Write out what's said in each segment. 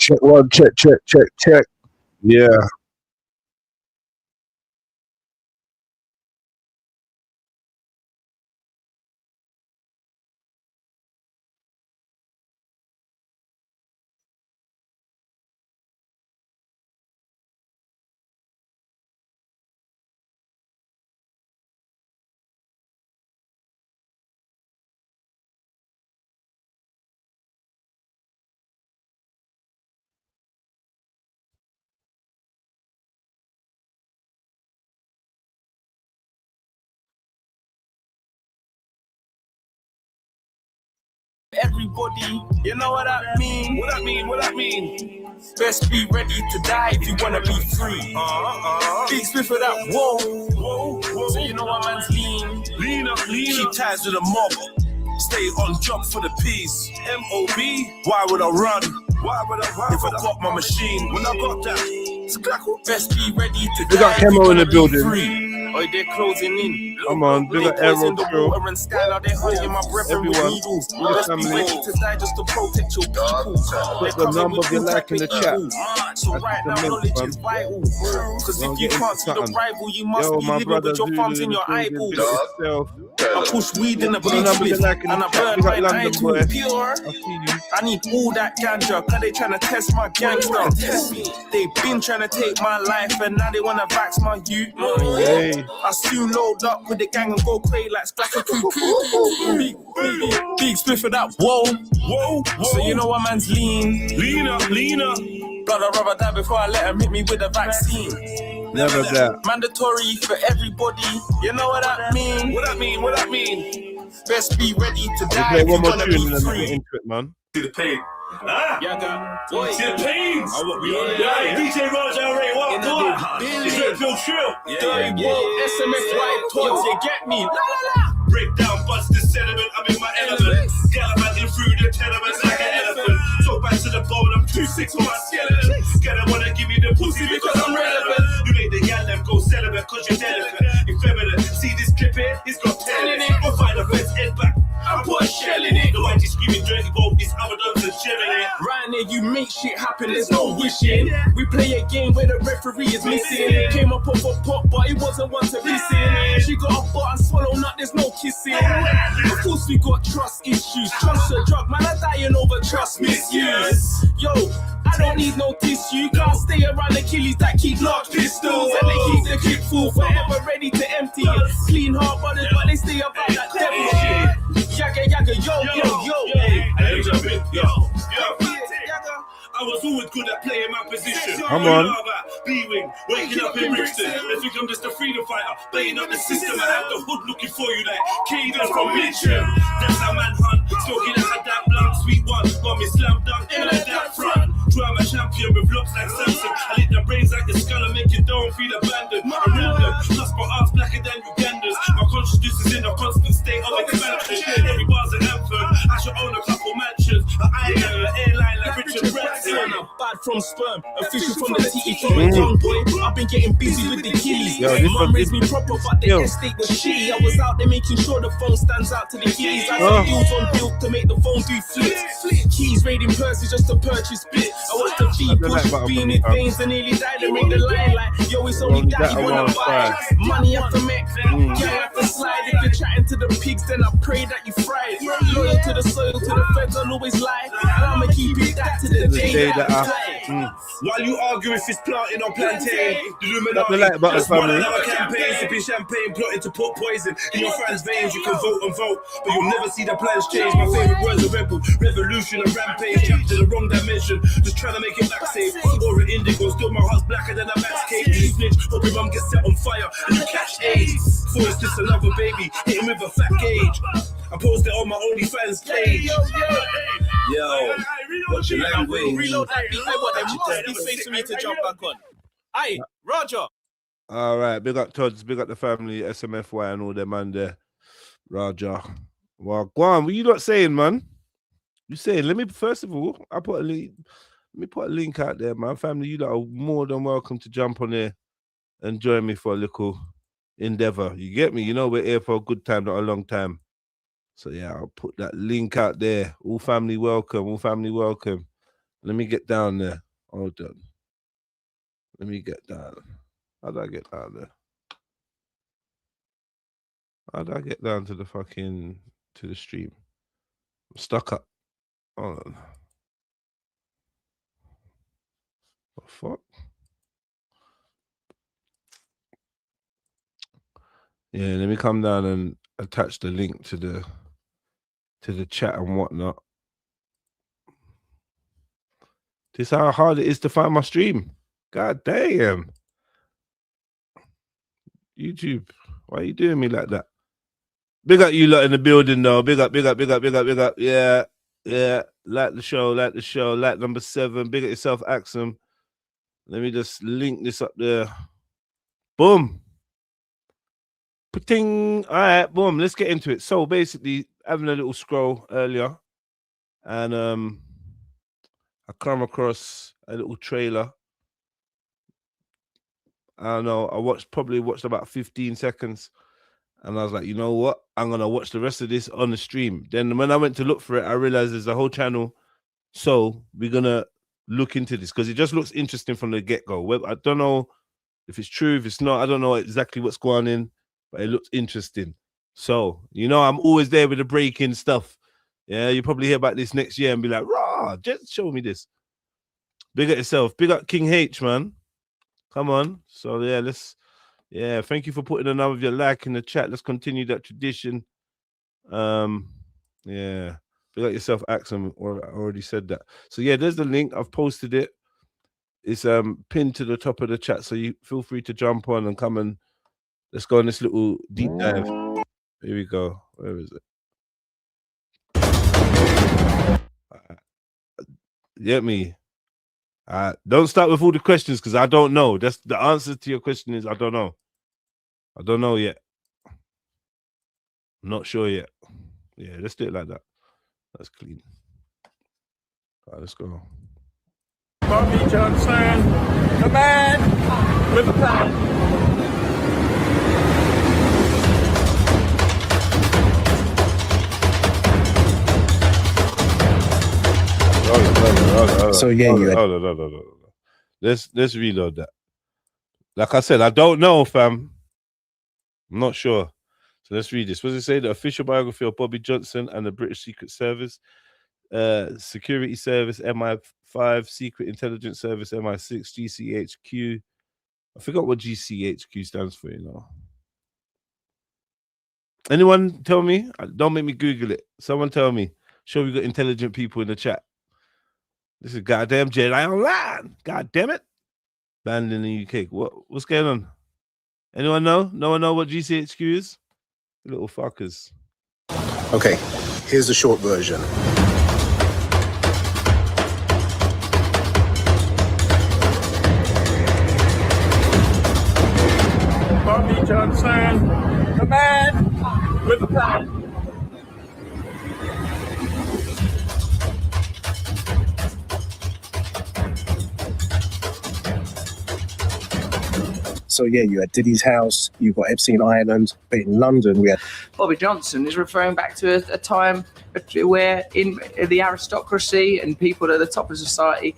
Check one, check. Yeah. Everybody, you know what I mean? What I mean? Best be ready to die if you wanna be free. Big split for that, whoa. So you know what man's lean up. Keep ties with the mob. Stay on job for the peace. M.O.B. Why would I run? If I got my machine, when I got that, best be ready to die. We got Camo in the building. Free. Oh, they're closing in. Come on, big up Aero, Trill. Everyone, Best be ready to die just to protect your people. Put the number of your like in the chat. So right now, knowledge is vital. Because if you can't see the rival, you must be living with your thumbs in your eyeballs. I push weed in the big split and I burn my eye too pure. I need all that ganja, cause they tryna test my gangster. They've been tryna take my life and now they wanna vax my youth. I soon load up with the gang and go crazy like Splatter Cuckoo. Big split for that, whoa. So you know what man's lean up. Blood, I'd rather die before I let him hit me with a vaccine. Never that. Mandatory for everybody. You know what I mean? What I mean? Best be ready to die. Play one more tune and then get into it, man. See the pain. See the pains. DJ Roger Ray, what on? It's Trill. SMS white toys, you get me? La. Break down, bust the sediment, I'm in my element. Gallivanting through the tenements like an elephant. So back to the bone, I'm 2-6 on my skeleton. Gotta wanna give me the pussy because I'm relevant. You make the gal them go celibate cause you're delicate. Effeminate, see this clip here? It's got 10 in it. We'll find a fence head back. I put a shell in it. The whitey screaming dirty boat, this other dogs are chilling it. Right now, you make shit happen, there's no wishing. We play a game where the referee is missing. Came up off a pop, but it wasn't one to listen. She got a butt and swallow nut, there's no kissing. Of course, we got trust issues. Trust a drug, man, I'm dying over trust misuse. Yo, I don't need no tissue. Can't stay around the killies that keep large pistols. And they keep the clip full, forever ready to empty. Clean heart brothers, but they stay about that devil shit. Yaga, yo. I was always good at playing my position. Come on. B-Wing, waking up in Brixton. They think I'm just a freedom fighter, playing up the system. I have the hood looking for you like Caden from Mitchell. That's how manhunt, smoking out that blunt, sweet one. Got me slam dunk in like that front. True, I'm a champion with locks like Samson. I lick the brains like the skull and make you don't feel abandoned. I'm random, plus my arms blacker than Ugandans. My consciousness is in a constant state of expansion. Every bar's an anthem. I should own a couple mansions. An airline like Richard Branson. I'm bad from sperm, official from the TE from a young boy. I've been getting busy with the killies. Mum raised me proper, but the estate was shitty. I was out there making sure the phone stands out to the keys. I had deals on build to make the phone do flips. Keys raiding purses just to purchase bits. I watched the feed push being in veins and nearly died and make the line like, yo, it's only daddy when I buy. Money after make, yeah, after slide. If you're chatting to the pigs, then I pray that you fry it. Loyal to the soil, to the feds, I'll always lie. And I'ma keep it that to the day that I die. While you argue if it's planting or plantain, the The like button, family. another campaign, sipping champagne, plotting to put poison in your fans' veins. You can vote and vote, but you'll never see the plans change. My favorite words are rebel, revolution and rampage. Trapped in the wrong dimension, just trying to make it back safe. Or an indigo, still my heart's blacker than a max cake. You snitch, hope your mum gets set on fire and you catch AIDS. For it's just another baby, hitting with a fat gauge. I posted it on my OnlyFans page. Yo, what's your language? Reload that beat. I want them must be saying to me to jump back on. Aye, Roger. All right, big up Tods, big up the family, SMFY and all them man there. Raja. Well, go on, what you not saying, man? You saying, let me, first of all, let me put a link out there, man. Family, you lot are more than welcome to jump on there and join me for a little endeavor. You get me? You know we're here for a good time, not a long time. So yeah, I'll put that link out there. All family welcome, all family welcome. Let me get down there. Hold on. Let me get down. How do I get down there? How do I get down to the fucking to the stream? I'm stuck up. Hold on. What the fuck? Yeah, let me come down and attach the link to the chat and whatnot. This is how hard it is to find my stream. God damn. YouTube, why are you doing me like that? Big up you lot in the building though. Big up, big up, big up, big up, big up. Yeah, yeah. Like the show, like the show, like number 7. Big up yourself, Axum. Let me just link this up there. Boom. Ting. All right, boom. Let's get into it. So basically, having a little scroll earlier, and I come across a little trailer. I don't know. Probably watched about 15 seconds, and I was like, you know what? I'm gonna watch the rest of this on the stream. Then when I went to look for it, I realized there's a whole channel. So we're gonna look into this because it just looks interesting from the get-go. I don't know if it's true, if it's not. I don't know exactly what's going on, but it looks interesting. So, I'm always there with the breaking stuff. Yeah, you'll probably hear about this next year and be like, rah, just show me this. Big up yourself. Big up King H, man. Come on. So, yeah, thank you for putting another of your like in the chat. Let's continue that tradition. Yeah. Big up yourself, Axum. I already said that. So, yeah, there's the link. I've posted it. It's pinned to the top of the chat. So, you feel free to jump on and come and let's go on this little deep dive. Here we go. Where is it? Get me. Don't start with all the questions because I don't know. That's the answer to your question is I don't know. I don't know yet. I'm not sure yet. Yeah, let's do it like that. That's clean. All right, let's go. Bobby Johnson, the man with a plan. So yeah, let's reload that. Like I said, I don't know, fam. I'm not sure. So let's read this. What does it say? The official biography of Bobby Johnson and the British Secret Service, Security Service, MI5, Secret Intelligence Service, MI6, GCHQ. I forgot what GCHQ stands for, Anyone tell me? Don't make me Google it. Someone tell me. Sure, we got intelligent people in the chat. This is goddamn Jedi Online. God damn it. Banned in the UK. What's going on? Anyone know? No one know what GCHQ is? Little fuckers. Okay, here's the short version. Bobby Johnson, the man with a plan. So yeah, you had Diddy's house, you got Epstein Island, but in London we had... Bobby Johnson is referring back to a time where in the aristocracy and people at the top of society.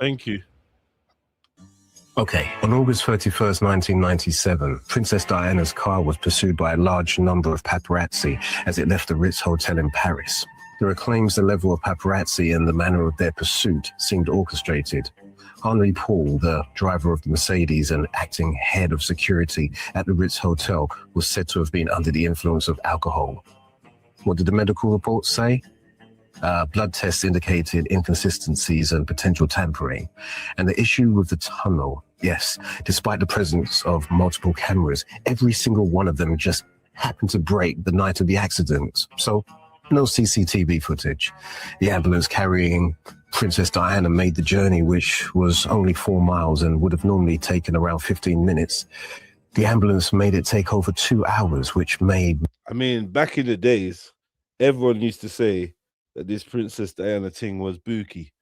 Thank you. Okay, on August 31st, 1997, Princess Diana's car was pursued by a large number of paparazzi as it left the Ritz Hotel in Paris. There are claims the level of paparazzi and the manner of their pursuit seemed orchestrated. Henry Paul, the driver of the Mercedes and acting head of security at the Ritz Hotel, was said to have been under the influence of alcohol. What did the medical reports say? Blood tests indicated inconsistencies and potential tampering. And the issue with the tunnel, yes, despite the presence of multiple cameras, every single one of them just happened to break the night of the accident. So no CCTV footage. The ambulance carrying Princess Diana made the journey, which was only 4 miles and would have normally taken around 15 minutes. The ambulance made it take over 2 hours, which made... I mean, back in the days, everyone used to say that this Princess Diana thing was booky.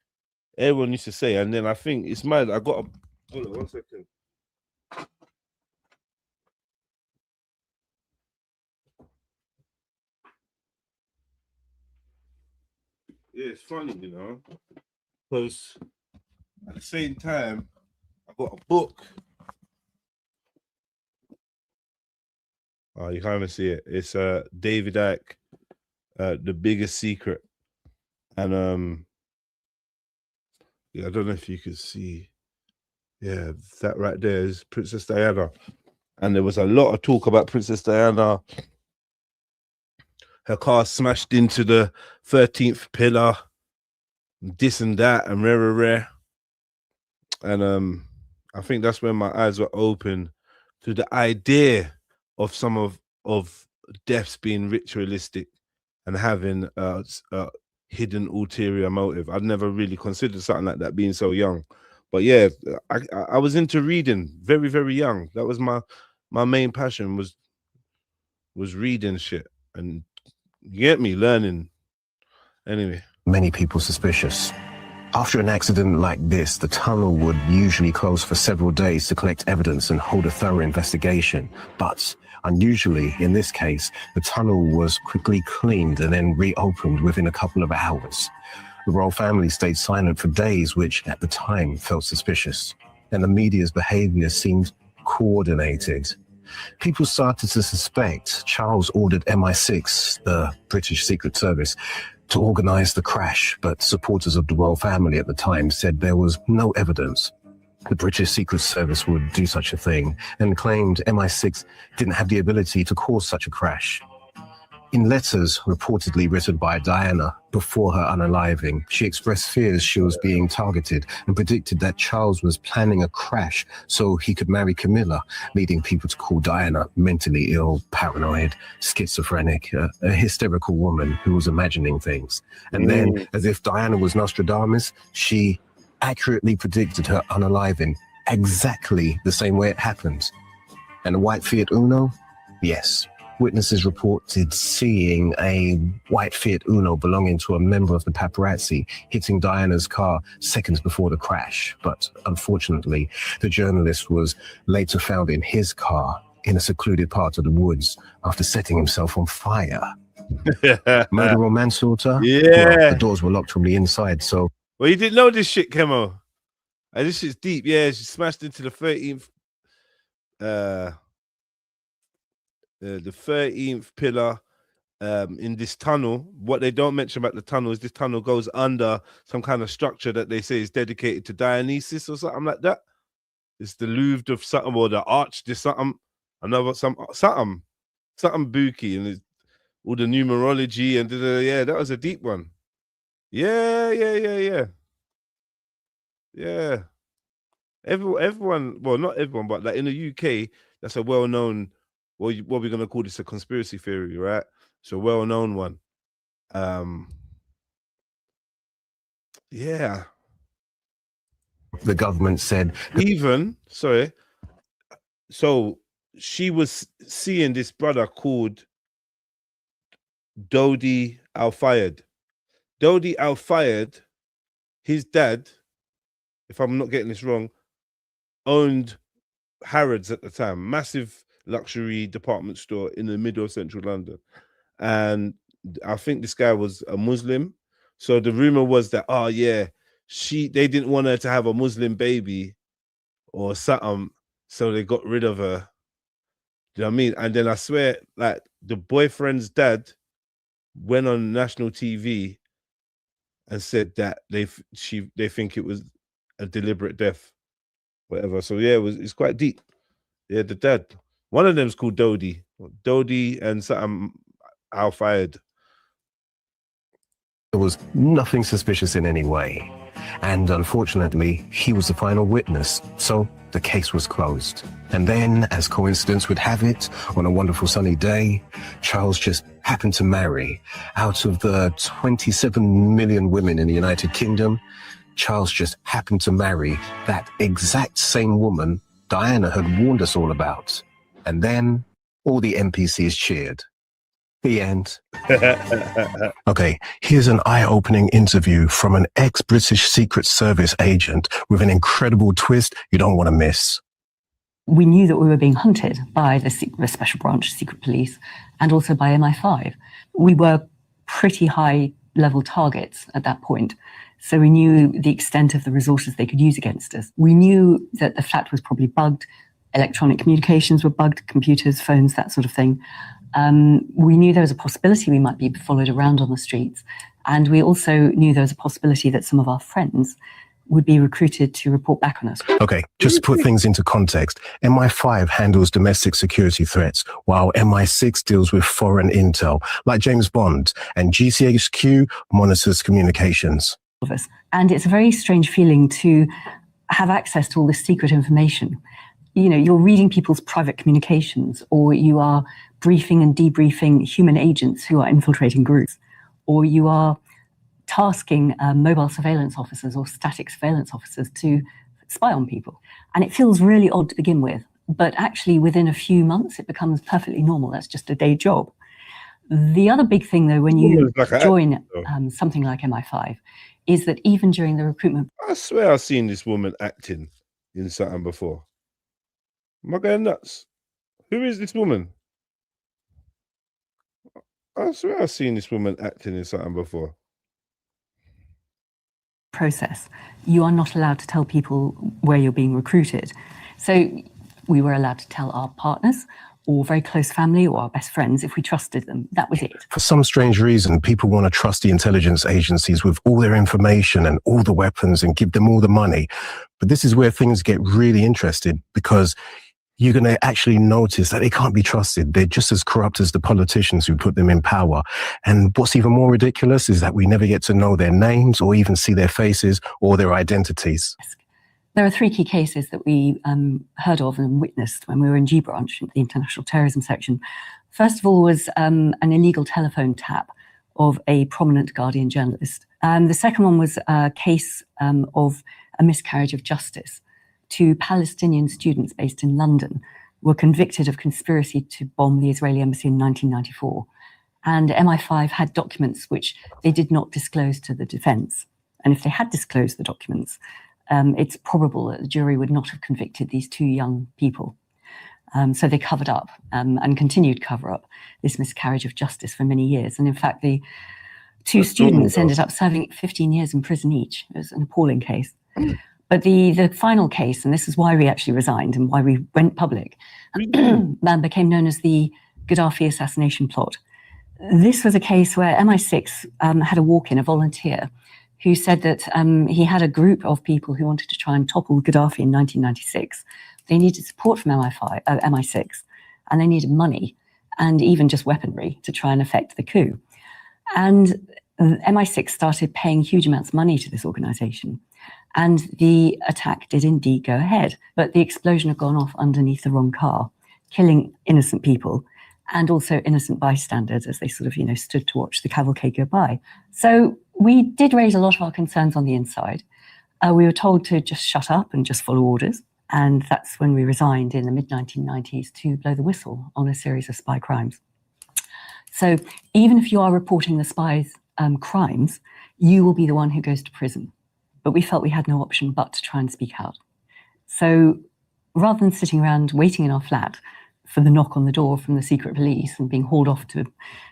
Everyone used to say, and then I think it's mad. I got a... Hold on 1 second. Yeah, it's funny, you know, because at the same time, I got a book. Oh, you can't even see it. It's David Icke, The Biggest Secret. And yeah, I don't know if you could see. Yeah, that right there is Princess Diana. And there was a lot of talk about Princess Diana. Her car smashed into the 13th pillar, this and that, and rare. And I think that's when my eyes were open to the idea of some of deaths being ritualistic and having a hidden ulterior motive. I'd never really considered something like that being so young. But yeah, I was into reading very, very young. That was my main passion was reading shit, and you get me, learning. Anyway. Many people suspicious. After an accident like this, the tunnel would usually close for several days to collect evidence and hold a thorough investigation. But unusually, in this case, the tunnel was quickly cleaned and then reopened within a couple of hours. The royal family stayed silent for days, which at the time felt suspicious, and the media's behavior seemed coordinated. People started to suspect Charles ordered MI6, the British Secret Service, to organize the crash, but supporters of the royal family at the time said there was no evidence the British Secret Service would do such a thing, and claimed MI6 didn't have the ability to cause such a crash. In letters reportedly written by Diana before her unaliving, she expressed fears she was being targeted and predicted that Charles was planning a crash so he could marry Camilla, leading people to call Diana mentally ill, paranoid, schizophrenic, a hysterical woman who was imagining things. And then, as if Diana was Nostradamus, she accurately predicted her unaliving exactly the same way it happened. And a white Fiat Uno? Yes. Witnesses reported seeing a white Fiat Uno belonging to a member of the paparazzi hitting Diana's car seconds before the crash. But unfortunately, the journalist was later found in his car in a secluded part of the woods after setting himself on fire. Murder or manslaughter? Yeah. Well, the doors were locked from the inside, so... Well, you didn't know this shit, Kemo. This shit's deep. Yeah, she smashed into the 13th... the 13th pillar in this tunnel. What they don't mention about the tunnel is this tunnel goes under some kind of structure that they say is dedicated to Dionysus or something like that. It's the Louvre of something, or the Arch, there's something, another something booky, and all the numerology and yeah, that was a deep one. Yeah. Everyone, well, not everyone, but like in the UK, that's a well-known. What we're gonna call this a conspiracy theory, right? It's a well-known one. Yeah. The government said so she was seeing this brother called Dodi Al-Fayed. Dodi Al-Fayed, his dad, if I'm not getting this wrong, owned Harrods at the time, massive luxury department store in the middle of central London. And I think this guy was a Muslim. So the rumor was that, oh yeah, they didn't want her to have a Muslim baby or something, so they got rid of her. Do you know what I mean? And then I swear, like, the boyfriend's dad went on national TV and said that they think it was a deliberate death, whatever. So yeah, it's quite deep. Yeah, the dad. One of them's called Dodi and something Al-Fayed. There was nothing suspicious in any way. And unfortunately, he was the final witness, so the case was closed. And then, as coincidence would have it, on a wonderful sunny day, Charles just happened to marry. Out of the 27 million women in the United Kingdom, Charles just happened to marry that exact same woman Diana had warned us all about. And then all the NPCs cheered. The end. Okay, here's an eye-opening interview from an ex-British Secret Service agent with an incredible twist you don't want to miss. We knew that we were being hunted by the Special Branch, Secret Police, and also by MI5. We were pretty high level targets at that point. So we knew the extent of the resources they could use against us. We knew that the flat was probably bugged, electronic communications were bugged, computers, phones, that sort of thing. We knew there was a possibility we might be followed around on the streets. And we also knew there was a possibility that some of our friends would be recruited to report back on us. Okay, just to put things into context, MI5 handles domestic security threats, while MI6 deals with foreign intel, like James Bond, and GCHQ monitors communications. Of us. And it's a very strange feeling to have access to all this secret information. You know, you're reading people's private communications, or you are briefing and debriefing human agents who are infiltrating groups, or you are tasking mobile surveillance officers or static surveillance officers to spy on people. And it feels really odd to begin with, but actually within a few months, it becomes perfectly normal. That's just a day job. The other big thing, though, when you join something like MI5, is that even during the recruitment... I swear I've seen this woman acting in something before. Am I going nuts? Who is this woman? I swear I've seen this woman acting in something before. Process. You are not allowed to tell people where you're being recruited. So we were allowed to tell our partners or very close family or our best friends if we trusted them. That was it. For some strange reason, people want to trust the intelligence agencies with all their information and all the weapons and give them all the money. But this is where things get really interesting, because you're going to actually notice that they can't be trusted. They're just as corrupt as the politicians who put them in power. And what's even more ridiculous is that we never get to know their names or even see their faces or their identities. There are three key cases that we heard of and witnessed when we were in G Branch, the International Terrorism Section. First of all was an illegal telephone tap of a prominent Guardian journalist. The second one was a case of a miscarriage of justice. Two Palestinian students based in London were convicted of conspiracy to bomb the Israeli embassy in 1994. And MI5 had documents which they did not disclose to the defense. And if they had disclosed the documents, it's probable that the jury would not have convicted these two young people. So they covered up and continued to cover up this miscarriage of justice for many years. And in fact, the two students ended up serving 15 years in prison each. It was an appalling case. But the final case, and this is why we actually resigned and why we went public, became known as the Gaddafi assassination plot. This was a case where MI6 had a walk-in, a volunteer, who said that he had a group of people who wanted to try and topple Gaddafi in 1996. They needed support from MI6, and they needed money and even just weaponry to try and effect the coup. And MI6 started paying huge amounts of money to this organization. And the attack did indeed go ahead, but the explosion had gone off underneath the wrong car, killing innocent people and also innocent bystanders as they sort of, stood to watch the cavalcade go by. So we did raise a lot of our concerns on the inside. We were told to just shut up and just follow orders. And that's when we resigned in the mid-1990s to blow the whistle on a series of spy crimes. So even if you are reporting the spies' crimes, you will be the one who goes to prison. But we felt we had no option but to try and speak out. So rather than sitting around waiting in our flat for the knock on the door from the secret police and being hauled off to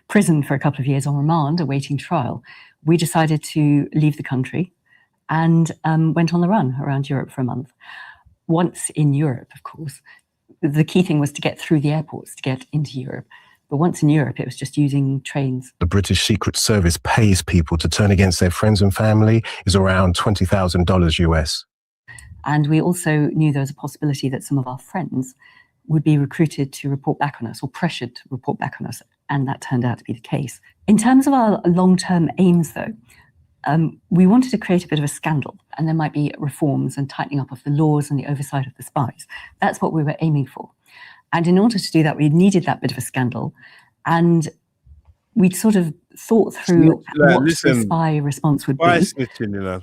prison for a couple of years on remand, awaiting trial, we decided to leave the country and went on the run around Europe for a month. Once in Europe, of course, the key thing was to get through the airports to get into Europe. But once in Europe, it was just using trains. The British Secret Service pays people to turn against their friends and family is around $20,000 US. And we also knew there was a possibility that some of our friends would be recruited to report back on us or pressured to report back on us. And that turned out to be the case. In terms of our long-term aims, though, we wanted to create a bit of a scandal, and there might be reforms and tightening up of the laws and the oversight of the spies. That's what we were aiming for. And in order to do that, we needed that bit of a scandal. And we'd sort of thought through what the spy response would be. Snitching,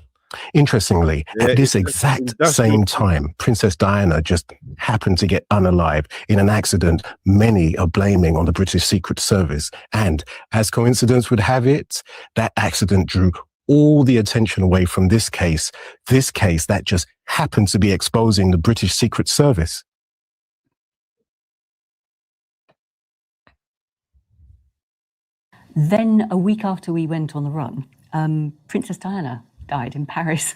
Interestingly, at this exact same time, Princess Diana just happened to get unalive in an accident many are blaming on the British Secret Service. And as coincidence would have it, that accident drew all the attention away from this case that just happened to be exposing the British Secret Service. Then a week after we went on the run, Princess Diana died in Paris,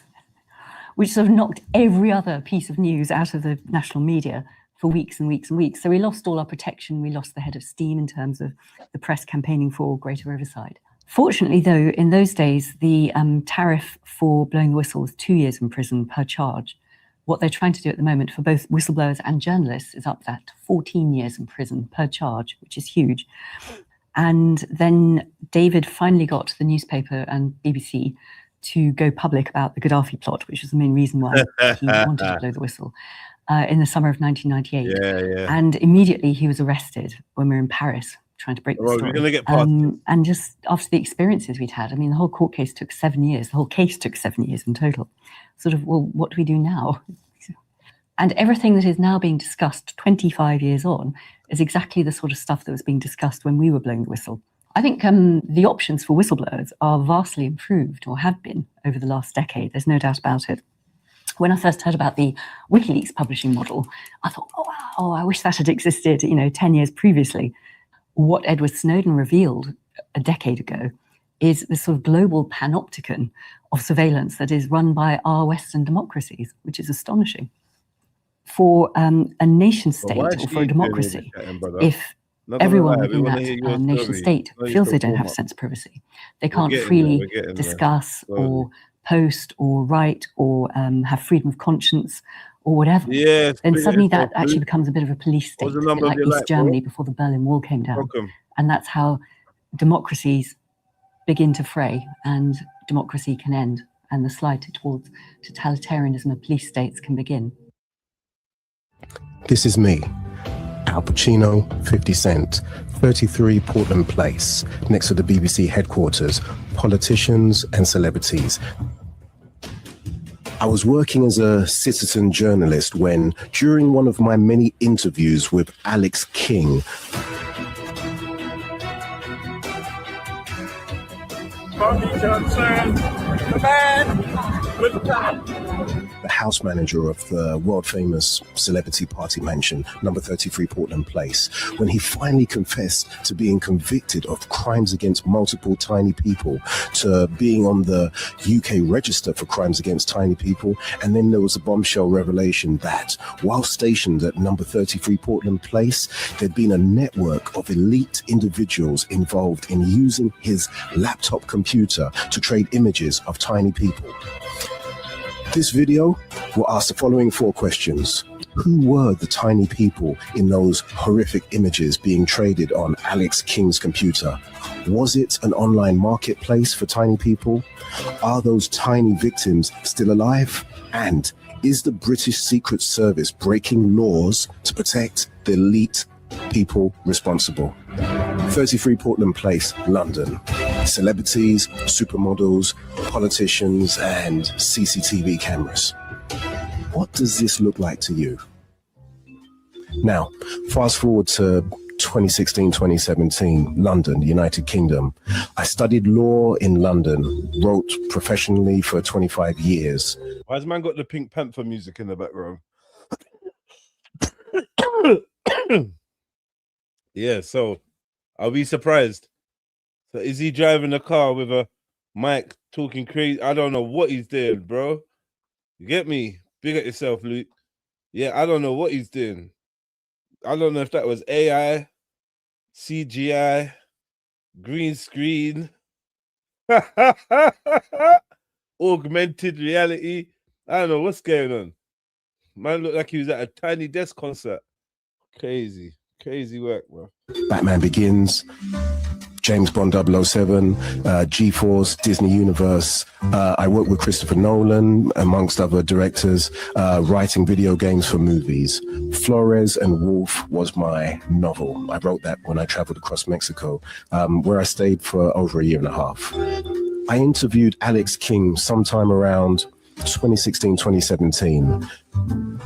which sort of knocked every other piece of news out of the national media for weeks and weeks and weeks. So we lost all our protection. We lost the head of steam in terms of the press campaigning for greater oversight. Fortunately, though, in those days, the tariff for blowing the whistle was 2 years in prison per charge. What they're trying to do at the moment for both whistleblowers and journalists is up that to 14 years in prison per charge, which is huge. And then David finally got the newspaper and BBC to go public about the Gaddafi plot, which was the main reason why he wanted to blow the whistle, in the summer of 1998. And immediately he was arrested when we were in Paris trying to break the story. We're gonna get past and just after the experiences we'd had, I mean, the whole court case took 7 years. The whole case took 7 years in total. Sort of, well, what do we do now? And everything that is now being discussed 25 years on is exactly the sort of stuff that was being discussed when we were blowing the whistle. I think the options for whistleblowers are vastly improved, or have been, over the last decade. There's no doubt about it. When I first heard about the WikiLeaks publishing model, I thought, oh, wow, I wish that had existed, 10 years previously. What Edward Snowden revealed a decade ago is this sort of global panopticon of surveillance that is run by our Western democracies, which is astonishing. For a nation state or for a democracy, if everyone within that nation state feels they don't have a sense of privacy, they can't freely discuss or post or write or have freedom of conscience or whatever, then suddenly that actually becomes a bit of a police state, a bit like East Germany before the Berlin Wall came down. And that's how democracies begin to fray and democracy can end, and the slide towards totalitarianism of police states can begin. This is me, Al Pacino, 50 Cent, 33 Portland Place, next to the BBC headquarters, politicians and celebrities. I was working as a citizen journalist when, during one of my many interviews with Alex King, Bobby Johnson, the man with the top. the house manager of the world-famous celebrity party mansion, number 33 Portland Place, when he finally confessed to being convicted of crimes against multiple tiny people, to being on the UK register for crimes against tiny people. And then there was a bombshell revelation that, while stationed at number 33 Portland Place, there'd been a network of elite individuals involved in using his laptop computer to trade images of tiny people. This video will ask the following 4 questions. Who were the tiny people in those horrific images being traded on Alex King's computer? Was it an online marketplace for tiny people? Are those tiny victims still alive? And is the British Secret Service breaking laws to protect the elite people responsible? 33 Portland Place, London. Celebrities, supermodels, politicians, and CCTV cameras. What does this look like to you? Now, fast forward to 2016, 2017, London, United Kingdom. I studied law in London, wrote professionally for 25 years. Why has man got the Pink Panther music in the background? Yeah, so I'll be surprised. So is he driving a car with a mic talking crazy? I don't know what he's doing, bro. You get me? Big at yourself, Luke. Yeah, I don't know what he's doing. I don't know if that was AI, CGI, green screen, augmented reality. I don't know what's going on. Man looked like he was at a Tiny Desk concert. Crazy work, bro. Batman Begins, James Bond 007, G-Force, Disney Universe. I worked with Christopher Nolan, amongst other directors, writing video games for movies. Flores and Wolf was my novel. I wrote that when I traveled across Mexico, where I stayed for over 1.5 years. I interviewed Alex King sometime around 2016, 2017.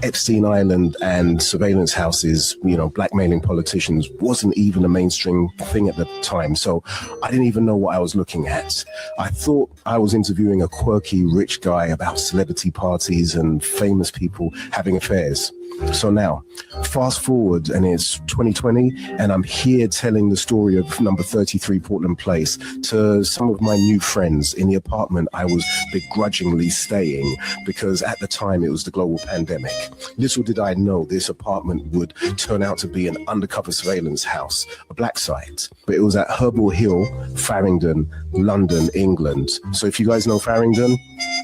Epstein Island and surveillance houses, blackmailing politicians wasn't even a mainstream thing at the time. So I didn't even know what I was looking at. I thought I was interviewing a quirky rich guy about celebrity parties and famous people having affairs. So now, fast forward, and it's 2020, and I'm here telling the story of number 33 Portland Place to some of my new friends in the apartment I was begrudgingly staying, because at the time it was the global pandemic. Little did I know this apartment would turn out to be an undercover surveillance house, a black site. But it was at Herbal Hill, Farringdon, London, England. So if you guys know Farringdon,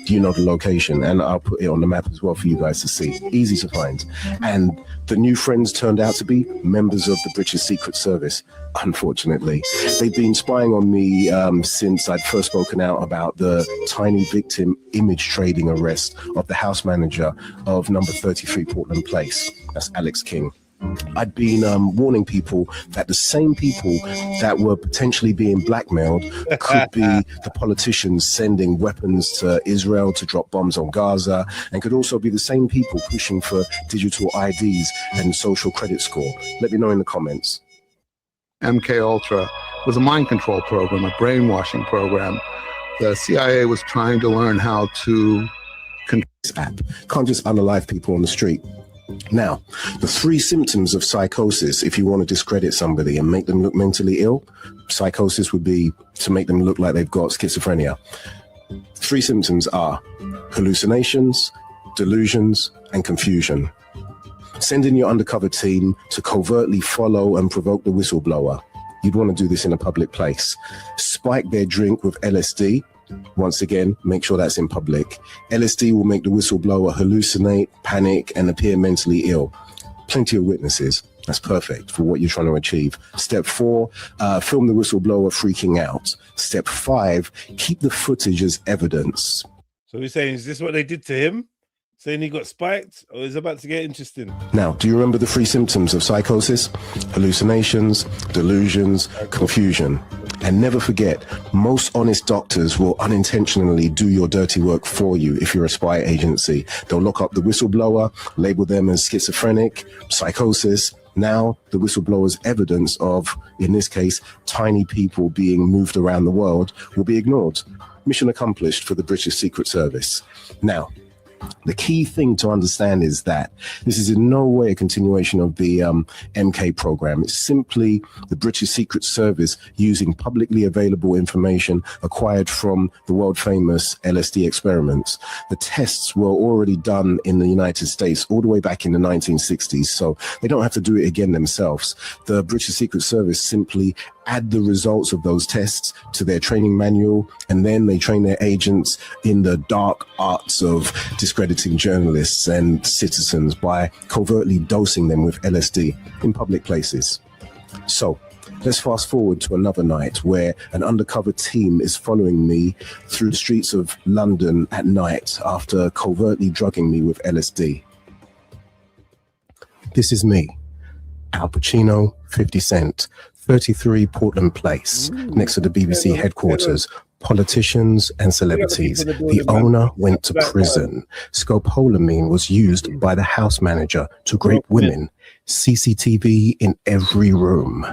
you know the location, and I'll put it on the map as well for you guys to see. Easy to find. And the new friends turned out to be members of the British Secret Service, unfortunately. They'd been spying on me since I'd first spoken out about the tiny victim image trading arrest of the house manager of number 33 Portland Place. That's Alex King. I'd been warning people that the same people that were potentially being blackmailed could be the politicians sending weapons to Israel to drop bombs on Gaza, and could also be the same people pushing for digital IDs and social credit score. Let me know in the comments. MK Ultra was a mind control program, a brainwashing program. The CIA was trying to learn how to control this app. Can't just unalive people on the street. Now, the 3 symptoms of psychosis, if you want to discredit somebody and make them look mentally ill, psychosis would be to make them look like they've got schizophrenia. 3 symptoms are hallucinations, delusions, and confusion. Send in your undercover team to covertly follow and provoke the whistleblower. You'd want to do this in a public place. Spike their drink with LSD. Once again, make sure that's in public. LSD will make the whistleblower hallucinate, panic, and appear mentally ill. Plenty of witnesses. That's perfect for what you're trying to achieve. Step 4, film the whistleblower freaking out. Step 5, keep the footage as evidence. So we're saying, is this what they did to him? Saying he got spiked, or is it about to get interesting? Now, do you remember the 3 symptoms of psychosis? Hallucinations, delusions, confusion. And never forget, most honest doctors will unintentionally do your dirty work for you if you're a spy agency. They'll lock up the whistleblower, label them as schizophrenic, psychosis. Now, the whistleblower's evidence of, in this case, tiny people being moved around the world will be ignored. Mission accomplished for the British Secret Service. Now, the key thing to understand is that this is in no way a continuation of the MK program. It's simply the British Secret Service using publicly available information acquired from the world famous LSD experiments. The tests were already done in the United States all the way back in the 1960s, so they don't have to do it again themselves. The British Secret Service simply add the results of those tests to their training manual, and then they train their agents in the dark arts of discrediting journalists and citizens by covertly dosing them with LSD in public places. So let's fast forward to another night where an undercover team is following me through the streets of London at night after covertly drugging me with LSD. This is me, Al Pacino, 50 Cent, 33 Portland Place, next to the BBC headquarters. Politicians and celebrities. The owner went to prison. Scopolamine was used by the house manager to rape women. CCTV in every room.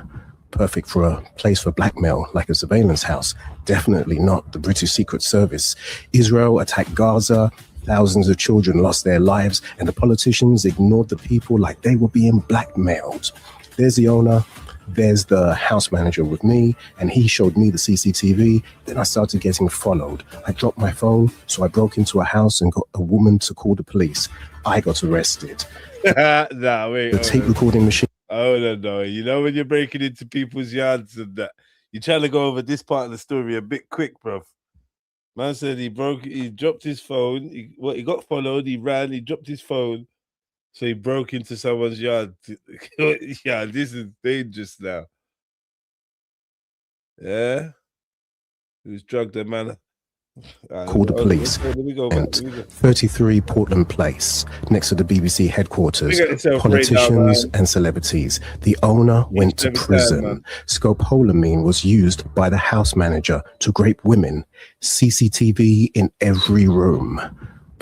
Perfect for a place for blackmail, like a surveillance house. Definitely not the British Secret Service. Israel attacked Gaza. Thousands of children lost their lives, and the politicians ignored the people like they were being blackmailed. There's the owner. There's the house manager with me, and he showed me the CCTV. Then I started getting followed. I dropped my phone, so I broke into a house and got a woman to call the police. I got arrested. The tape recording machine. Oh, no. You know when you're breaking into people's yards and that, you're trying to go over this part of the story a bit quick, bruv. Man said he dropped his phone. He got followed, he ran, he dropped his phone. So he broke into someone's yard. Yeah, this is dangerous now. Yeah? He was drugged, a man. Call the police. Let me go back. 33 Portland Place, next to the BBC headquarters. Politicians and celebrities. The owner went to prison. Scopolamine was used by the house manager to rape women. CCTV in every room.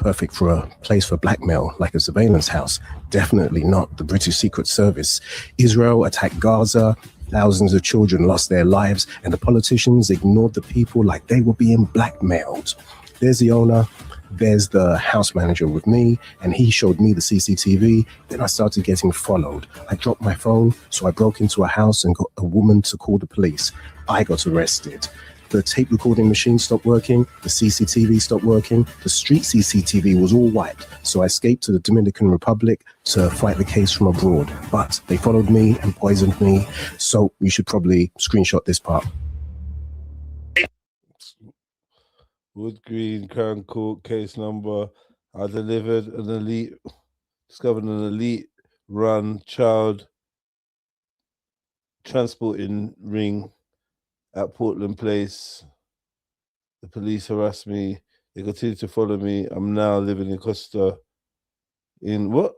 perfect for a place for blackmail, like a surveillance house. Definitely not the British Secret Service. Israel attacked Gaza, thousands of children lost their lives, and the politicians ignored the people like they were being blackmailed. There's the owner, there's the house manager with me, and he showed me the CCTV. Then I started getting followed. I dropped my phone, so I broke into a house and got a woman to call the police. I got arrested. The tape recording machine stopped working, the CCTV stopped working, the street CCTV was all wiped, so I escaped to the Dominican Republic to fight the case from abroad. But they followed me and poisoned me, so you should probably screenshot this part. Wood Green, Crown Court, case number. I discovered an elite run child transporting ring at Portland Place. The police harassed me. They continue to follow me. I'm now living in Costa in what?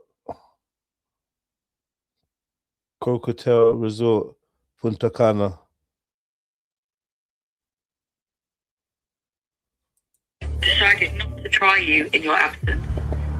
Cocotel Resort, Punta Cana. Decided not to try you in your absence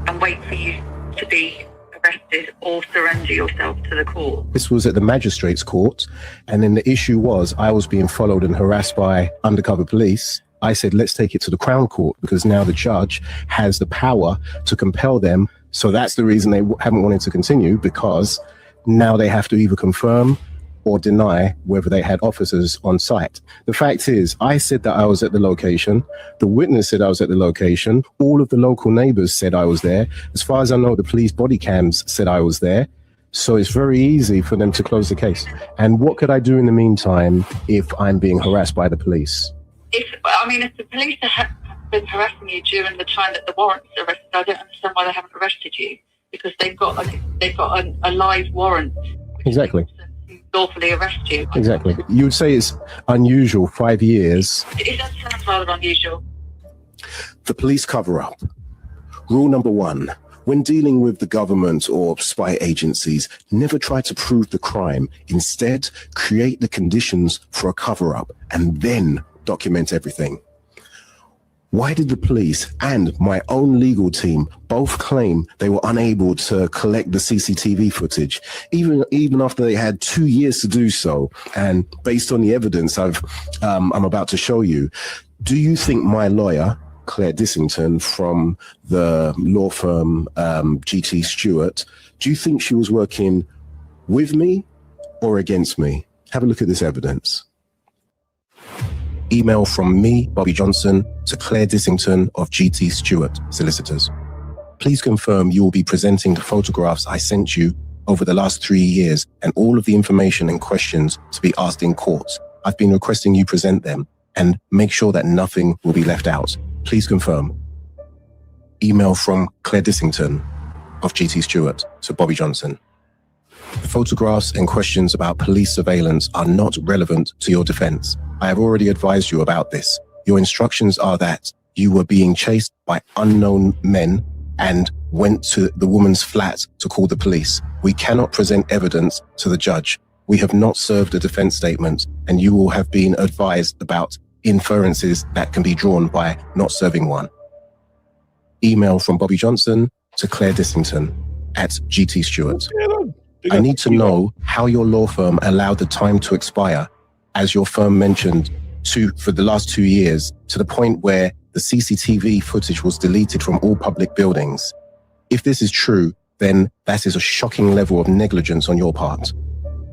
and wait for you to be arrested or surrender yourself to the court. This was at the magistrate's court, and then the issue was I was being followed and harassed by undercover police. I said, let's take it to the Crown Court, because now the judge has the power to compel them. So that's the reason they haven't wanted to continue, because now they have to either confirm or deny whether they had officers on site. The fact is, I said that I was at the location. The witness said I was at the location. All of the local neighbors said I was there. As far as I know, the police body cams said I was there. So it's very easy for them to close the case. And what could I do in the meantime if I'm being harassed by the police? If the police have been harassing you during the time that the warrant's arrested, I don't understand why they haven't arrested you, because they've got a live warrant. Exactly. Lawfully arrest you. Exactly. You would say it's unusual, 5 years. It does sound rather unusual. The police cover up. Rule number 1, when dealing with the government or spy agencies, never try to prove the crime. Instead, create the conditions for a cover up and then document everything. Why did the police and my own legal team both claim they were unable to collect the CCTV footage, even after they had 2 years to do so? And based on the evidence I'm about to show you, do you think my lawyer, Claire Dissington from the law firm GT Stewart, do you think she was working with me or against me? Have a look at this evidence. Email from me, Bobby Johnson, to Claire Dissington of GT Stewart Solicitors. Please confirm you will be presenting the photographs I sent you over the last 3 years and all of the information and questions to be asked in court. I've been requesting you present them and make sure that nothing will be left out. Please confirm. Email from Claire Dissington of GT Stewart to Bobby Johnson. The photographs and questions about police surveillance are not relevant to your defense. I have already advised you about this. Your instructions are that you were being chased by unknown men and went to the woman's flat to call the police. We cannot present evidence to the judge. We have not served a defense statement, and you will have been advised about inferences that can be drawn by not serving one. Email from Bobby Johnson to Claire Dissington at GT Stewart. I need to know how your law firm allowed the time to expire, as your firm mentioned, for the last 2 years, to the point where the CCTV footage was deleted from all public buildings. If this is true, then that is a shocking level of negligence on your part.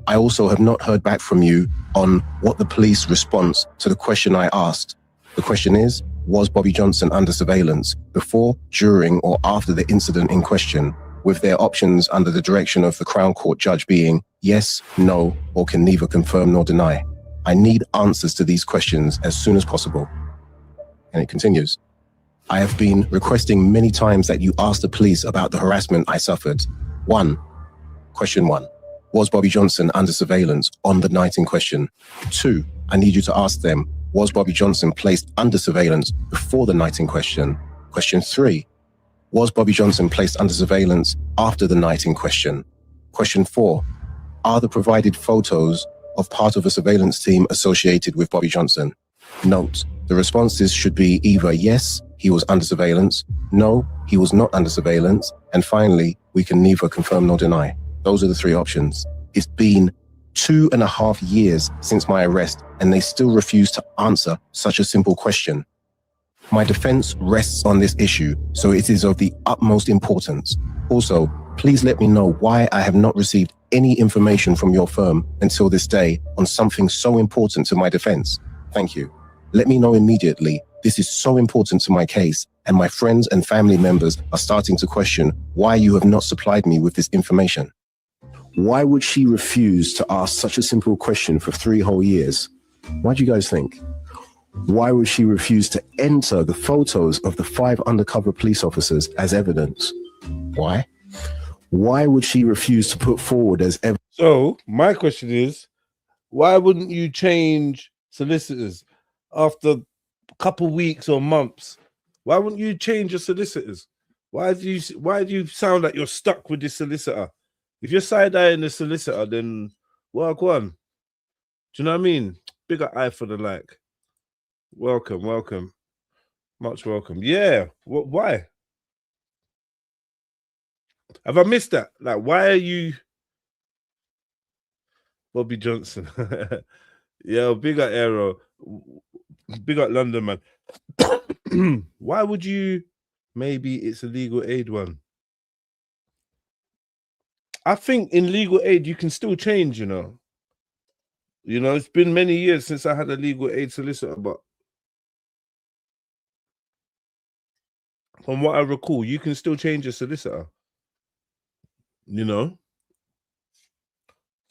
I also have not heard back from you on what the police response to the question I asked. The question is, was Bobby Johnson under surveillance before, during, or after the incident in question, with their options under the direction of the Crown Court judge being yes, no, or can neither confirm nor deny? I need answers to these questions as soon as possible. And it continues. I have been requesting many times that you ask the police about the harassment I suffered. Question 1. Was Bobby Johnson under surveillance on the night in question? 2. I need you to ask them, was Bobby Johnson placed under surveillance before the night in question? Question 3. Was Bobby Johnson placed under surveillance after the night in question? Question 4. Are the provided photos of part of a surveillance team associated with Bobby Johnson? Note, the responses should be either yes, he was under surveillance. No, he was not under surveillance. And finally, we can neither confirm nor deny. Those are the three options. It's been 2.5 years since my arrest, and they still refuse to answer such a simple question. My defense rests on this issue, so it is of the utmost importance. Also, please let me know why I have not received any information from your firm until this day on something so important to my defense. Thank you. Let me know immediately. This is so important to my case, and my friends and family members are starting to question why you have not supplied me with this information. Why would she refuse to ask such a simple question for 3 whole years? What do you guys think? Why would she refuse to enter the photos of the 5 undercover police officers as evidence? Why? Why would she refuse to put forward as evidence? So my question is, why wouldn't you change solicitors after a couple weeks or months? Why wouldn't you change your solicitors? Why do you sound like you're stuck with this solicitor? If you're side-eyeing the solicitor, then work on. Do you know what I mean? Bigger eye for the like. Welcome, welcome. Much welcome. Yeah. Why? Have I missed that? Like, why are you Bobby Johnson? Yeah, big up Aero. Big up London, man. Why would you? Maybe it's a legal aid one. I think in legal aid you can still change, you know. You know, it's been many years since I had a legal aid solicitor, but from what I recall, you can still change a solicitor. You know?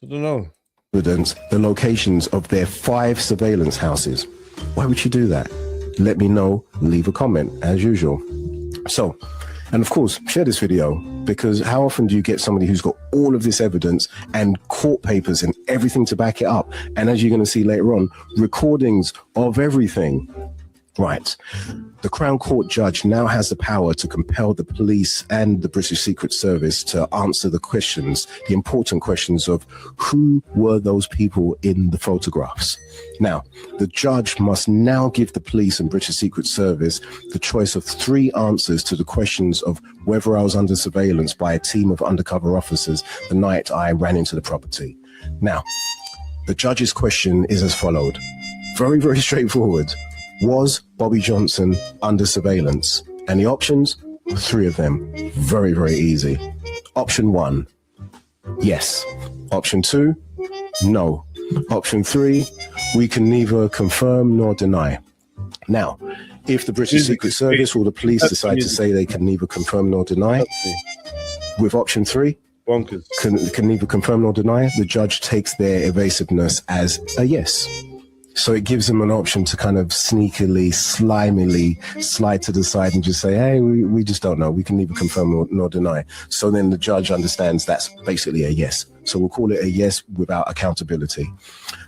I don't know. Evidence the locations of their 5 surveillance houses. Why would you do that? Let me know, leave a comment as usual. So, and of course, share this video, because how often do you get somebody who's got all of this evidence and court papers and everything to back it up? And as you're going to see later on, recordings of everything. Right. The Crown Court judge now has the power to compel the police and the British Secret Service to answer the questions, the important questions of who were those people in the photographs. Now, the judge must now give the police and British Secret Service the choice of 3 answers to the questions of whether I was under surveillance by a team of undercover officers the night I ran into the property. Now, the judge's question is as followed. Very, very straightforward. Was Bobby Johnson under surveillance? And the options, 3 of them. Very, very easy. Option 1, yes. Option 2, no. Option 3, we can neither confirm nor deny. Now, if the British Secret Service or the police decide to say they can neither confirm nor deny, with option 3, bonkers, can neither confirm nor deny, the judge takes their evasiveness as a yes. So it gives them an option to kind of sneakily, slimily slide to the side and just say, hey, we just don't know. We can neither confirm nor deny. So then the judge understands that's basically a yes. So we'll call it a yes without accountability.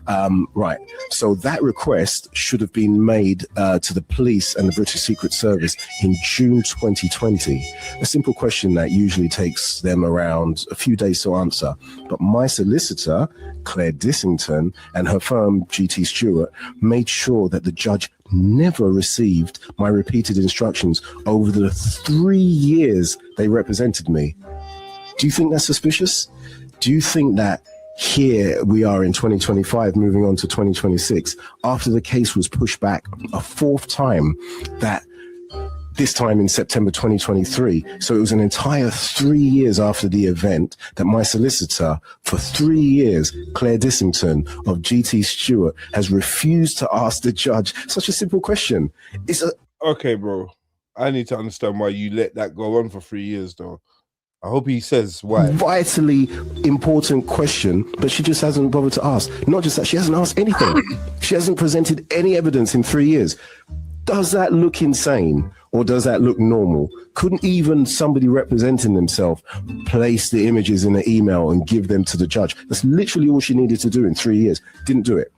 Right. So that request should have been made to the police and the British Secret Service in June 2020. A simple question that usually takes them around a few days to answer. But my solicitor, Claire Dissington, and her firm, GT Stewart, made sure that the judge never received my repeated instructions over the 3 years they represented me. Do you think that's suspicious? Do you think that here we are in 2025, moving on to 2026, after the case was pushed back a 4th time, that this time in September 2023, so it was an entire 3 years after the event, that my solicitor for 3 years, Claire Dissington of GT Stewart, has refused to ask the judge such a simple question. Okay, bro. I need to understand why you let that go on for 3 years, though. I hope he says why. Vitally important question, but she just hasn't bothered to ask. Not just that, she hasn't asked anything. She hasn't presented any evidence in 3 years. Does that look insane, or does that look normal? Couldn't even somebody representing themselves place the images in an email and give them to the judge? That's literally all she needed to do in 3 years. Didn't do it.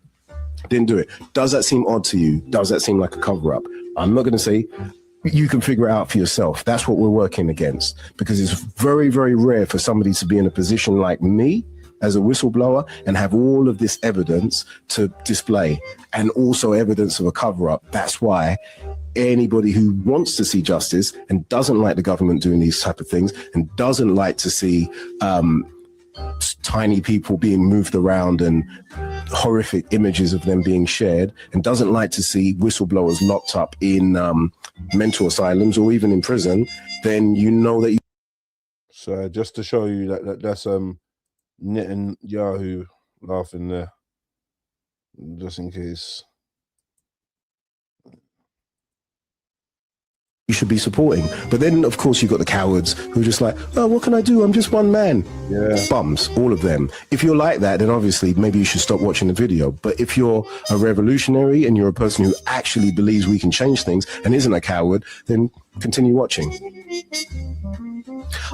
Didn't do it. Does that seem odd to you? Does that seem like a cover-up? I'm not going to say. You can figure it out for yourself. That's what we're working against, because it's very, very rare for somebody to be in a position like me as a whistleblower and have all of this evidence to display, and also evidence of a cover-up. That's why anybody who wants to see justice and doesn't like the government doing these type of things and doesn't like to see tiny people being moved around and horrific images of them being shared, and doesn't like to see whistleblowers locked up in mental asylums or even in prison, then you know that you... So just to show you that's Netanyahu laughing there, just in case. You should be supporting. But then, of course, you've got the cowards who are just like, oh, what can I do? I'm just one man. Yeah. Bums, all of them. If you're like that, then obviously maybe you should stop watching the video. But if you're a revolutionary and you're a person who actually believes we can change things and isn't a coward, then continue watching.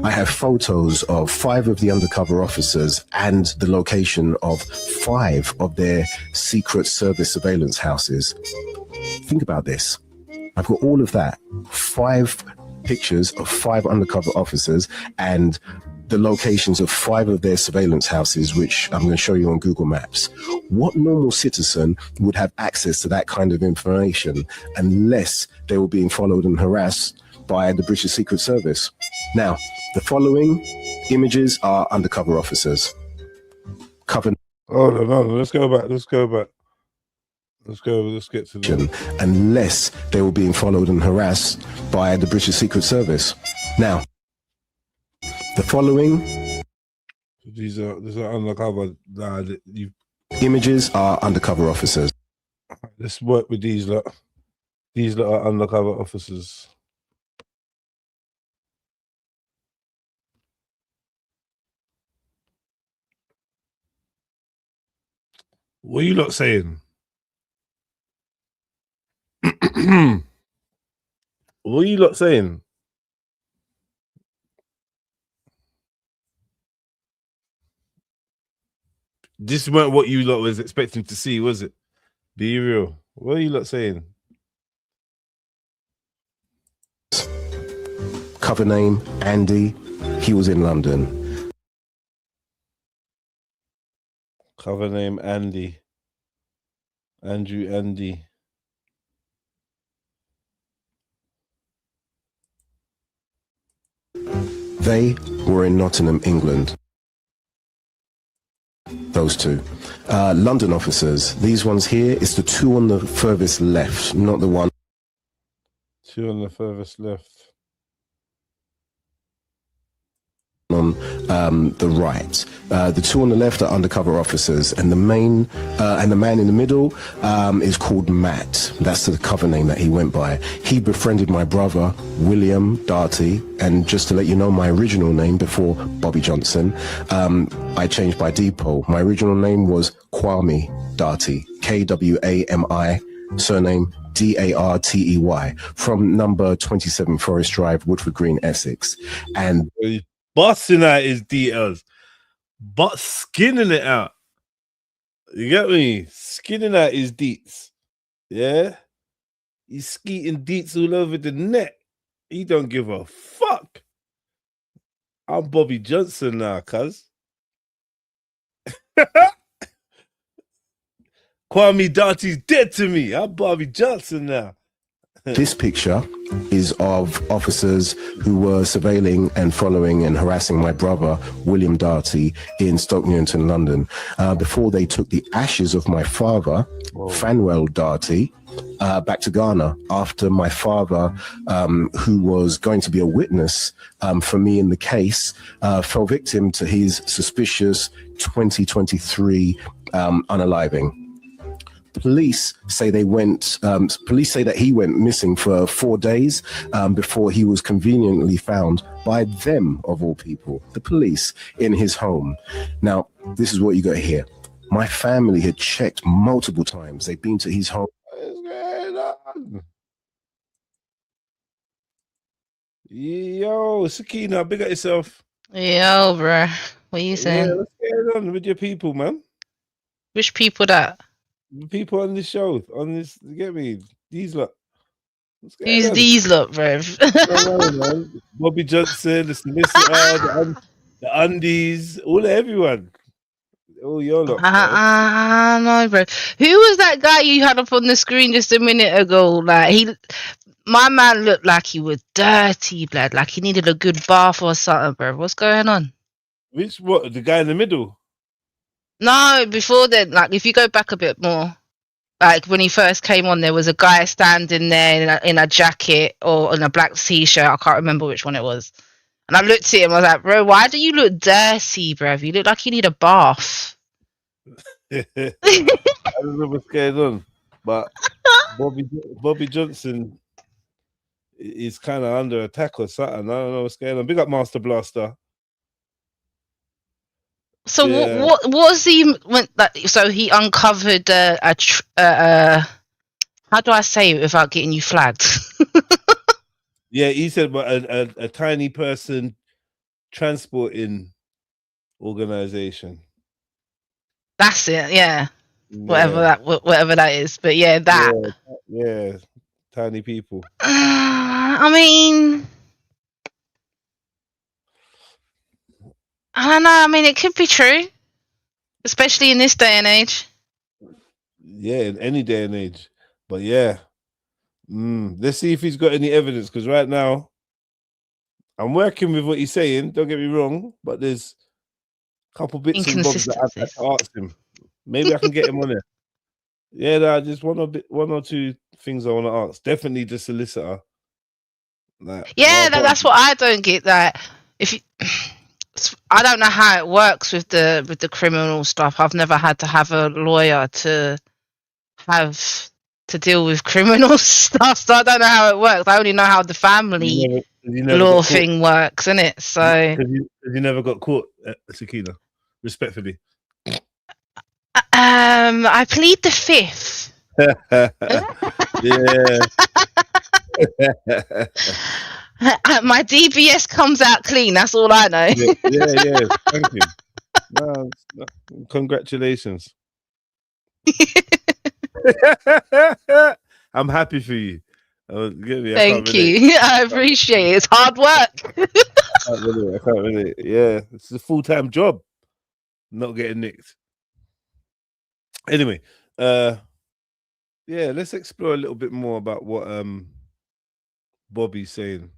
I have photos of 5 of the undercover officers and the location of 5 of their Secret Service surveillance houses. Think about this. I've got all of that. 5 pictures of 5 undercover officers and the locations of 5 of their surveillance houses, which I'm going to show you on Google Maps. What normal citizen would have access to that kind of information unless they were being followed and harassed by the British Secret Service? Now, the following images are undercover officers. Hold on, let's go back. Let's get to the... Unless they were being followed and harassed by the British Secret Service. Now, the following these are undercover images are undercover officers. Let's work with these lot. These lot are undercover officers. What are you lot saying? What are you lot saying? This weren't what you lot was expecting to see, was it? Be real. What are you lot saying? Cover name, Andy. He was in London. Cover name, Andy. Andrew Andy. They were in Nottingham, England. Those 2. London officers. These ones here is the 2 on the furthest left, not the one. 2 on the furthest left. On the right. The 2 on the left are undercover officers, and the man in the middle is called Matt. That's the cover name that he went by. He befriended my brother, William Darty, and just to let you know, my original name before Bobby Johnson, I changed by depot. My original name was Kwame Darty, Kwami, surname Dartey, from number 27 Forest Drive, Woodford Green, Essex. And busting out his details, but skinning it out. You get me? Skinning out his deets. Yeah? He's skeeting deets all over the net. He don't give a fuck. I'm Bobby Johnson now, cuz. Kwame Darty's dead to me. I'm Bobby Johnson now. This picture is of officers who were surveilling and following and harassing my brother, William Darty, in Stoke Newington, London, before they took the ashes of my father, Fanwell Darty, back to Ghana after my father, who was going to be a witness for me in the case, fell victim to his suspicious 2023 unaliving. Police say police say that he went missing for 4 days before he was conveniently found by them, of all people, the police, in his home. Now, this is what you got to hear. My family had checked multiple times. They'd been to his home. What's going on? Yo, Sakina, big at yourself. Yo, bro. What are you saying? Yeah, what's going on with your people, man? Which people that? The people on this show, on this, you get me? These lot. Who's these lot, bro? Bobby Johnson, the solicitor, the undies, everyone. Oh, your lot. No, bro. Who was that guy you had up on the screen just a minute ago? Like my man looked like he was dirty, blood. Like he needed a good bath or something, bro. What's going on? What? The guy in the middle? No, before then, like if you go back a bit more, like when he first came on, there was a guy standing there in a jacket or in a black t-shirt. I can't remember which one it was. And I looked at him. I was like, bro, why do you look dirty, bro? You look like you need a bath. I don't know what's going on, but Bobby Johnson is kind of under attack or something. I don't know what's going on. Big up Master Blaster. So what was he? So he uncovered how do I say it without getting you flagged? Yeah, he said, but a tiny person transporting organization. That's it. Yeah. Whatever that is, but yeah, that. Yeah, tiny people. I mean, I don't know. I mean, it could be true, especially in this day and age. Yeah, in any day and age. But yeah, let's see if he's got any evidence. Because right now, I'm working with what he's saying. Don't get me wrong, but there's a couple bits and bobs that I have to ask him. Maybe I can get him on it. Yeah, just one or two things I want to ask. Definitely the solicitor. That's what I don't get. That if you, I don't know how it works with the criminal stuff. I've never had to have a lawyer to have to deal with criminal stuff, so I don't know how it works. I only know how the family law thing works, innit? So you never got caught, Sakina. Respectfully. I plead the fifth. Yeah. My DBS comes out clean. That's all I know. Yeah. Thank you. No, congratulations. I'm happy for you. Thank you. I appreciate it. It's hard work. I can't really. Yeah, it's a full-time job. Not getting nicked. Anyway, let's explore a little bit more about what Bobby's saying.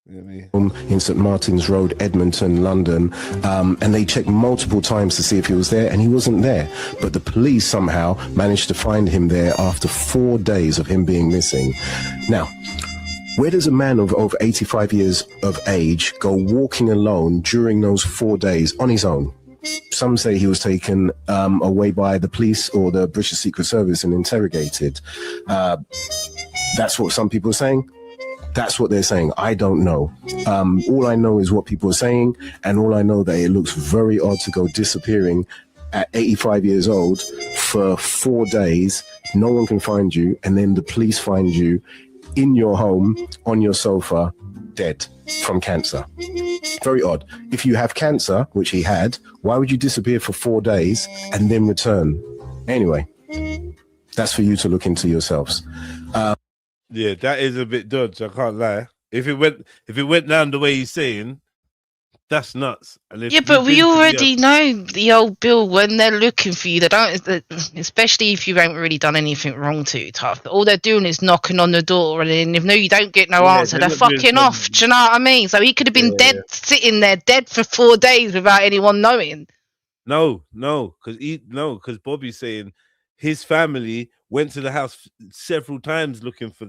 In St Martin's Road, Edmonton, London, and they checked multiple times to see if he was there, and he wasn't there. But the police somehow managed to find him there after 4 days of him being missing. Now, where does a man of over 85 years of age go walking alone during those 4 days on his own? Some say he was taken away by the police or the British Secret Service and interrogated. That's what some people are saying. That's what they're saying. I don't know. All I know is what people are saying, and all I know that it looks very odd to go disappearing at 85 years old for 4 days. No one can find you, and then the police find you in your home on your sofa, dead from cancer. Very odd. If you have cancer, which he had, why would you disappear for 4 days and then return? Anyway, that's for you to look into yourselves. Yeah, that is a bit dodgy. I can't lie. If it went down the way he's saying, that's nuts. And but we already know the old bill. When they're looking for you, they don't. Especially if you haven't really done anything wrong too tough. All they're doing is knocking on the door, and then if you don't get no answer, they're fucking off. Do you know what I mean? So he could have been dead, sitting there dead for 4 days without anyone knowing. No, because Bobby's saying his family went to the house several times looking for.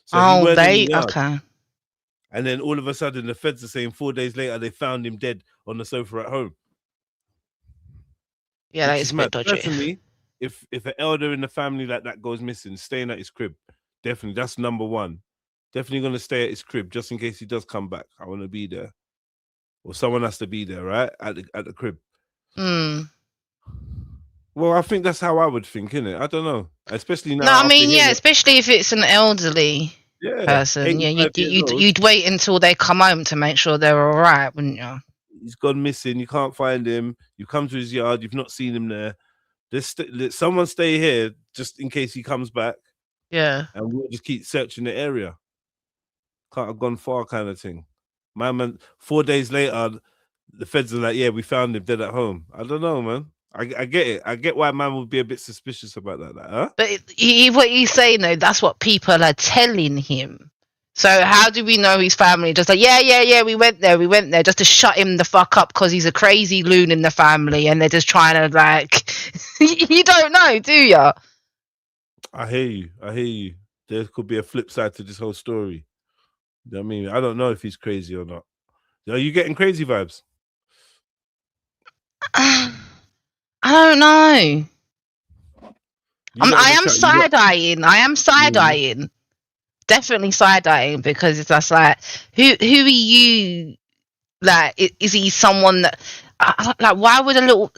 So okay. And then all of a sudden, the feds are saying 4 days later they found him dead on the sofa at home. Yeah, that is a bit dodgy. Personally, if an elder in the family like that goes missing, staying at his crib, definitely that's number one. Definitely gonna stay at his crib just in case he does come back. I want to be there, or someone has to be there, right at the crib. Well, I think that's how I would think, innit? I don't know. Especially now. No, I mean, especially if it's an elderly person. Yeah, you'd wait until they come home to make sure they're all right, wouldn't you? He's gone missing. You can't find him. You come to his yard. You've not seen him there. Let someone stay here just in case he comes back. Yeah. And we'll just keep searching the area. Can't have gone far kind of thing. Man, 4 days later, the feds are like, yeah, we found him dead at home. I don't know, man. I get it. I get why man would be a bit suspicious about that, huh? But what he's saying though, that's what people are telling him. So how do we know his family? Just like, yeah, we went there, just to shut him the fuck up because he's a crazy loon in the family, and they're just trying to like, you don't know, do you? I hear you. There could be a flip side to this whole story. You know what I mean? I don't know if he's crazy or not. Are you getting crazy vibes? I don't know. I am side-eyeing. I am side-eyeing. Definitely side-eyeing, because it's just like, who are you? Like, is he someone that, like, why would a little?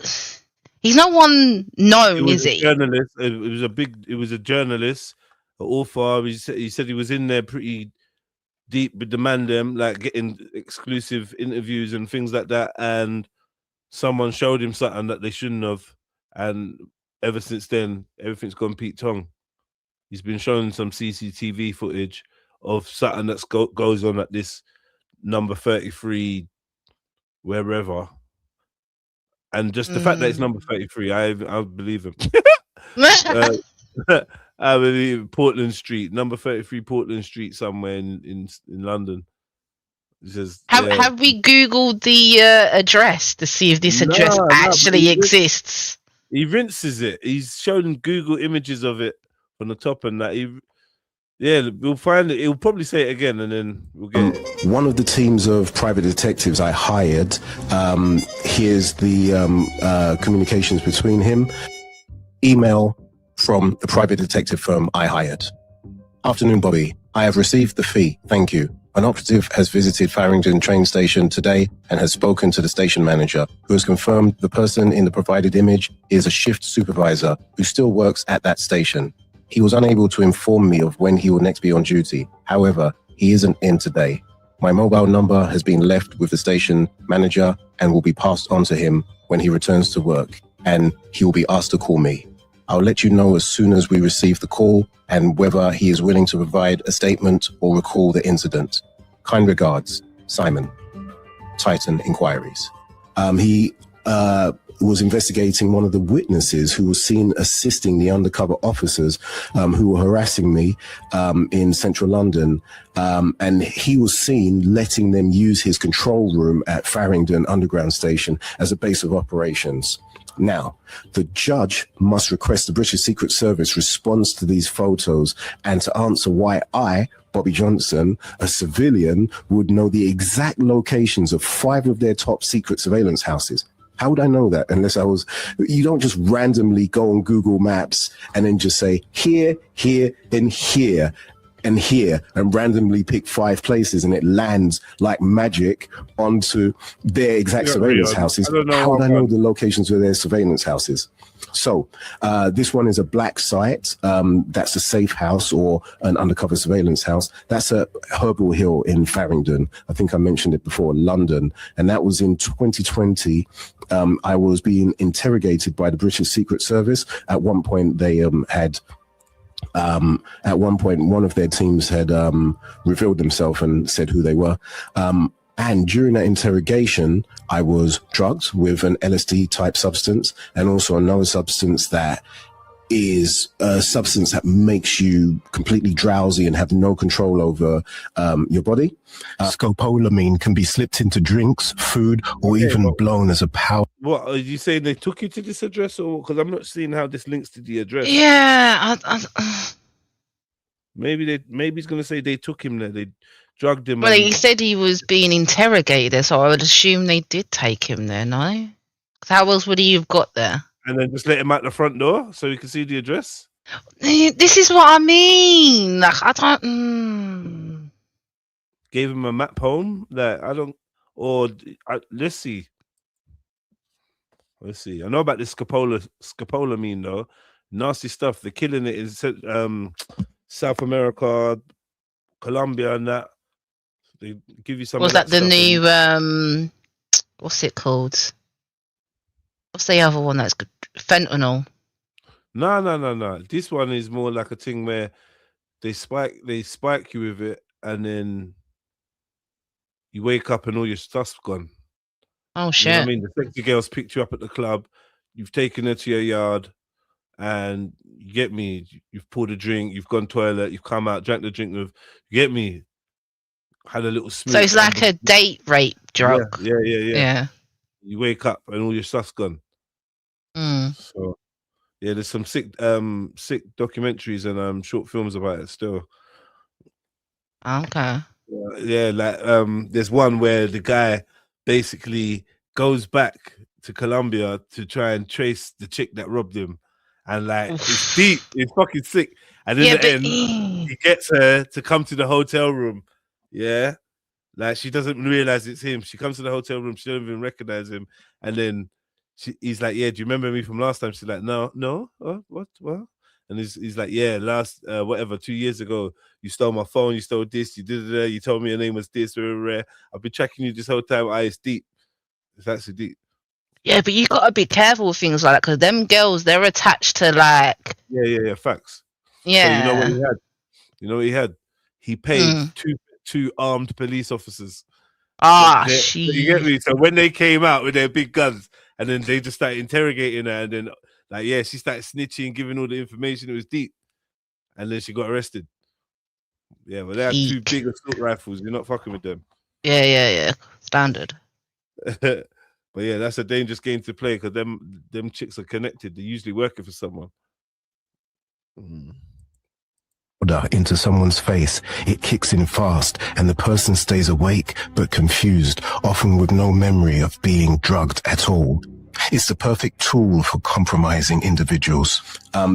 He's no one known, is he? Journalist. It was a journalist, an author. He said he was in there pretty deep with the man them, like getting exclusive interviews and things like that. And someone showed him something that they shouldn't have, and ever since then, everything's gone Pete Tong. He's been showing some CCTV footage of something that goes on at this number 33, wherever. And just the fact that it's number 33, I believe him. I believe Portland Street, number 33 Portland Street, somewhere in London. Have we Googled the address to see if this address actually exists? He rinses it. He's shown Google images of it from the top, and that we'll find it. He'll probably say it again, and then we'll get it. One of the teams of private detectives I hired, here's the communications between him. Email from the private detective firm I hired. Afternoon, Bobby. I have received the fee. Thank you. An operative has visited Farringdon train station today and has spoken to the station manager, who has confirmed the person in the provided image is a shift supervisor who still works at that station. He was unable to inform me of when he will next be on duty. However, he isn't in today. My mobile number has been left with the station manager and will be passed on to him when he returns to work, and he will be asked to call me. I'll let you know as soon as we receive the call and whether he is willing to provide a statement or recall the incident. Kind regards, Simon. Titan Inquiries. He was investigating one of the witnesses who was seen assisting the undercover officers who were harassing me in central London. And he was seen letting them use his control room at Farringdon Underground Station as a base of operations. Now, the judge must request the British Secret Service response to these photos and to answer why I, Bobby Johnson, a civilian, would know the exact locations of 5 of their top secret surveillance houses. How would I know that unless I was... You don't just randomly go on Google Maps and then just say here, here, and here, and here, and randomly pick 5 places and it lands like magic onto their exact surveillance houses. How would I know the locations of their surveillance houses? So this one is a black site. That's a safe house or an undercover surveillance house. That's at Herbal Hill in Farringdon. I think I mentioned it before, London. And that was in 2020. I was being interrogated by the British Secret Service. At one point, they at one point, one of their teams had revealed themselves and said who they were. And during that interrogation, I was drugged with an LSD type substance and also another substance that is a substance that makes you completely drowsy and have no control over your body. Scopolamine can be slipped into drinks, food, or even blown as a powder. What are you saying? They took you to this address, or because I'm not seeing how this links to the address? Yeah, maybe he's gonna say they took him there. They drugged him. Well, he said he was being interrogated, so I would assume they did take him there. No, how else would he have got there? And then just let him out the front door so he can see the address. This is what I mean. Like, I don't. Gave him a map home that I don't. Or let's see. Let's see. I know about this scopolamine though. Nasty stuff. They're killing it in South America, Colombia, and that. They give you some. Was that the new? What's it called? What's the other one that's good? Fentanyl? No. This one is more like a thing where they spike you with it, and then you wake up and all your stuff's gone. Oh shit! You know what I mean, the sexy girls picked you up at the club. you've taken her to your yard, and you get me, you've poured a drink, you've gone toilet, you've come out, drank the drink with, you get me, had a little smooth. So it's like a date rape drug. Yeah. You wake up and all your stuff's gone. Mm. So yeah, there's some sick documentaries and short films about it still. Okay. Yeah, like there's one where the guy basically goes back to Colombia to try and trace the chick that robbed him, and like it's deep, it's fucking sick. And in the end, he gets her to come to the hotel room. Yeah, like she doesn't realize it's him. She comes to the hotel room, she doesn't even recognize him, and then he's like, "Yeah, do you remember me from last time?" She's like, "No, what?" And he's like, "Yeah, last 2 years ago, you stole my phone, you stole this, you did it, you told me your name was this, rare. I've been tracking you this whole time. It's deep. It's actually deep." Yeah, but you gotta be careful with things like that because them girls, they're attached to like. Yeah, facts. Yeah. So you know what he had? He paid two armed police officers. Shit. You get me? So when they came out with their big guns, and then they just started interrogating her, and then like, yeah, she started snitching, giving all the information. It was deep, and then she got arrested. Yeah, but they had 2 big assault rifles. You're not fucking with them. Yeah. Standard. But yeah, that's a dangerous game to play because them chicks are connected. They're usually working for someone. Into someone's face, it kicks in fast and the person stays awake but confused, often with no memory of being drugged at all. It's the perfect tool for compromising individuals.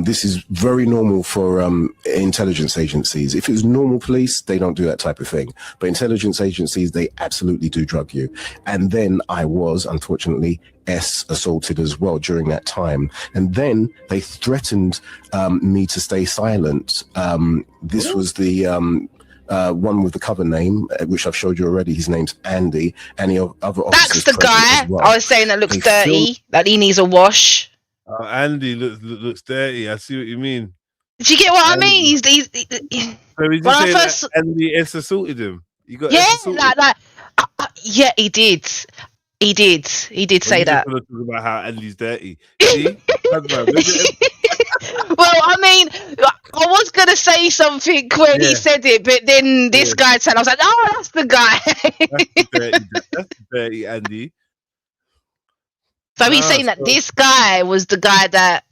This is very normal for intelligence agencies. If it was normal police, they don't do that type of thing. But intelligence agencies, they absolutely do drug you. And then I was, unfortunately, assaulted as well during that time. And then they threatened me to stay silent. This was the one with the cover name, which I've showed you already. His name's Andy, and the other officers. That's the guy I was saying that looks dirty, that he needs a wash. Andy looks dirty. I see what you mean. Do you get what I mean? Andy assaulted him. You got yeah, he did. He did say that. Talk about how Andy's dirty. See? Well, I mean, I was gonna say something when he said it, but then this guy said, I was like, "Oh, that's the guy." That's the dirty Andy. So he's saying that this guy was the guy that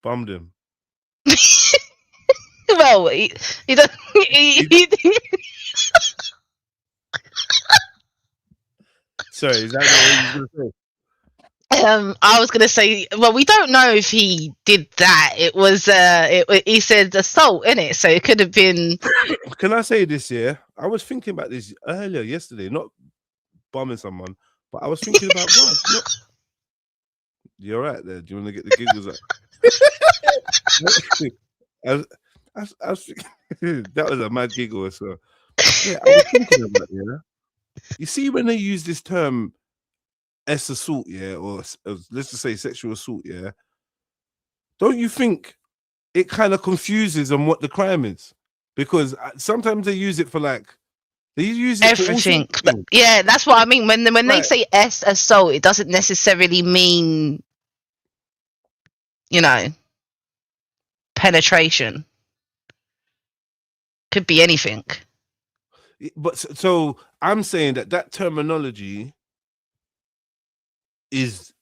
bummed him. Well, he Sorry, is that what you were going to say? I was gonna say, well, we don't know if he did that. It was he said assault in it, so it could have been. Can I say this? Yeah, I was thinking about this earlier yesterday, not bombing someone, but I was thinking about what. You're right there. Do you want to get the giggles up? I was that was a mad giggle. So yeah, I was thinking about you see when they use this term assault, or let's just say sexual assault, don't you think it kind of confuses on what the crime is? Because sometimes they use it for they use it everything. For yeah, that's what I mean. When they say assault, it doesn't necessarily mean, penetration. Could be anything. But so I'm saying that terminology is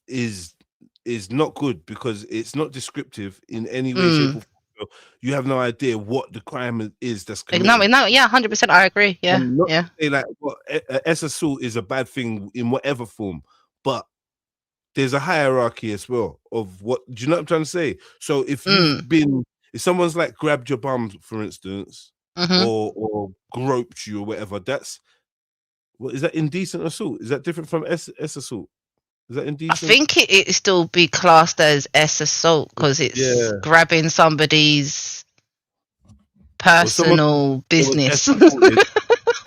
not good because it's not descriptive in any way, shape, or form. You have no idea what the crime is that's committed. No, yeah, 100%. I agree. Yeah, yeah. Assault is a bad thing in whatever form, but there's a hierarchy as well of what. Do you know what I'm trying to say? So if if someone's grabbed your bum, for instance, or groped you or whatever, is that indecent assault? Is that different from assault? Is that indecent? I think it still be classed as assault because it's grabbing somebody's personal business.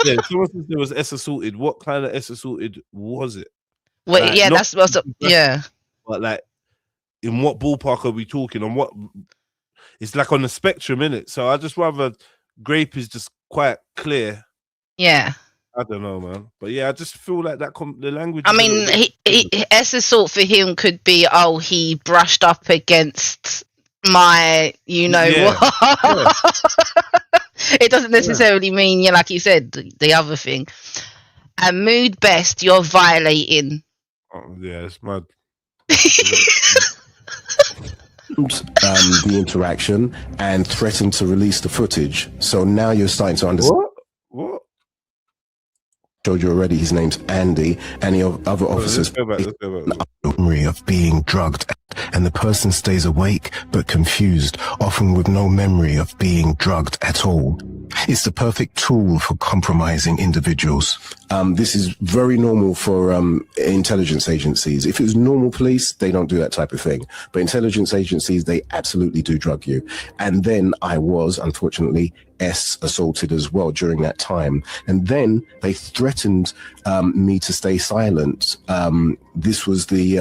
Yeah, someone says there was assaulted. What kind of assaulted was it? Well, that's what's yeah. But in what ballpark are we talking? On what? It's on the spectrum, innit? So I just rather grape is just quite clear. Yeah. I don't know, man. But yeah, I just feel like that the language. I is a little mean, bit S assault for him could be, oh, he brushed up against my, Yeah. what. It doesn't necessarily mean, like you said, the other thing. And mood best, you're violating. Oh, yeah, it's mad. The interaction and threatened to release the footage. So now you're starting to understand. What? Showed you already. His name's Andy, and the other officers. Memory of being drugged, and the person stays awake but confused, often with no memory of being drugged at all. It's the perfect tool for compromising individuals. This is very normal for intelligence agencies. If it was normal police, they don't do that type of thing. But intelligence agencies, they absolutely do drug you. And then I was, unfortunately, assaulted as well during that time. And then they threatened me to stay silent. This was the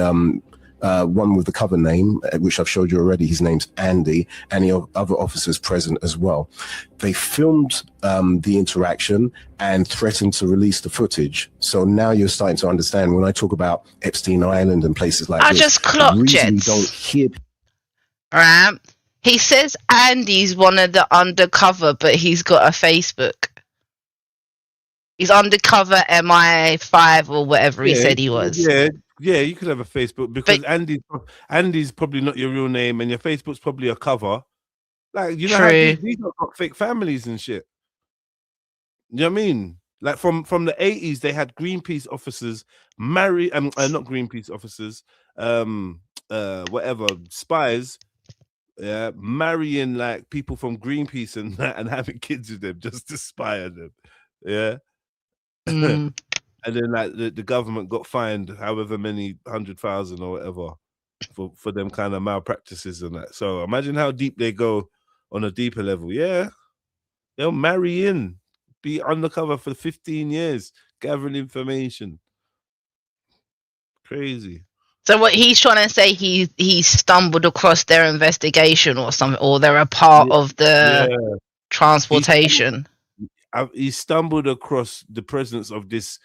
one with the cover name, which I've showed you already. His name's Andy, and the other officers present as well. They filmed the interaction and threatened to release the footage. So now you're starting to understand when I talk about Epstein Island and places like this. I just clocked it. You don't hear. Right. He says Andy's one of the undercover, but he's got a Facebook. He's undercover MI5 or whatever he said he was. Yeah, you could have a Facebook because Andy's probably not your real name, and your Facebook's probably a cover. Like, you know how these have got fake families and shit. You know what I mean? Like from the 80s, they had Greenpeace officers marry not Greenpeace officers, whatever, spies, marrying like people from Greenpeace and having kids with them just to spy on them. Yeah. And then like the government got fined however many 100,000 or whatever for them kind of malpractices and that. So imagine how deep they go on a deeper level. Yeah, they'll marry in, be undercover for 15 years, gathering information. Crazy. So what he's trying to say, he stumbled across their investigation or something, or they're a part of the transportation. He stumbled across the presence of this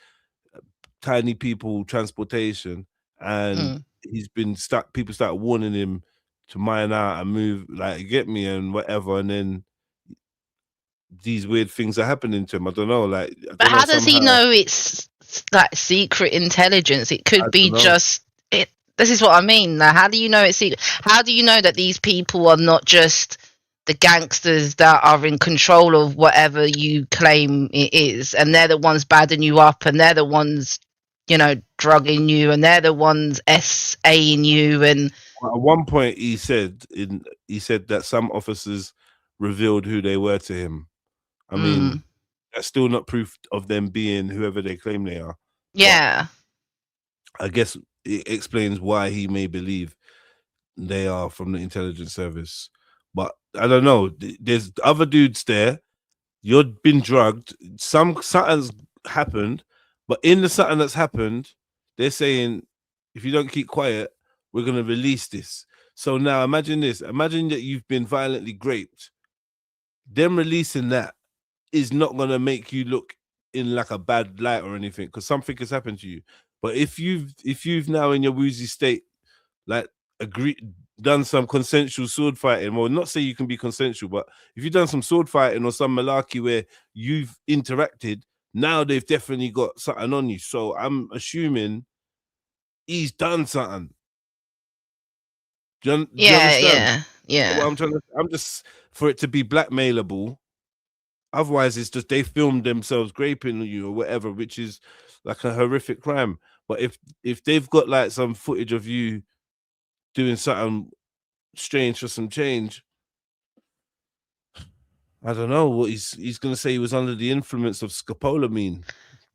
tiny people transportation, and he's been people start warning him to mine out and move, like, get me and whatever, and then these weird things are happening to him. I don't know, like. But how does he know it's like secret intelligence? It could be just it. This is what I mean. Like, how do you know it's secret? How do you know that these people are not just the gangsters that are in control of whatever you claim it is, and they're the ones badding you up, and they're the ones, drugging you, and they're the ones SAing you? And at one point he said that some officers revealed who they were to him. I mean, that's still not proof of them being whoever they claim they are. Yeah. But I guess it explains why he may believe they are from the intelligence service. But I don't know. There's other dudes there. You've been drugged. Something's happened. But in the something that's happened, they're saying, if you don't keep quiet, we're going to release this. So now imagine this. Imagine that you've been violently raped. Them releasing that is not going to make you look in like a bad light or anything, because something has happened to you. But if you've now in your woozy state, like, done some consensual sword fighting, well, not say you can be consensual, but if you've done some sword fighting or some malarkey where you've interacted, now they've definitely got something on you. So I'm assuming he's done something. Do you understand? Yeah. Well, I'm just for it to be blackmailable. Otherwise, it's just they filmed themselves raping you or whatever, which is like a horrific crime. But if they've got like some footage of you doing something strange for some change, I don't know what he's gonna say. He was under the influence of scopolamine.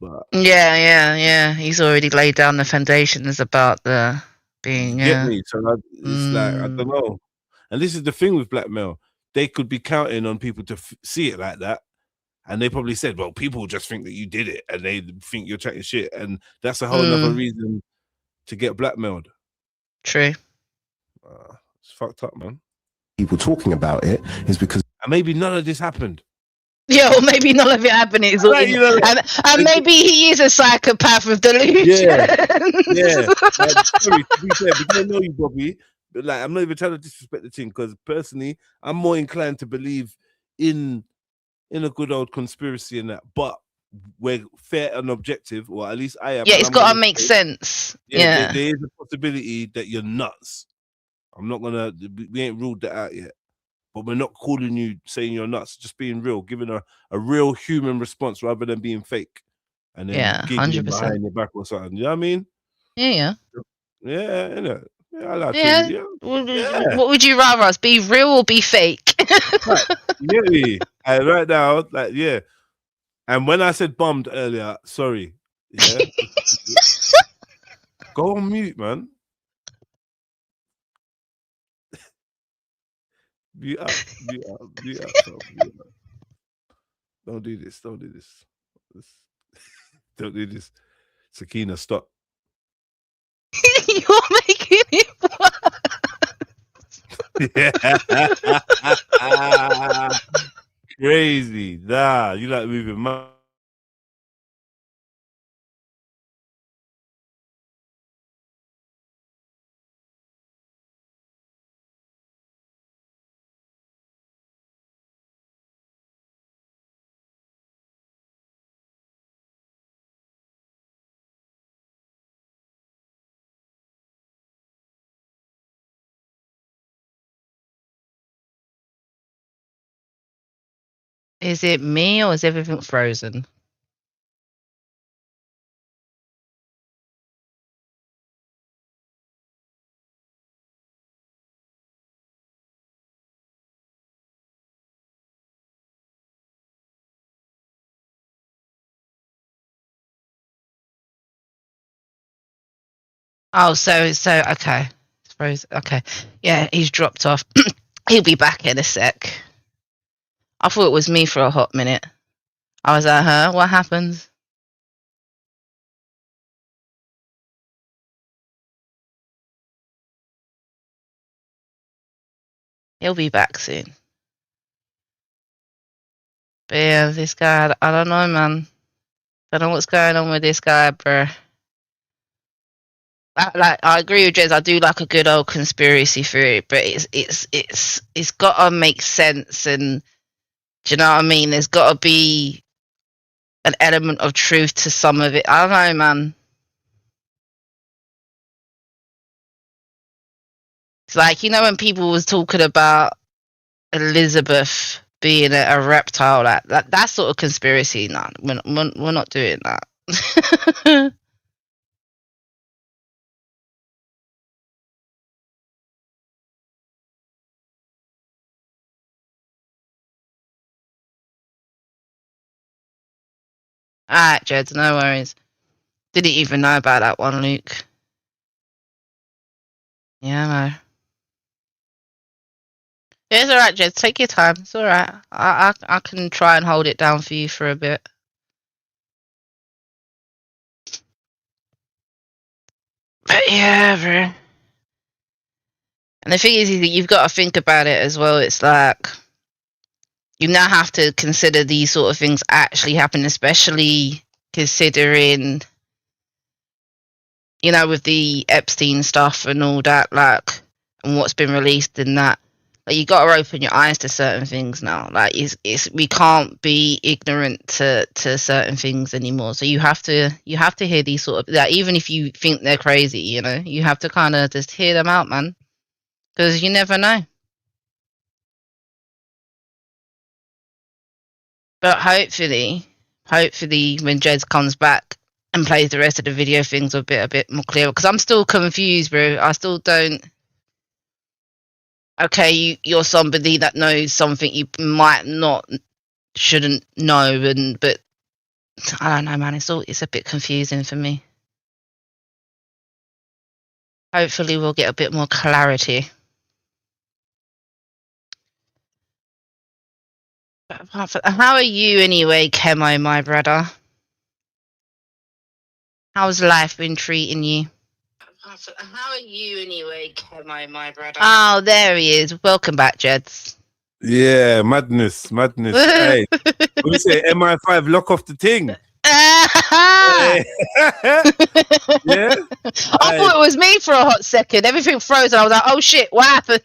But yeah. He's already laid down the foundations about the being. Get me? So it's like, I don't know. And this is the thing with blackmail. They could be counting on people to see it like that. And they probably said, well, people just think that you did it and they think you're chatting shit. And that's a whole other reason to get blackmailed. True. It's fucked up, man. People talking about it is because and maybe none of this happened. Yeah, or maybe none of it happened. It's all Right, in, you know, and maybe he is a psychopath with delusions. yeah. Like, sorry, to be fair, we don't know you, Bobby. But like, I'm not even trying to disrespect the thing because personally, I'm more inclined to believe in a good old conspiracy and that. But we're fair and objective, or at least I am. Yeah, And it's I'm got to gonna make say, sense. yeah, Yeah. there is a possibility that you're nuts. I'm not gonna. We ain't ruled that out yet. But we're not calling you saying you're nuts. Just being real, giving a real human response rather than being fake, and then Yeah, giggling 100%. behind your back or something. You know what I mean? Yeah. Yeah, you know. Yeah, I like Yeah. to. Yeah. What would you rather us be real or be fake? Right. You get me? And right now, like, yeah. And when I said bummed earlier, sorry. Yeah. Go on mute, man. Mute up. So mute up. Don't do this. Don't do this. Don't do this. Sakina, stop. You're making it Yeah. Crazy. Nah, you like moving my. Is it me or is everything frozen? Oh, so okay. It's frozen. Okay. Yeah, he's dropped off. He'll be back in a sec. I thought it was me for a hot minute. I was like, huh? What happens? He'll be back soon. But yeah, this guy, I don't know, man. Don't know what's going on with this guy, bro. I agree with Jez. I do like a good old conspiracy theory, but it's got to make sense, and do you know what I mean? There's got to be an element of truth to some of it. I don't know, man. It's like, you know, when people was talking about Elizabeth being a reptile, that sort of conspiracy. No, we're not doing that. Alright, Jed, no worries. Didn't even know about that one, Luke. Yeah, no. Yeah, it's alright, Jed. Take your time. It's alright. I can try and hold it down for you for a bit. But yeah, bro. And the thing is that you've got to think about it as well. It's like you now have to consider these sort of things actually happen, especially considering, you know, with the Epstein stuff and all that, like, and what's been released and that. Like, you got to open your eyes to certain things now. Like, it's we can't be ignorant to certain things anymore. So you have to hear these sort of, like, even if you think they're crazy, you know, you have to kind of just hear them out, man, because you never know. But hopefully, when Jez comes back and plays the rest of the video, things will be a bit more clear. Because I'm still confused, bro. I still don't. Okay, you're somebody that knows something you might not, shouldn't know, but I don't know, man. It's a bit confusing for me. Hopefully, we'll get a bit more clarity. But apart from, how are you anyway, Chemo, my brother? How's life been treating you? How are you anyway, Chemo, my brother? Oh, there he is. Welcome back, Jeds. Yeah, madness. Hey, we say MI5 lock off the thing. Hey. Yeah. I thought it was me for a hot second. Everything froze, and I was like, "Oh shit, what happened?"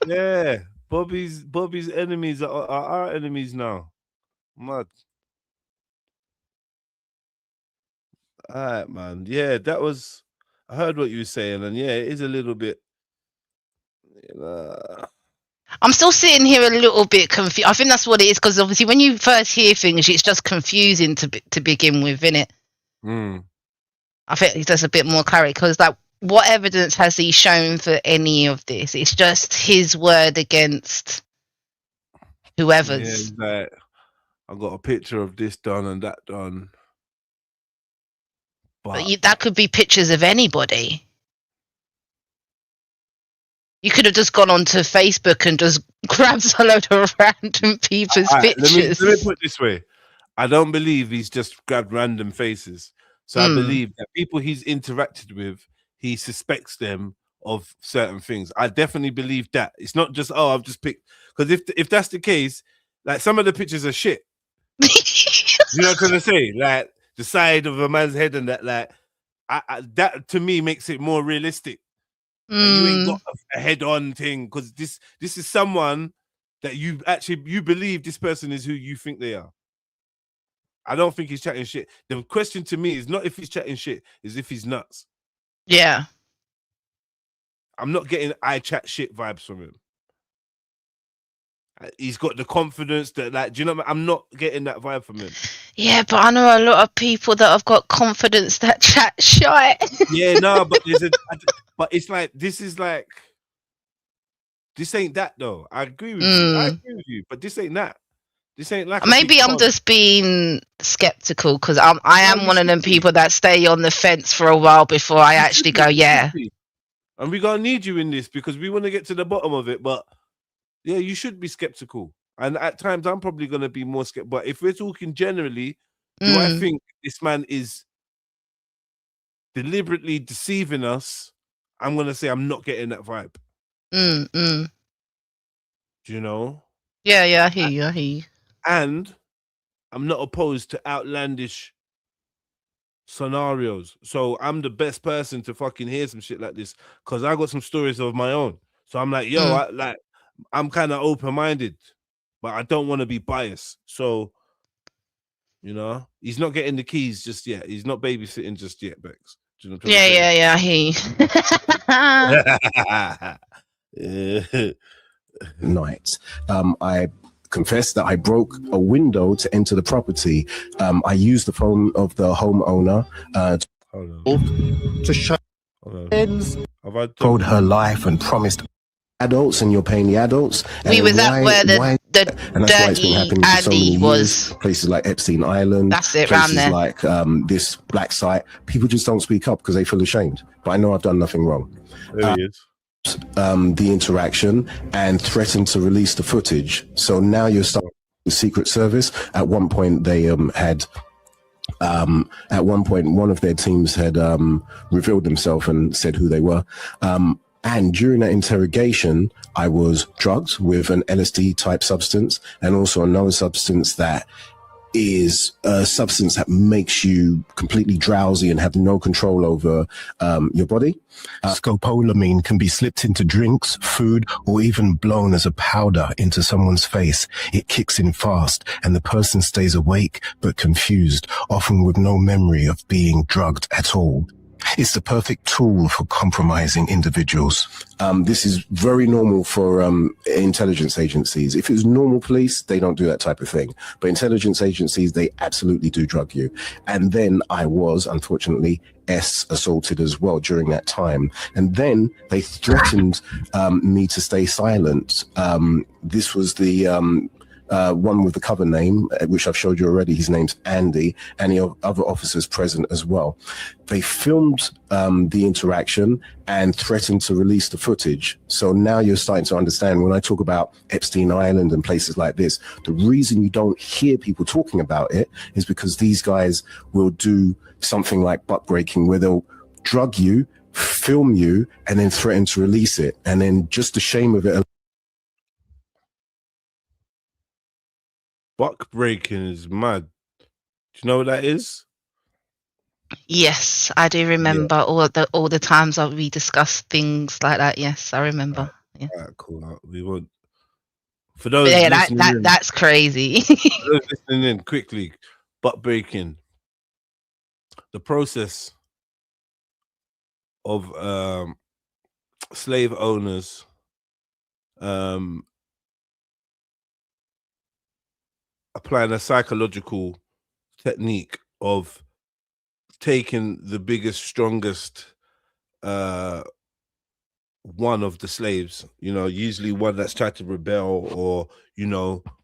Yeah. Bobby's enemies are our enemies now. Mad. All right, man. Yeah, that was. I heard what you were saying, and yeah, it is a little bit. I'm still sitting here a little bit confused. I think that's what it is, because obviously when you first hear things, it's just confusing to begin with, innit? I think there's a bit more clarity, because like, what evidence has he shown for any of this? It's just his word against whoever's. Yeah, like, I got a picture of this done and that done. But that could be pictures of anybody. You could have just gone onto Facebook and just grabbed a load of random people's pictures. Let me put it this way. I don't believe he's just grabbed random faces. So I believe that people he's interacted with, he suspects them of certain things. I definitely believe that. It's not just, I've just picked. Because if that's the case, like, some of the pictures are shit. You know what I'm trying to say? Like, the side of a man's head and that, like, that to me makes it more realistic. Like, you ain't got a head-on thing, because this is someone that you believe this person is who you think they are. I don't think he's chatting shit. The question to me is not if he's chatting shit, is if he's nuts. Yeah. I'm not getting I chat shit vibes from him. He's got the confidence that, like, do you know what I mean? I'm not getting that vibe from him. Yeah, but I know a lot of people that have got confidence that chat shit. Yeah, no, but but it's like, this ain't that though. I agree with you. But this ain't that. This ain't like. Maybe I'm just being skeptical, because I am one of them people that stay on the fence for a while before I actually go, yeah. And we're gonna need you in this, because we want to get to the bottom of it. But yeah, you should be skeptical. And at times I'm probably gonna be more skeptical. But if we're talking generally, do I think this man is deliberately deceiving us? I'm gonna say I'm not getting that vibe. Do you know? Yeah, I hear you. And I'm not opposed to outlandish scenarios. So I'm the best person to fucking hear some shit like this, because I got some stories of my own. So I'm like, yo, I'm kind of open-minded, but I don't want to be biased. So, you know, he's not getting the keys just yet. He's not babysitting just yet, Bex. Do you know what I hear you? Night. I confess that I broke a window to enter the property. I used the phone of the homeowner to show told her life and promised adults, and you're paying the adults. We was at where the dirty Andy was. Places like Epstein Island. That's it, around there. Like this black site. People just don't speak up because they feel ashamed. But I know I've done nothing wrong. There he is. The interaction and threatened to release the footage. So now you're starting the Secret Service. At one point they had one of their teams had revealed themselves and said who they were. And during that interrogation, I was drugged with an LSD type substance, and also another substance that is a substance that makes you completely drowsy and have no control over your body. Scopolamine can be slipped into drinks, food, or even blown as a powder into someone's face. It kicks in fast, and the person stays awake but confused, often with no memory of being drugged at all. It's the perfect tool for compromising individuals. This is very normal for intelligence agencies. If it was normal police, they don't do that type of thing. But intelligence agencies, they absolutely do drug you. And then I was, unfortunately, assaulted as well during that time. And then they threatened me to stay silent. This was the one with the cover name, which I've showed you already. His name's Andy, and the other officers present as well. They filmed the interaction and threatened to release the footage. So now you're starting to understand when I talk about Epstein Island and places like this, the reason you don't hear people talking about it is because these guys will do something like butt breaking, where they'll drug you, film you, and then threaten to release it. And then just the shame of it Buck breaking is mad. Do you know what that is? Yes, I do remember all the times that we discussed things like that. Yes, I remember. Yeah. All right, cool. We won't. For those listening in, that's crazy. for those listening in, quickly, buck breaking. The process of slave owners applying a psychological technique of taking the biggest, strongest one of the slaves, usually one that's tried to rebel, or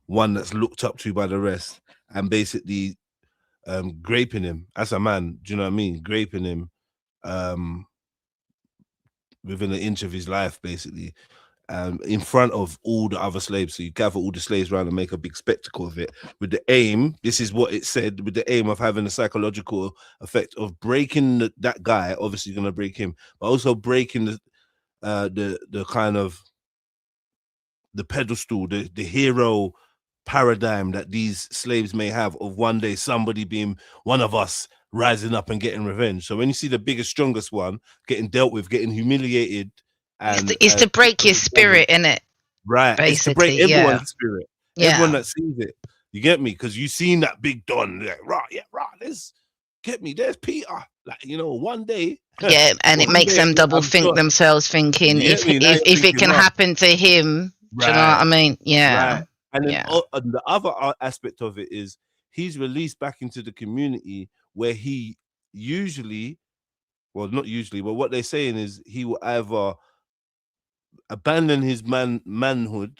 one that's looked up to by the rest, and basically graping him as a man. Do you know what I mean? Graping him within an inch of his life, basically, in front of all the other slaves. So you gather all the slaves around and make a big spectacle of it, with the aim, this is what it said, with the aim of having a psychological effect of breaking that guy, obviously going to break him, but also breaking the kind of the pedestal, the hero paradigm that these slaves may have of one day somebody being one of us, rising up and getting revenge. So when you see the biggest, strongest one getting dealt with, getting humiliated, and it's to break your spirit, innit? Right. Basically, it's to break everyone's spirit. Yeah. Everyone that sees it. You get me? Because you've seen that big Don, like, there's Peter. Like, one day. Yeah, and it makes them double think themselves, thinking if it can happen to him, do you know what I mean? Yeah. Right. And then the other aspect of it is he's released back into the community, where he usually, well, not usually, but what they're saying is he will either abandon his manhood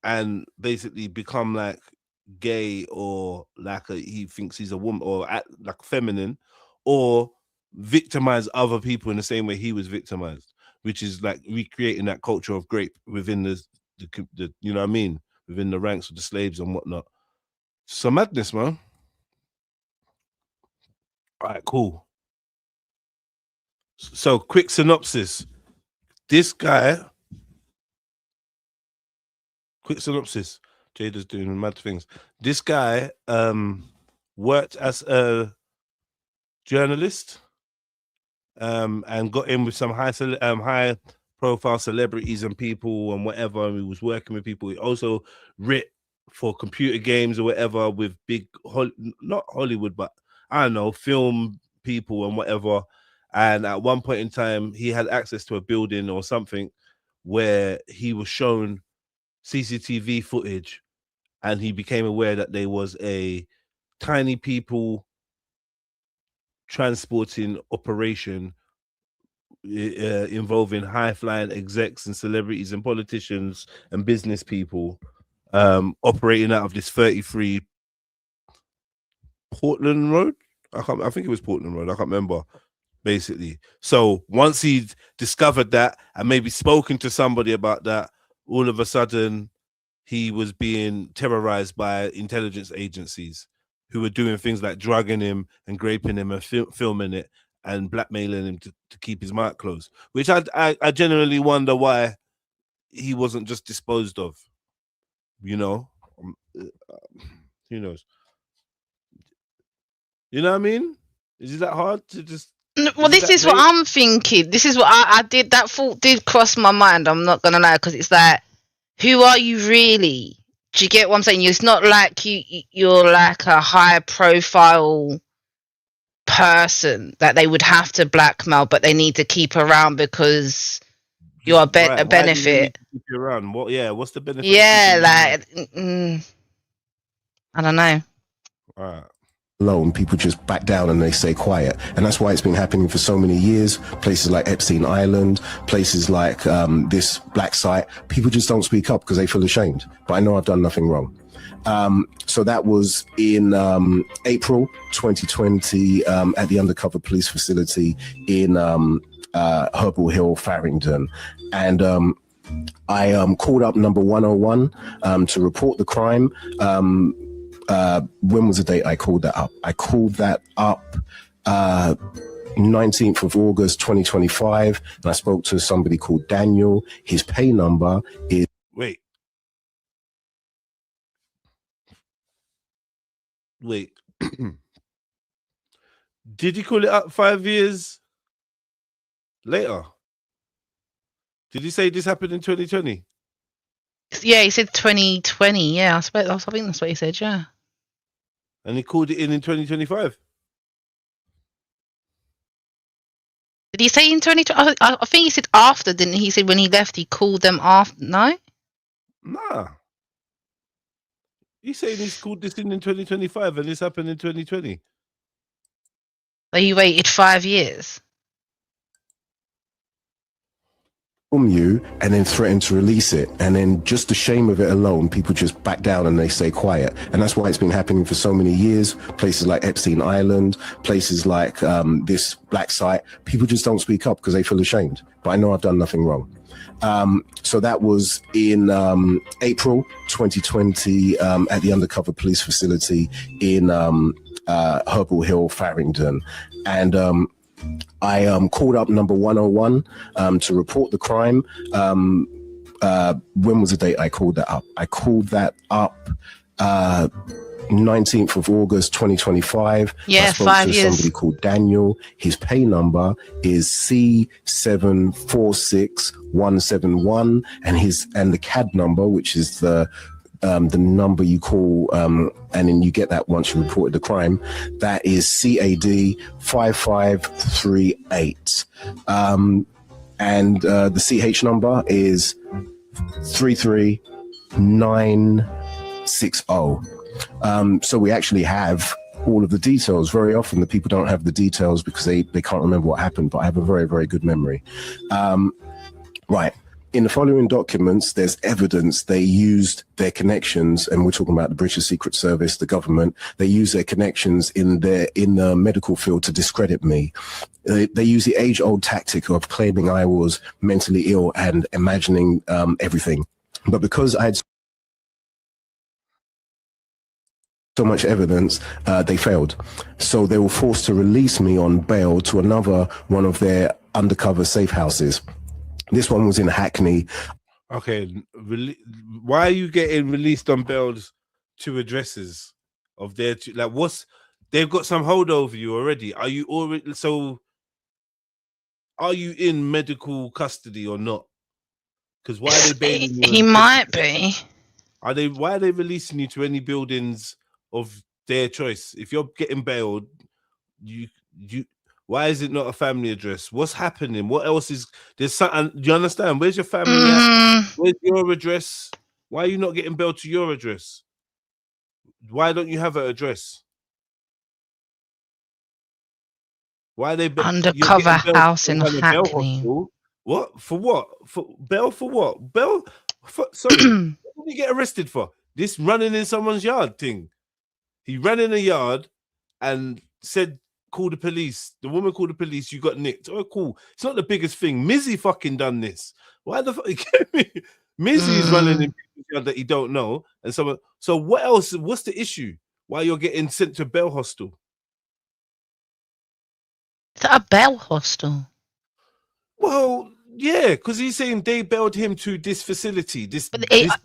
and basically become like gay, or like he thinks he's a woman, or act like feminine, or victimize other people in the same way he was victimized, which is like recreating that culture of grape within the you know what I mean, within the ranks of the slaves and whatnot. So madness, man. All right, cool. So quick synopsis. Quick synopsis. Jada's doing mad things. This guy worked as a journalist and got in with some high profile celebrities and people and whatever. And he was working with people. He also writ for computer games or whatever with big, not Hollywood, but I don't know, film people and whatever. And at one point in time, he had access to a building or something where he was shown CCTV footage, and he became aware that there was a tiny people transporting operation involving high-flying execs and celebrities and politicians and business people operating out of this 33 Portland Road. I think it was Portland Road. I can't remember. Basically, so once he'd discovered that and maybe spoken to somebody about that, all of a sudden he was being terrorized by intelligence agencies who were doing things like drugging him and graping him and filming it and blackmailing him to keep his mouth closed, which I genuinely wonder why he wasn't just disposed of. Who knows? You know what I mean? Is it that hard to just... Well, this is what I'm thinking. This is what I did. That thought did cross my mind. I'm not gonna lie, because it's like, who are you really? Do you get what I'm saying? It's not like you're like a high profile person that they would have to blackmail, but they need to keep around because you're a benefit. Keep you around? What's the benefit? Yeah, like I don't know. All right. Alone, people just back down and they stay quiet, and that's why it's been happening for so many years. Places like Epstein Island, places like this black site, people just don't speak up because they feel ashamed. But I know I've done nothing wrong. So that was in April 2020 at the undercover police facility in Herbal Hill, Farringdon, and I called up number 101 to report the crime. When was the date I called that up? I called that up 19th of August 2025, and I spoke to somebody called Daniel. His pay number is... Wait. Wait. Did he call it up 5 years later? Did he say this happened in 2020? Yeah, he said 2020. Yeah, I think that's what he said. Yeah. And he called it in 2025? Did he say in 2020? I think he said after, didn't he? He said when he left, he called them after. No? Nah. He's saying he's called this in 2025 and this happened in 2020. So he waited 5 years. You and then threaten to release it, and then just the shame of it alone, people just back down and they stay quiet. And that's why it's been happening for so many years. Places like Epstein Island, places like this black site, people just don't speak up because they feel ashamed. But I know I've done nothing wrong. So that was in April 2020 at the undercover police facility in Herbal Hill, Farringdon, and I called up number 101 to report the crime. When was the date I called that up? I called that up 19th of August 2025. Yeah, I spoke 5 to years. somebody called Daniel. His pay number is C746171, and the CAD number, which is the number you call, and then you get that once you reported the crime, that is CAD 5538. And the CH number is 33960. So we actually have all of the details. Very often the people don't have the details because they can't remember what happened, but I have a very, very good memory. Right. In the following documents, there's evidence they used their connections, and we're talking about the British Secret Service, the government. They use their connections in the medical field to discredit me. They use the age-old tactic of claiming I was mentally ill and imagining everything. But because I had so much evidence, they failed. So they were forced to release me on bail to another one of their undercover safe houses. This one was in Hackney. Okay, why are you getting released on bails to addresses of their they've got some hold over you already? Are you in medical custody or not? Because why are they bailing you? He might be. Why are they releasing you to any buildings of their choice? If you're getting bailed, why is it not a family address? What's happening? What else is there's something? Do you understand? Where's your family at? Where's your address? Why are you not getting bailed to your address? Why don't you have an address? Why are they undercover house in Hackney? What for? What for? Bail for what? Bail for? Sorry, what did you get arrested for? This running in someone's yard thing. He ran in a yard and said, call the police. The woman called the police. You got nicked. Oh, cool. It's not the biggest thing. Mizzy fucking done this. Why the fuck? Mizzy is running in people's yard that he don't know. And someone. So what else? What's the issue? Why you're getting sent to a bail hostel? Is that a bail hostel? Well, yeah, because he's saying they bailed him to this facility.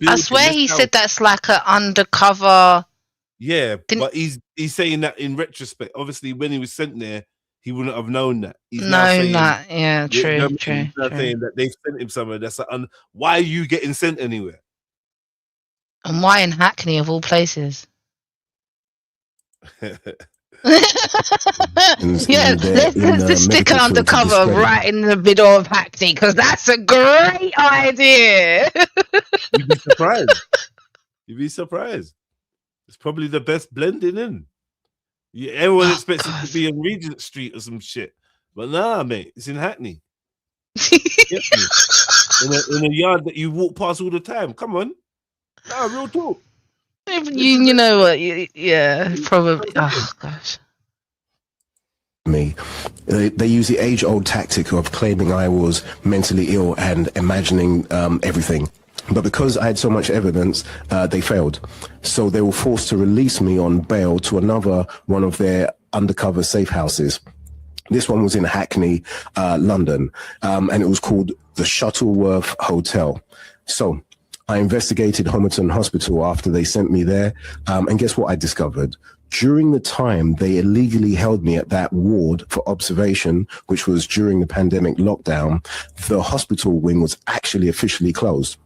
I swear he said that's like an undercover. Yeah, but he's saying that in retrospect. Obviously, when he was sent there, he wouldn't have known that. He's known that. Yeah, true. Saying that they sent him somewhere. That's like, why are you getting sent anywhere? And why in Hackney of all places? Yeah, let's stick an undercover right in the middle of Hackney because that's a great idea. You'd be surprised. You'd be surprised. It's probably the best blending in. Yeah, everyone expects it to be in Regent Street or some shit, but nah, mate, it's in Hackney. in a yard that you walk past all the time. Come on, nah, real talk. You know what? Yeah, probably. Oh gosh. Me. They use the age-old tactic of claiming I was mentally ill and imagining everything. But because I had so much evidence, they failed. So they were forced to release me on bail to another one of their undercover safe houses. This one was in Hackney, London, and it was called the Shuttleworth Hotel. So I investigated Homerton Hospital after they sent me there. And guess what I discovered? During the time they illegally held me at that ward for observation, which was during the pandemic lockdown, the hospital wing was actually officially closed.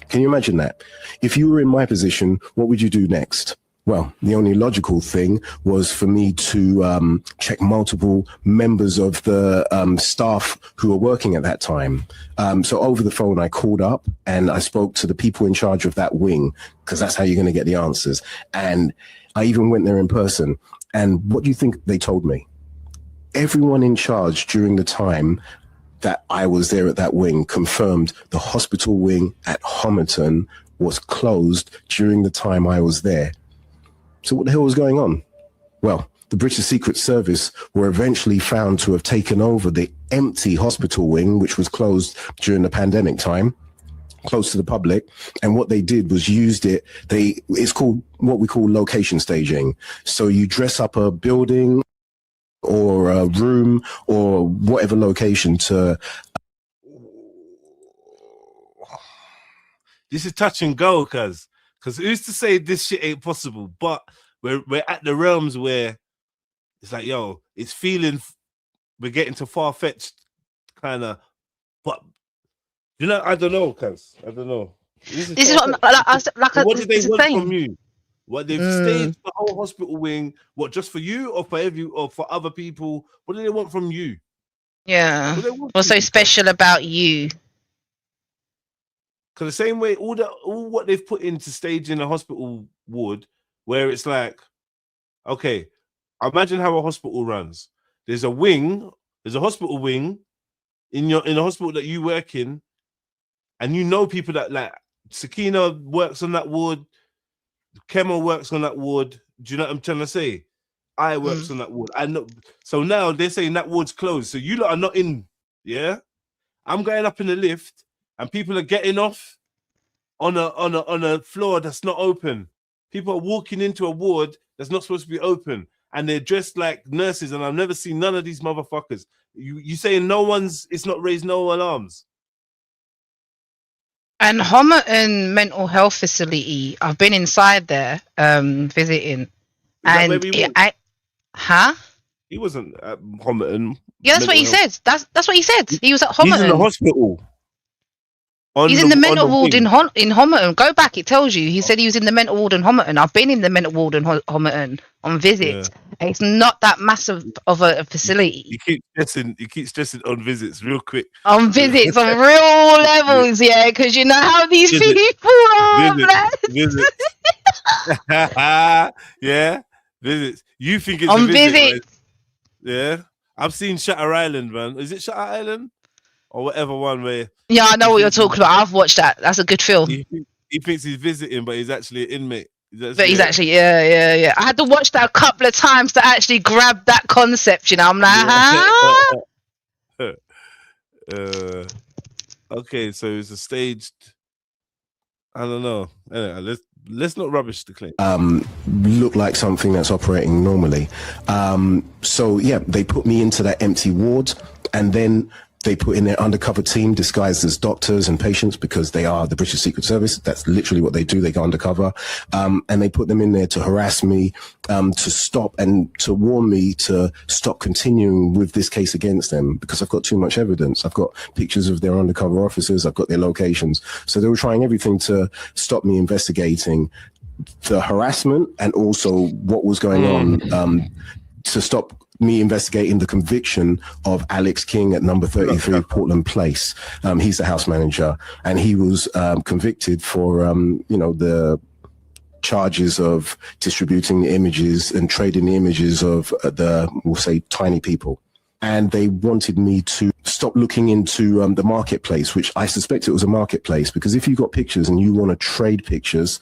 Can you imagine that? If you were in my position, what would you do next? Well, the only logical thing was for me to check multiple members of the staff who were working at that time. So over the phone, I called up and I spoke to the people in charge of that wing, because that's how you're going to get the answers. And I even went there in person. And what do you think they told me? Everyone in charge during the time that I was there at that wing confirmed the hospital wing at Homerton was closed during the time I was there. So what the hell was going on? Well, the British Secret Service were eventually found to have taken over the empty hospital wing, which was closed during the pandemic time, close to the public. And what they did was used it. It's called what we call location staging. So you dress up a building or a room or whatever location to. This is touch and go, because who's to say this shit ain't possible? But we're at the realms where it's like, yo, it's feeling we're getting to far-fetched kind of, but you know, I don't know, cuz I don't know. This is what What did they want from you? What they've staged the whole hospital wing? What, just for you or for or for other people? What do they want from you? Yeah. What's so special about you? Because the same way, all what they've put into staging a hospital ward, where it's like, okay, imagine how a hospital runs. There's a hospital wing in a hospital that you work in, and you know people that, like, Sakina works on that ward, Kemo works on that ward. Do you know what I'm trying to say? I works on that ward. I know. So now they're saying that ward's closed. So you lot are not in. Yeah, I'm going up in the lift. And people are getting off on a floor that's not open. People are walking into a ward that's not supposed to be open, and they're dressed like nurses. And I've never seen none of these motherfuckers. You saying it's not raised no alarms? And Homerton Mental Health Facility, I've been inside there visiting, and he wasn't at Homerton. Yeah, that's what he said. That's what he said. He was at Homerton. He's in the hospital. He's in the mental ward in Homerton. Go back, it tells you. He said he was in the mental ward in Homerton. I've been in the mental ward in Homerton on visits. Yeah. It's not that massive of a facility. He keeps stressing on visits real quick. On visits, on real levels, yeah, because you know how these people are. Visits. Yeah, visits. You think it's on a visit, visits? Right? Yeah, I've seen Shutter Island, man. Is it Shutter Island? Or whatever one where... Yeah, I know what you're talking about. I've watched that. That's a good film. He thinks he's visiting, but he's actually an inmate. He's actually, yeah. I had to watch that a couple of times to actually grab that concept, you know. I'm like, okay, so it's a staged... I don't know. Anyway, let's not rubbish the claim. Look like something that's operating normally. So, yeah, they put me into that empty ward, and then... they put in their undercover team disguised as doctors and patients, because they are the British Secret Service. That's literally what they do. They go undercover. And they put them in there to harass me, to stop and to warn me to stop continuing with this case against them, because I've got too much evidence. I've got pictures of their undercover officers. I've got their locations. So they were trying everything to stop me investigating the harassment and also what was going on, to stop me investigating the conviction of Alex King at number 33 Portland Place. He's the house manager, and he was convicted for, the charges of distributing the images and trading the images of we'll say, tiny people. And they wanted me to stop looking into the marketplace, which I suspect it was a marketplace, because if you've got pictures and you want to trade pictures,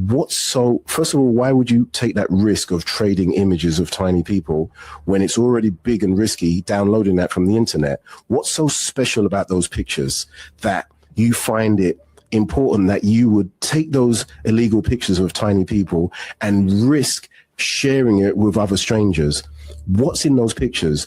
first of all, why would you take that risk of trading images of tiny people when it's already big and risky downloading that from the internet? What's so special about those pictures that you find it important that you would take those illegal pictures of tiny people and risk sharing it with other strangers? What's in those pictures?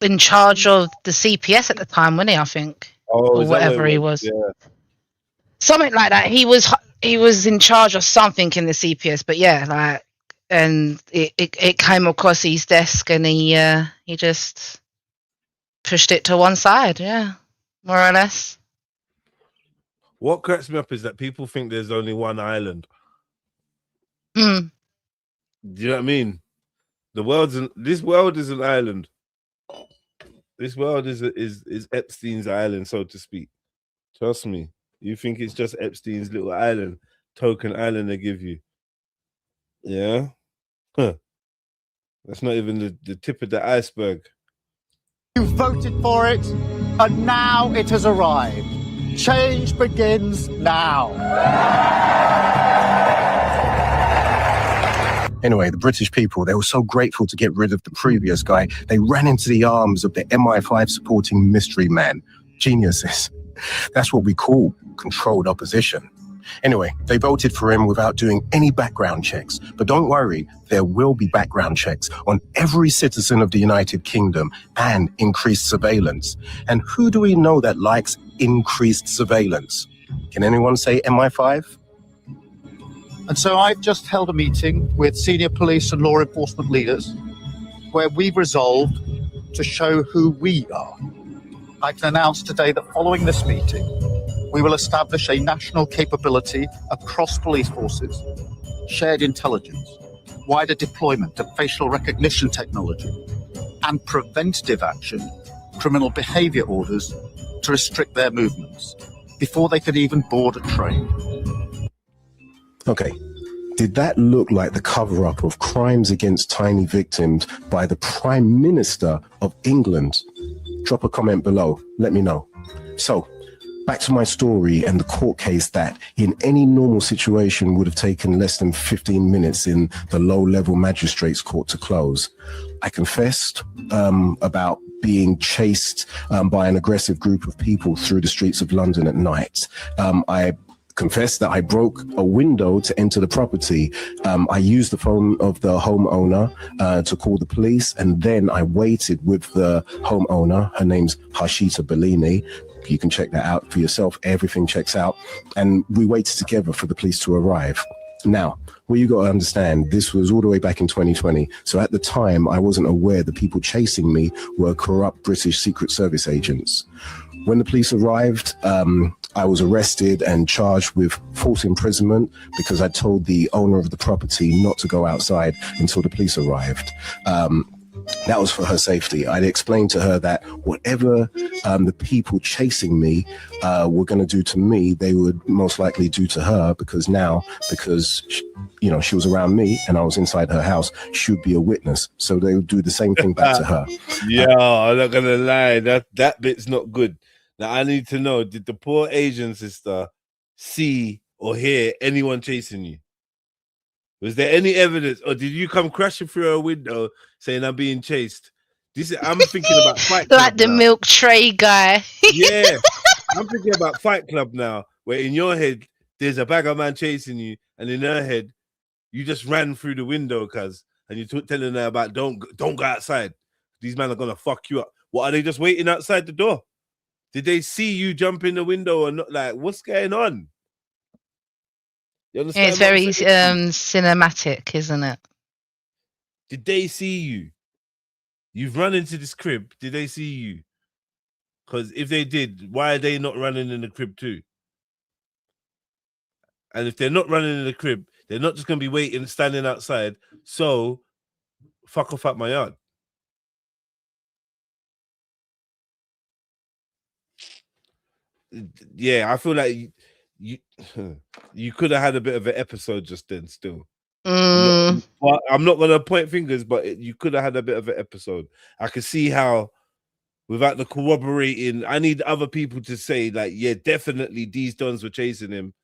in charge of the CPS at the time, wasn't he? I think, Oh, or is that whatever what it he was? was, Yeah. something like that. He was in charge of something in the CPS, but yeah, like, and it came across his desk, and he just pushed it to one side. Yeah, more or less. What cracks me up is that people think there's only one island. Mm. Do you know what I mean? This world is an island. This world is Epstein's island, so to speak. Trust me. You think it's just Epstein's little island, token island they give you. Yeah? Huh. That's not even the tip of the iceberg. You voted for it, and now it has arrived. Change begins now. Anyway, the British people, they were so grateful to get rid of the previous guy, they ran into the arms of the MI5 supporting mystery man. Geniuses. That's what we call controlled opposition. Anyway, they voted for him without doing any background checks. But don't worry, there will be background checks on every citizen of the United Kingdom and increased surveillance. And who do we know that likes increased surveillance? Can anyone say MI5? And so I've just held a meeting with senior police and law enforcement leaders where we've resolved to show who we are. I can announce today that following this meeting, we will establish a national capability across police forces, shared intelligence, wider deployment of facial recognition technology, and preventative action, criminal behaviour orders to restrict their movements before they could even board a train. Okay. Did that look like the cover-up of crimes against tiny victims by the Prime Minister of England? Drop a comment below. Let me know. So, back to my story and the court case that in any normal situation would have taken less than 15 minutes in the low-level magistrates court to close. I confessed about being chased by an aggressive group of people through the streets of London at night. I confessed that I broke a window to enter the property. I used the phone of the homeowner to call the police, and then I waited with the homeowner. Her name's Harshita Bellini. You can check that out for yourself. Everything checks out. And we waited together for the police to arrive. Now, what you got to understand, this was all the way back in 2020. So at the time, I wasn't aware the people chasing me were corrupt British Secret Service agents. When the police arrived, I was arrested and charged with false imprisonment because I told the owner of the property not to go outside until the police arrived. That was for her safety. I'd explained to her that whatever the people chasing me were going to do to me, they would most likely do to her because she was around me and I was inside her house, she would be a witness. So they would do the same thing back to her. Yeah, I'm not going to lie. That bit's not good. Now, I need to know, did the poor Asian sister see or hear anyone chasing you? Was there any evidence, or did you come crashing through a window saying I'm being chased? I'm thinking about Fight Club Like the now. milk tray guy. Yeah, I'm thinking about Fight Club now, where in your head, there's a bag of man chasing you, and in her head, you just ran through the window, cuz, and you're telling her about don't go outside. These men are going to fuck you up. What, are they just waiting outside the door? Did they see you jump in the window or not? Like, what's going on? You understand? It's very cinematic, isn't it? Did they see you? You've run into this crib. Did they see you? Because if they did, why are they not running in the crib too? And if they're not running in the crib, they're not just going to be waiting, standing outside. So, fuck off at my yard. Yeah, I feel like you could have had a bit of an episode just then still. I'm not going to point fingers, but you could have had a bit of an episode. I can see how, without the corroborating, I need other people to say, like, yeah, definitely these dons were chasing him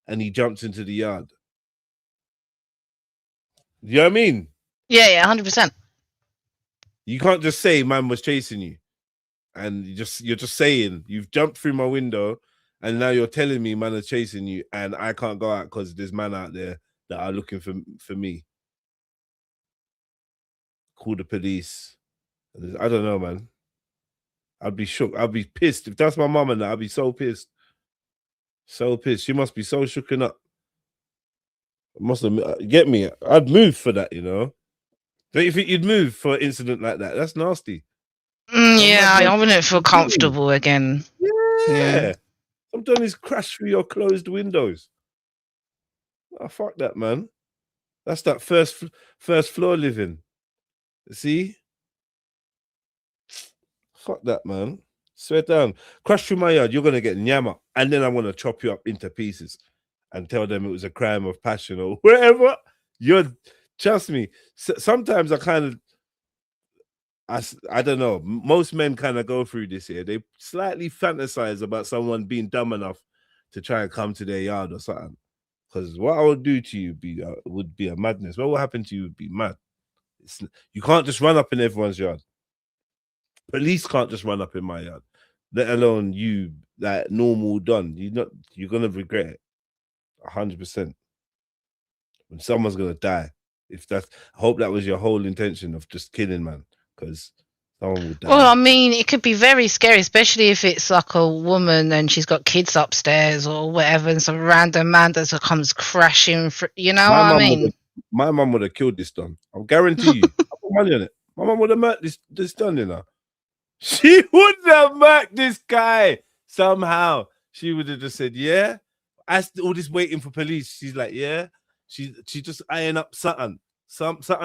and he jumped into the yard. You know what I mean? Yeah, 100%. You can't just say man was chasing you. And you're just saying you've jumped through my window, and now you're telling me man is chasing you, and I can't go out because there's man out there that are looking for me. Call the police. I don't know, man. I'd be shook. I'd be pissed. If that's my mum and that, I'd be so pissed. So pissed. She must be so shooken up. Must have get me. I'd move for that, you know. Don't you think you'd move for an incident like that? That's nasty. Yeah, I wouldn't feel comfortable again. Yeah. I'm done is crash through your closed windows. Oh, fuck that, man. That's that first floor living. See? Fuck that, man. Swear down. Crash through my yard, you're gonna get nyama, and then I'm gonna chop you up into pieces and tell them it was a crime of passion or whatever. Trust me. Sometimes I kind of, I don't know. Most men kind of go through this here. They slightly fantasize about someone being dumb enough to try and come to their yard or something. Because what I would do to you would be a madness. What will happen to you would be mad. You can't just run up in everyone's yard. Police can't just run up in my yard, let alone you, like normal done. You're gonna regret it 100%. When someone's gonna die. I hope that was your whole intention of just killing, man, because someone will die. Well, I mean, it could be very scary, especially if it's like a woman and she's got kids upstairs or whatever, and some random man that comes crashing. You know what I mean? My mum would have killed this done. I'll guarantee you. I put money on it. My mum would have murked this done, you know. She wouldn't have murked this guy somehow. She would have just said, yeah. All this waiting for police. She's like, yeah. She just eyeing up something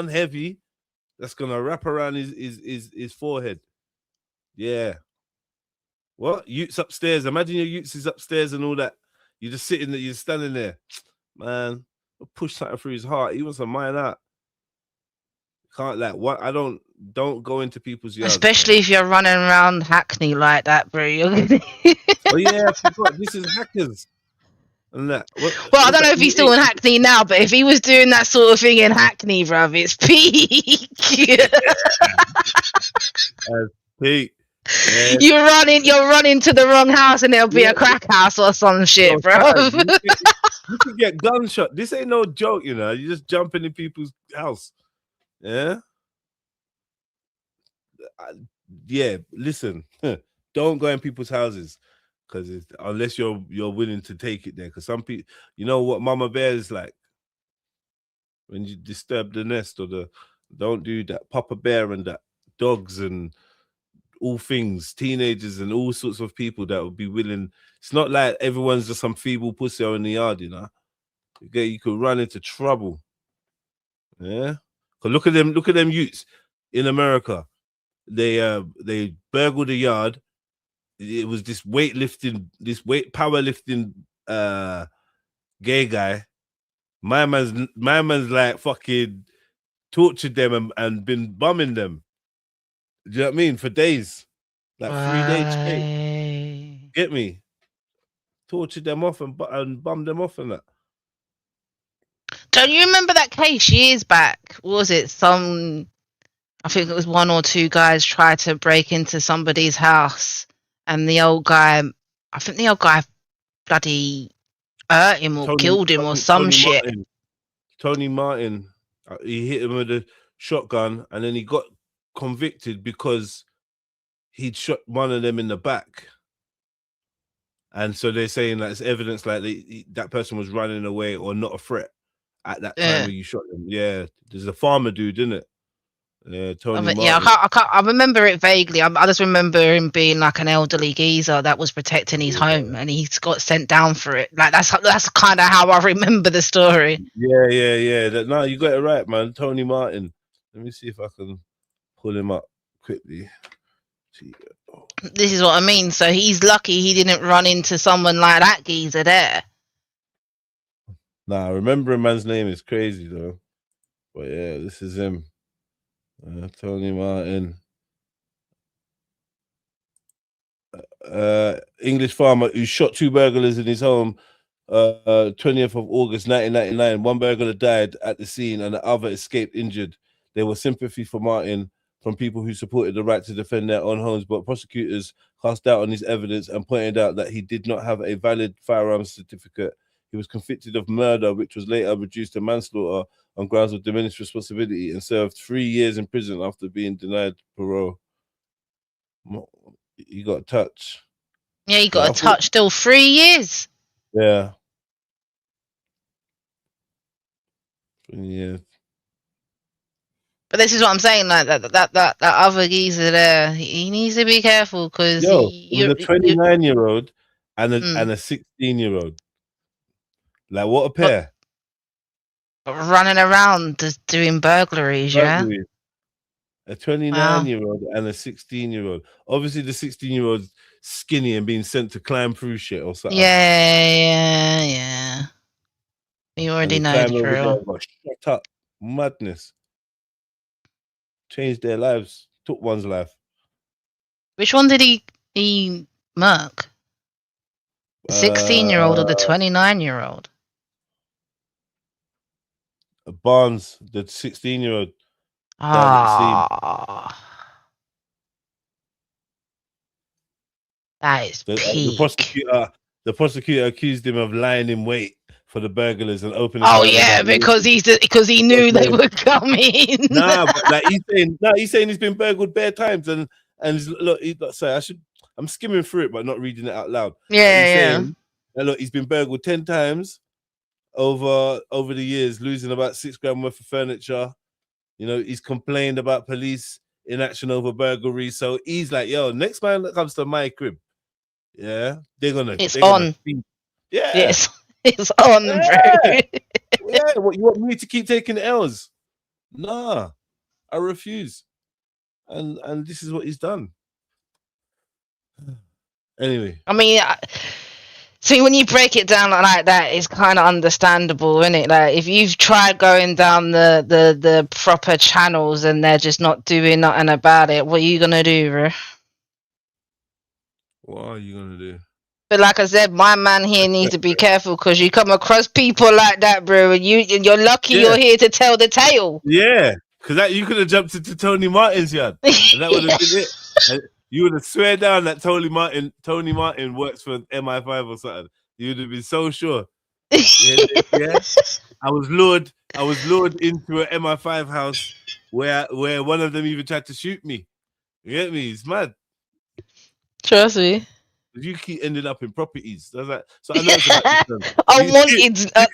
heavy that's gonna wrap around his forehead. Yeah. What? Utes upstairs. Imagine your Utes is upstairs and all that. You're just sitting there, you're standing there. Man, push something through his heart. He wants to mind out. Can't like what? I don't go into people's yards. Especially if you're running around Hackney like that, bro. Oh yeah, I forgot. This is Hackers. And that. Well, I don't know if he's still in Hackney now, but if he was doing that sort of thing in Hackney, bruv, it's peak. Peak. Yeah. You're running to the wrong house and it'll be a crack house or some shit, bro. You can get gunshot. This ain't no joke, you know. You just jumping in people's house. Yeah. Yeah. Listen, don't go in people's houses because unless you're willing to take it there. Because some people, you know what Mama Bear is like when you disturb the nest don't do that. Papa Bear and that dogs and all things, teenagers and all sorts of people that would be willing. It's not like everyone's just some feeble pussy in the yard, you know. You could run into trouble. Yeah. Cause look at them youths in America. They burgled a yard. It was this powerlifting gay guy. My man's like fucking tortured them and been bumming them. Do you know what I mean? For days. Like 3 days straight. Get me? Tortured them off and bummed them off and that. Don't you remember that case years back? What was it? I think it was 1 or 2 guys tried to break into somebody's house, and the old guy bloody hurt him or killed him or some shit. Tony Martin, he hit him with a shotgun, and then he got convicted because he'd shot one of them in the back. And so they're saying that it's evidence like that person was running away or not a threat at that time when you shot them. Yeah, there's a farmer dude, isn't it? Yeah, Tony Martin. Yeah, I remember it vaguely. I just remember him being like an elderly geezer that was protecting his home, and he got sent down for it. Like that's kind of how I remember the story. Yeah. No, you got it right, man. Tony Martin. Let me see if I can pull him up quickly. This is what I mean. So he's lucky he didn't run into someone like that geezer there. Nah, remembering man's name is crazy though. But yeah, this is him. Tony Martin. English farmer who shot 2 burglars in his home 20th of August 1999. 1 burglar died at the scene and the other escaped injured. There was sympathy for Martin from people who supported the right to defend their own homes, but prosecutors cast doubt on his evidence and pointed out that he did not have a valid firearms certificate. He was convicted of murder, which was later reduced to manslaughter on grounds of diminished responsibility, and served 3 years in prison after being denied parole. He got touched. Yeah, he got a touch. Still 3 years. Yeah. Yeah. But this is what I'm saying. Like that other geezer there, he needs to be careful because it was a 29-year-old and a 16-year-old. Like, what a pair! Running around just doing burglaries, yeah. A 29-year-old and a 16-year-old. Obviously, the 16-year-old's skinny and being sent to climb through shit or something. Yeah. You already know the drill. Got shut up. Madness. Changed their lives. Took one's life. Which one did he murk? The 16-year-old or the 29-year-old? Barnes, the 16-year-old. That is peak. The prosecutor accused him of lying in wait for the burglars and opening. Oh yeah, because he knew they were coming. But like he's saying he's been burgled bare times and look, I'm skimming through it but not reading it out loud. Yeah. And look, he's been burgled 10 times over the years, losing about 6 grand worth of furniture. You know, he's complained about police inaction over burglary. So he's like, yo, next man that comes to my crib, yeah, they're gonna. It's on. Yeah. It's on, bro. Yeah, what you want me to keep taking L's? Nah, I refuse. And this is what he's done. Anyway, I mean, see, when you break it down like that, it's kind of understandable, isn't it? Like, if you've tried going down the proper channels and they're just not doing nothing about it, what are you gonna do, bro? What are you gonna do? But like I said, my man here needs to be careful because you come across people like that, bro, and you're lucky you're here to tell the tale. Yeah, because you could have jumped into Tony Martin's yard, and that would have been it. And you would have swear down that Tony Martin works for MI5 or something. You would have been so sure. Yeah. I was lured into an MI5 house where one of them even tried to shoot me. You get me? It's mad. Trust me. You keep ending up in properties. So I know it's about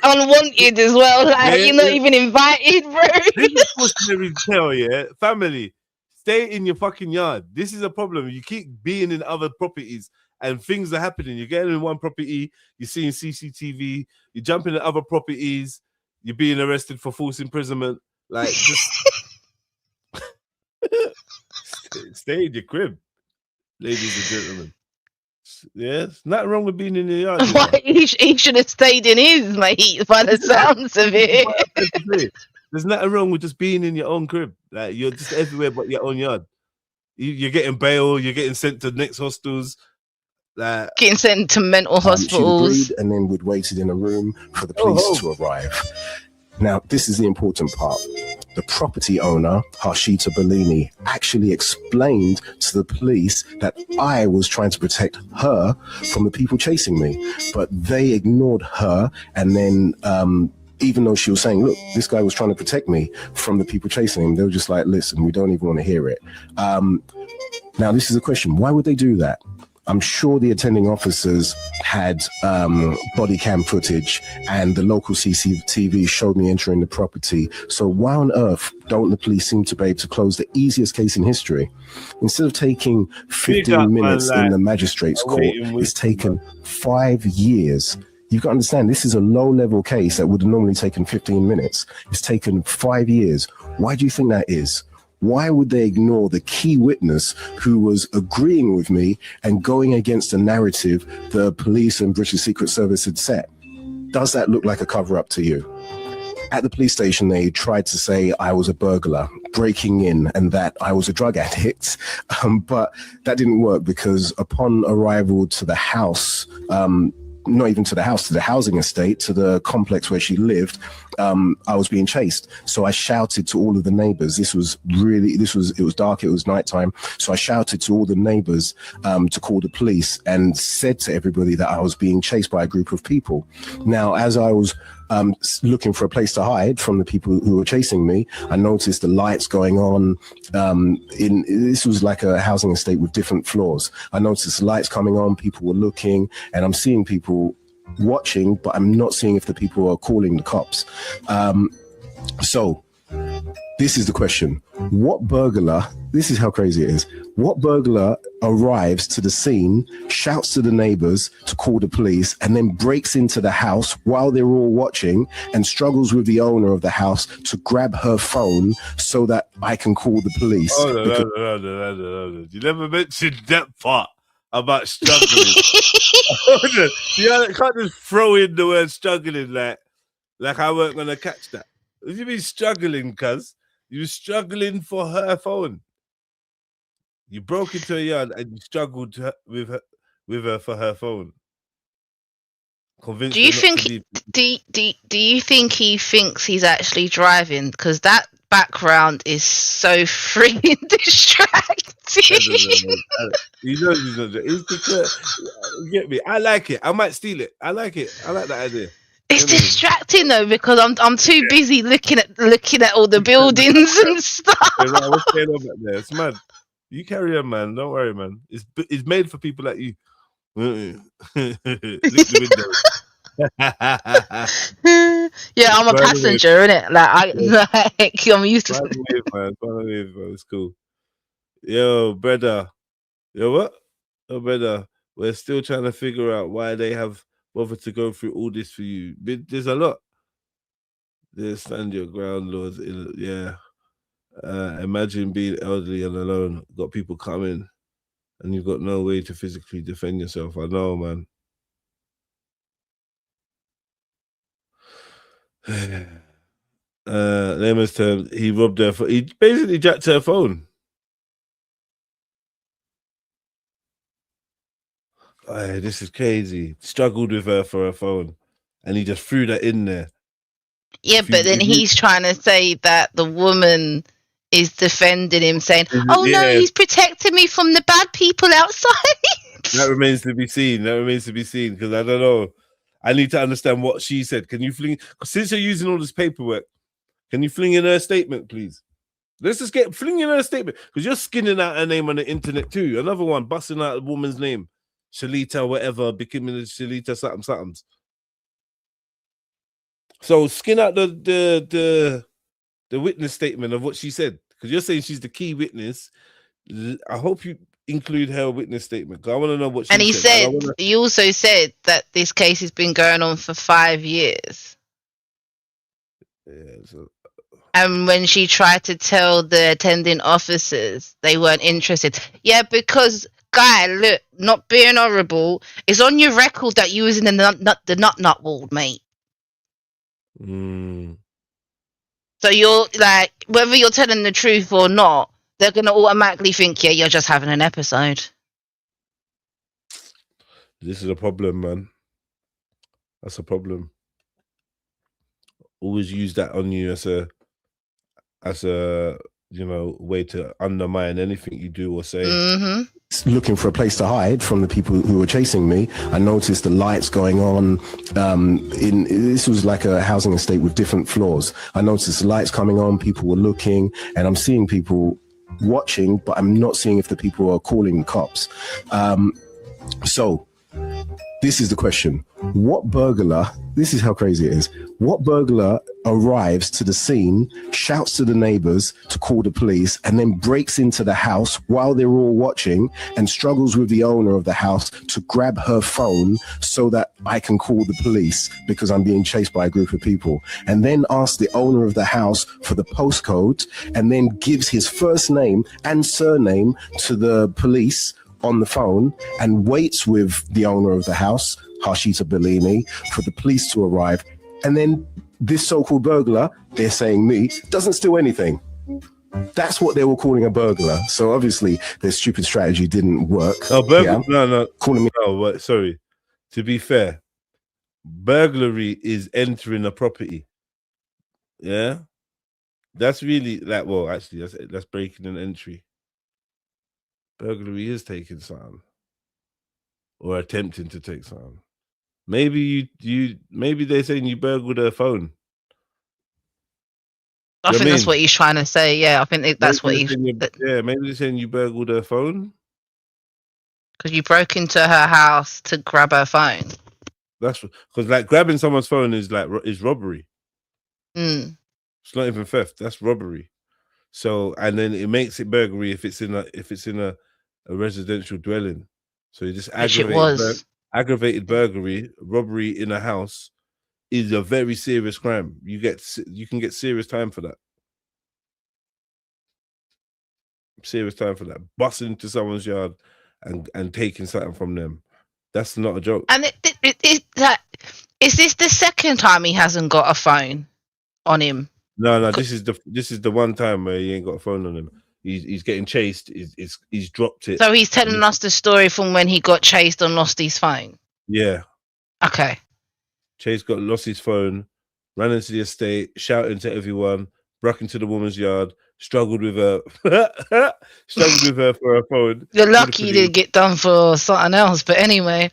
unwanted as well. Like you're not even invited, bro. This is cautionary tale, yeah. Family, stay in your fucking yard. This is a problem. You keep being in other properties and things are happening. You're getting in one property, you're seeing CCTV, you're jumping at other properties, you're being arrested for false imprisonment. Like, just stay in your crib, ladies and gentlemen. Yeah, nothing wrong with being in the yard. He should have stayed in his, mate, by the sounds of it. There's nothing wrong with just being in your own crib. Like, you're just everywhere but your own yard. You're getting bail, you're getting sent to next hostels. Getting sent to mental hospitals. She'd agreed, and then we'd waited in a room for the police to arrive. Now, this is the important part. The property owner, Harshita Bellini, actually explained to the police that I was trying to protect her from the people chasing me, but they ignored her. And then, even though she was saying, look, this guy was trying to protect me from the people chasing him, they were just like, listen, we don't even want to hear it. Now, this is a question. Why would they do that? I'm sure the attending officers had body cam footage and the local CCTV showed me entering the property. So why on earth don't the police seem to be able to close the easiest case in history? Instead of taking 15 minutes in the magistrate's court, it's taken 5 years. You've got to understand, this is a low-level case that would have normally taken 15 minutes. It's taken 5 years. Why do you think that is? Why would they ignore the key witness who was agreeing with me and going against the narrative the police and British Secret Service had set? Does that look like a cover-up to you? At the police station, they tried to say I was a burglar breaking in and that I was a drug addict, but that didn't work because upon arrival to the house, not even to the house, to the housing estate, to the complex where she lived, I was being chased. So I shouted to all of the neighbors. It was dark, it was nighttime. So I shouted to all the neighbors to call the police and said to everybody that I was being chased by a group of people. Now, as I was looking for a place to hide from the people who were chasing me. I noticed the lights going on. This was like a housing estate with different floors. I noticed the lights coming on, people were looking, and I'm seeing people watching, but I'm not seeing if the people are calling the cops. So this is the question. What burglar, this is how crazy it is. What burglar arrives to the scene, shouts to the neighbors to call the police, and then breaks into the house while they're all watching and struggles with the owner of the house to grab her phone so that I can call the police? Hold on. You never mentioned that part about struggling. You can't just throw in the word struggling like I weren't going to catch that. What do you mean struggling, cuz? You were struggling for her phone. You broke into her yard and you struggled with her for her phone. Do you think? Do you think he thinks he's actually driving? Because that background is so freaking distracting. He knows he's not. You get me? I like it. I might steal it. I like it. I like that idea. It's distracting though because I'm too busy looking at all the buildings and stuff. What's going on back there? It's mad. You carry on, man. Don't worry, man. It's made for people like you. Lick the window. Yeah, I'm a passenger, innit? Like I'm used to it. Man. It's cool. Yo, brother. Yo, what? Oh, brother. We're still trying to figure out why they have bothered to go through all this for you. There's a lot. They stand your ground, Lord. Yeah. Imagine being elderly and alone. Got people coming, and you've got no way to physically defend yourself. I know, man. Layman's terms, he robbed her. He basically jacked her phone. Oh, this is crazy. Struggled with her for her phone, and he just threw that in there. Yeah, but then he's trying to say that the woman is defending him, saying, "Oh no, he's protecting me from the bad people outside." That remains to be seen. Because I don't know. I need to understand what she said. Can you fling? Since you're using all this paperwork, can you fling in her statement, please? Let's just fling in her statement because you're skinning out her name on the internet too. Another one busting out a woman's name. Shalita, whatever, becoming Shalita something. So skin out the witness statement of what she said, because you're saying she's the key witness. I hope you include her witness statement, because I want to know what she said. And he also said that this case has been going on for 5 years. Yeah. And when she tried to tell the attending officers, they weren't interested. Yeah, because guy, look, not being horrible, it's on your record that you was in the nut ward, mate. So you're like, whether you're telling the truth or not, they're gonna automatically think, yeah, you're just having an episode. This is a problem, man. That's a problem. Always use that on you as a way to undermine anything you do or say. Looking for a place to hide from the people who were chasing me. I noticed the lights going on. This was like a housing estate with different floors. I noticed the lights coming on, people were looking, and I'm seeing people watching, but I'm not seeing if the people are calling the cops. So this is the question. What burglar, this is how crazy it is. What burglar arrives to the scene, shouts to the neighbors to call the police, and then breaks into the house while they're all watching and struggles with the owner of the house to grab her phone so that I can call the police because I'm being chased by a group of people, and then asks the owner of the house for the postcode and then gives his first name and surname to the police on the phone and waits with the owner of the house, Harshita Bellini, for the police to arrive. And then this so-called burglar, they're saying me, doesn't steal anything. That's what they were calling a burglar. So obviously their stupid strategy didn't work. Oh, burglar? Yeah. No. Calling me. Oh, sorry. To be fair, burglary is entering a property. Yeah? That's really like, well, actually, that's breaking an entry. Burglary is taking something or attempting to take something. Maybe maybe they're saying you burgled her phone. I think that's what he's trying to say. Yeah, I think that's what he's. Yeah, maybe they're saying you burgled her phone because you broke into her house to grab her phone. That's because like grabbing someone's phone is robbery. It's not even theft. That's robbery. So and then it makes it burglary if it's in a residential dwelling. So you just aggravated burglary, robbery in a house is a very serious crime. You can get serious time for that. Serious time for that. Busting into someone's yard and taking something from them. That's not a joke. And is this the second time he hasn't got a phone on him? No. This is the one time where he ain't got a phone on him. He's getting chased. He's dropped it. So he's telling us the story from when he got chased and lost his phone. Yeah. Okay. Chase lost his phone, ran into the estate, shouting to everyone, broke into the woman's yard, struggled with her for her phone. You're lucky you didn't get done for something else, but anyway.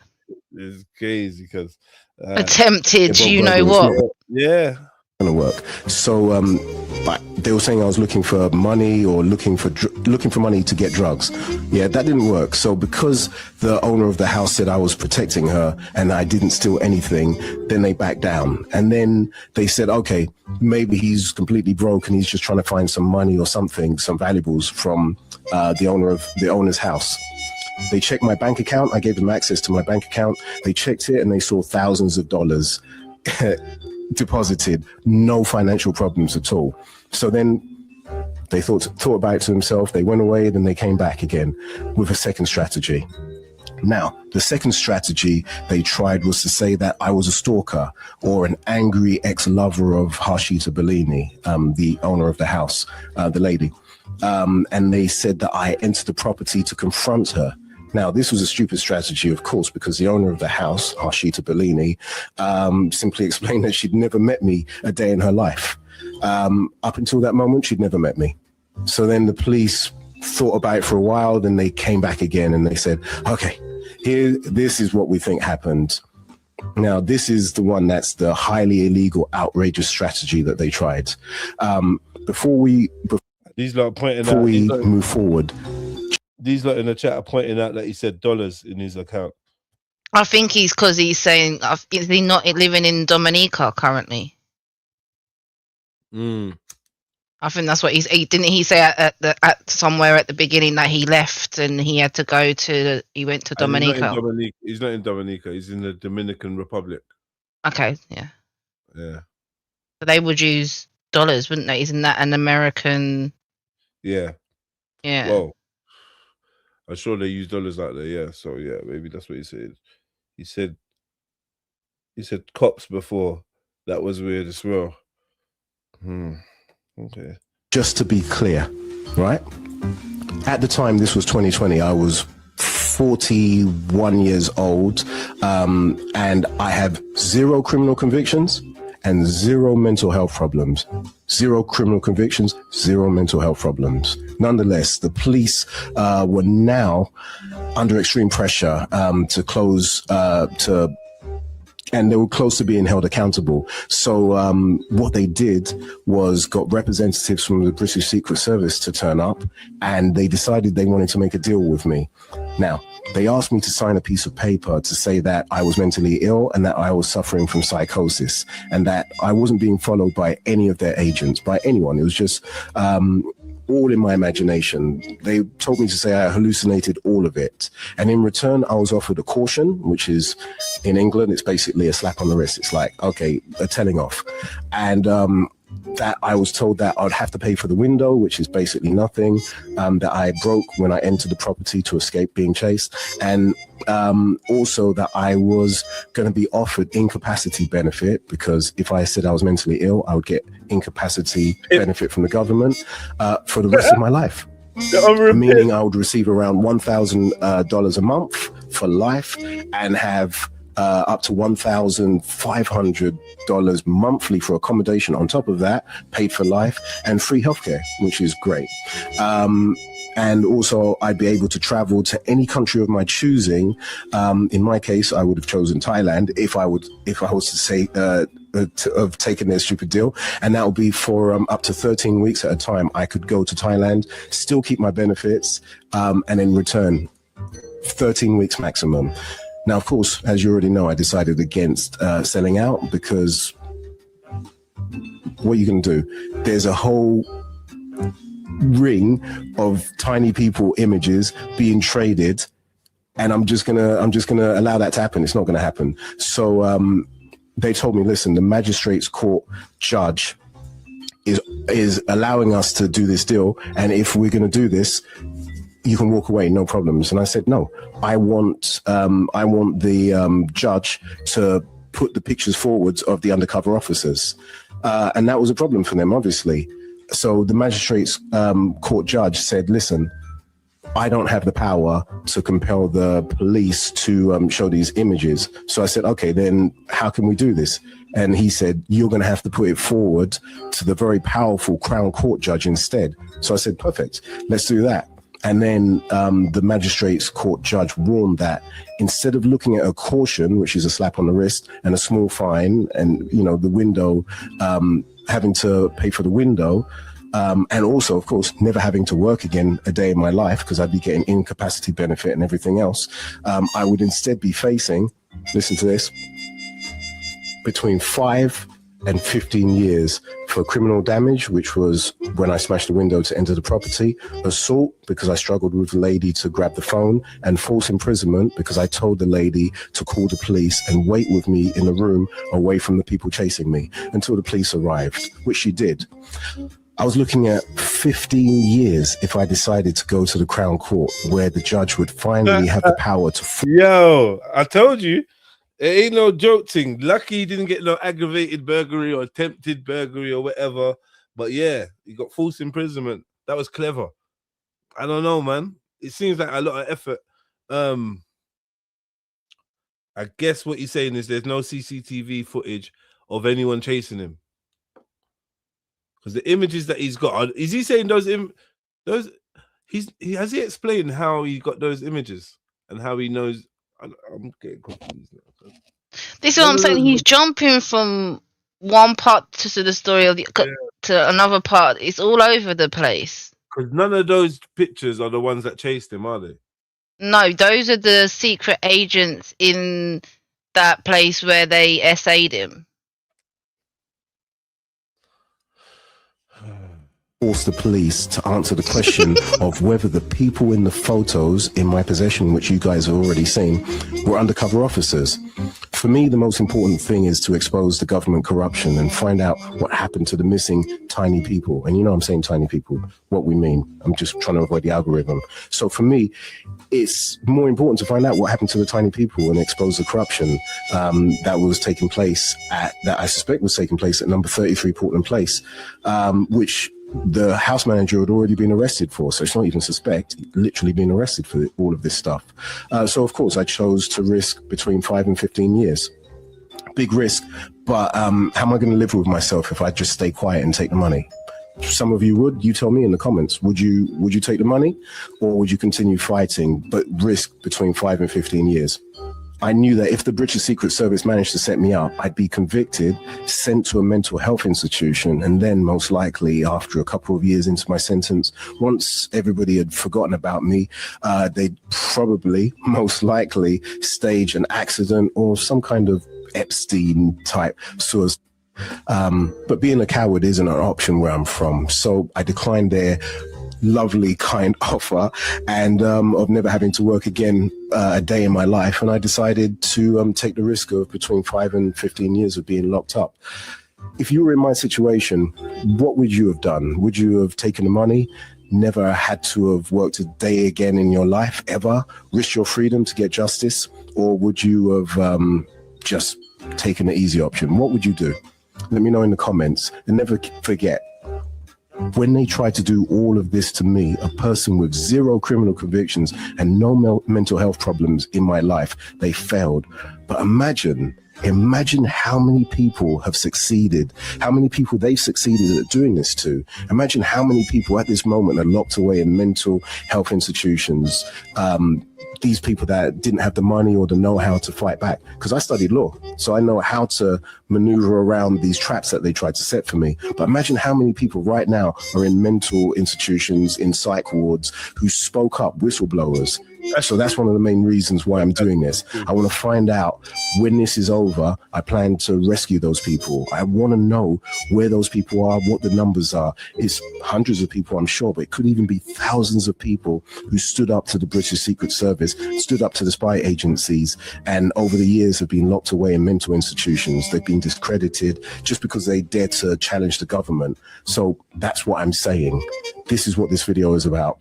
It's crazy because attempted, you know what? Yeah. Gonna work. So but they were saying I was looking for money or looking for money to get drugs. Yeah, that didn't work. So because the owner of the house said I was protecting her and I didn't steal anything, then they backed down. And then they said, okay, maybe he's completely broke and he's just trying to find some money or something, some valuables from the owner's house. They checked my bank account. I gave them access to my bank account. They checked it and they saw thousands of dollars deposited, no financial problems at all. So then they thought about it to themselves. They went away, then they came back again with a second strategy. Now, the second strategy they tried was to say that I was a stalker or an angry ex-lover of Harshita Bellini, the owner of the house, the lady. And they said that I entered the property to confront her. Now, this was a stupid strategy, of course, because the owner of the house, Harshita Bellini, simply explained that she'd never met me a day in her life. Up until that moment, she'd never met me. So then the police thought about it for a while, then they came back again and they said, okay, this is what we think happened. Now, this is the one that's the highly illegal, outrageous strategy that they tried. Before we move forward, these lot in the chat are pointing out that he said dollars in his account. I think he's saying, is he not living in Dominica currently? I think that's what didn't he say at somewhere at the beginning that he left and he had to he went to Dominica. He's not in Dominica. He's in the Dominican Republic. Okay, yeah. Yeah. So they would use dollars, wouldn't they? Isn't that an American? Yeah. Yeah. Whoa. I'm sure they use dollars out there, yeah. So yeah, maybe that's what he said. He said cops before. That was weird as well. Okay. Just to be clear, right? At the time, this was 2020, I was 41 years old, and I have 0 criminal convictions and 0 mental health problems. 0 criminal convictions, 0 mental health problems. Nonetheless, the police were now under extreme pressure and they were close to being held accountable. So what they did was got representatives from the British Secret Service to turn up, and they decided they wanted to make a deal with me. Now, they asked me to sign a piece of paper to say that I was mentally ill and that I was suffering from psychosis and that I wasn't being followed by any of their agents, by anyone. It was just all in my imagination. They told me to say I hallucinated all of it. And in return, I was offered a caution, which is in England, it's basically a slap on the wrist. It's like, okay, a telling off. And that I was told that I'd have to pay for the window, which is basically nothing, that I broke when I entered the property to escape being chased, and also that I was going to be offered incapacity benefit, because if I said I was mentally ill, I would get incapacity benefit from the government for the rest of my life. Meaning I would receive around $1,000 a month for life and have up to $1,500 monthly for accommodation on top of that, paid for life, and free healthcare, which is great. And also, I'd be able to travel to any country of my choosing. In my case, I would have chosen Thailand if I was to say have taken their stupid deal, and that would be for up to 13 weeks at a time. I could go to Thailand, still keep my benefits, and then return. 13 weeks maximum. Now, of course, as you already know, I decided against selling out because what are you going to do? There's a whole ring of tiny people images being traded, and I'm just gonna allow that to happen. It's not gonna happen. So they told me, listen, the magistrate's court judge is allowing us to do this deal, and if we're gonna do this, you can walk away, no problems. And I said, no, I want the judge to put the pictures forwards of the undercover officers, and that was a problem for them, obviously. So the magistrate's court judge said, listen, I don't have the power to compel the police to show these images. So I said, okay, then how can we do this? And he said, you're going to have to put it forward to the very powerful Crown Court judge instead. So I said, perfect, let's do that. And then the magistrate's court judge warned that instead of looking at a caution, which is a slap on the wrist and a small fine, and the window, having to pay for the window, and also, of course, never having to work again a day in my life because I'd be getting incapacity benefit and everything else, I would instead be facing, listen to this, between 5 and 15 years for criminal damage, which was when I smashed the window to enter the property, assault because I struggled with the lady to grab the phone, and false imprisonment because I told the lady to call the police and wait with me in the room away from the people chasing me until the police arrived, which she did. I was looking at 15 years if I decided to go to the Crown Court, where the judge would finally have the power to... Yo, I told you. It ain't no joke thing. Lucky he didn't get no aggravated burglary or attempted burglary or whatever. But yeah, he got false imprisonment. That was clever. I don't know, man. It seems like a lot of effort. I guess what he's saying is there's no CCTV footage of anyone chasing him. Because the images that he's got, is he saying has he explained how he got those images and how he knows? I'm getting confused now. This is what I'm saying. He's jumping from one part to the story of to another part. It's all over the place. Because none of those pictures are the ones that chased him, are they? No, those are the secret agents in that place where they essayed him. Force the police to answer the question of whether the people in the photos in my possession, which you guys have already seen, were undercover officers. For me, the most important thing is to expose the government corruption and find out what happened to the missing tiny people. And I'm saying tiny people, what we mean. I'm just trying to avoid the algorithm. So for me, it's more important to find out what happened to the tiny people and expose the corruption that was taking place that I suspect was taking place at number 33 Portland Place, which the house manager had already been arrested for. So it's not even suspect, literally been arrested for all of this stuff. So of course I chose to risk between 5 and 15 years. Big risk, but how am I going to live with myself if I just stay quiet and take the money? Some of you would. You tell me in the comments. Would you take the money, or would you continue fighting but risk between 5 and 15 years? I knew that if the British Secret Service managed to set me up, I'd be convicted, sent to a mental health institution, and then most likely after a couple of years into my sentence, once everybody had forgotten about me, they'd probably, most likely, stage an accident or some kind of Epstein type suicide. But being a coward isn't an option where I'm from. So I declined their lovely, kind offer and of never having to work again a day in my life. And I decided to take the risk of between 5 and 15 years of being locked up. If you were in my situation, what would you have done? Would you have taken the money, never had to have worked a day again in your life, ever, risked your freedom to get justice? Or would you have just taken the easy option? What would you do? Let me know in the comments. And never forget, when they tried to do all of this to me, a person with 0 criminal convictions and no mental health problems in my life, they failed. But imagine Imagine how many people have succeeded, how many people they've succeeded at doing this to. Imagine how many people at this moment are locked away in mental health institutions. These people that didn't have the money or the know-how to fight back. Because I studied law, so I know how to maneuver around these traps that they tried to set for me. But imagine how many people right now are in mental institutions, in psych wards, who spoke up, whistleblowers. So that's one of the main reasons why I'm doing this. I want to find out when this is over. I plan to rescue those people. I want to know where those people are, what the numbers are. It's hundreds of people, I'm sure, but it could even be thousands of people who stood up to the British Secret Service, stood up to the spy agencies, and over the years have been locked away in mental institutions. They've been discredited just because they dare to challenge the government. So that's what I'm saying. This is what this video is about.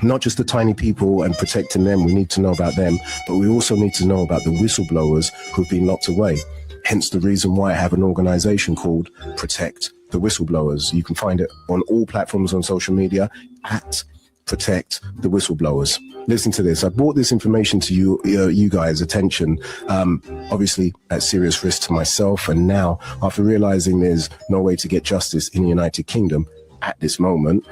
Not just the tiny people and protecting them, we need to know about them, but we also need to know about the whistleblowers who've been locked away. Hence the reason why I have an organization called Protect the Whistleblowers. You can find it on all platforms on social media at Protect the Whistleblowers. Listen to this. I brought this information to you guys' attention, obviously at serious risk to myself. And now, after realizing there's no way to get justice in the United Kingdom at this moment,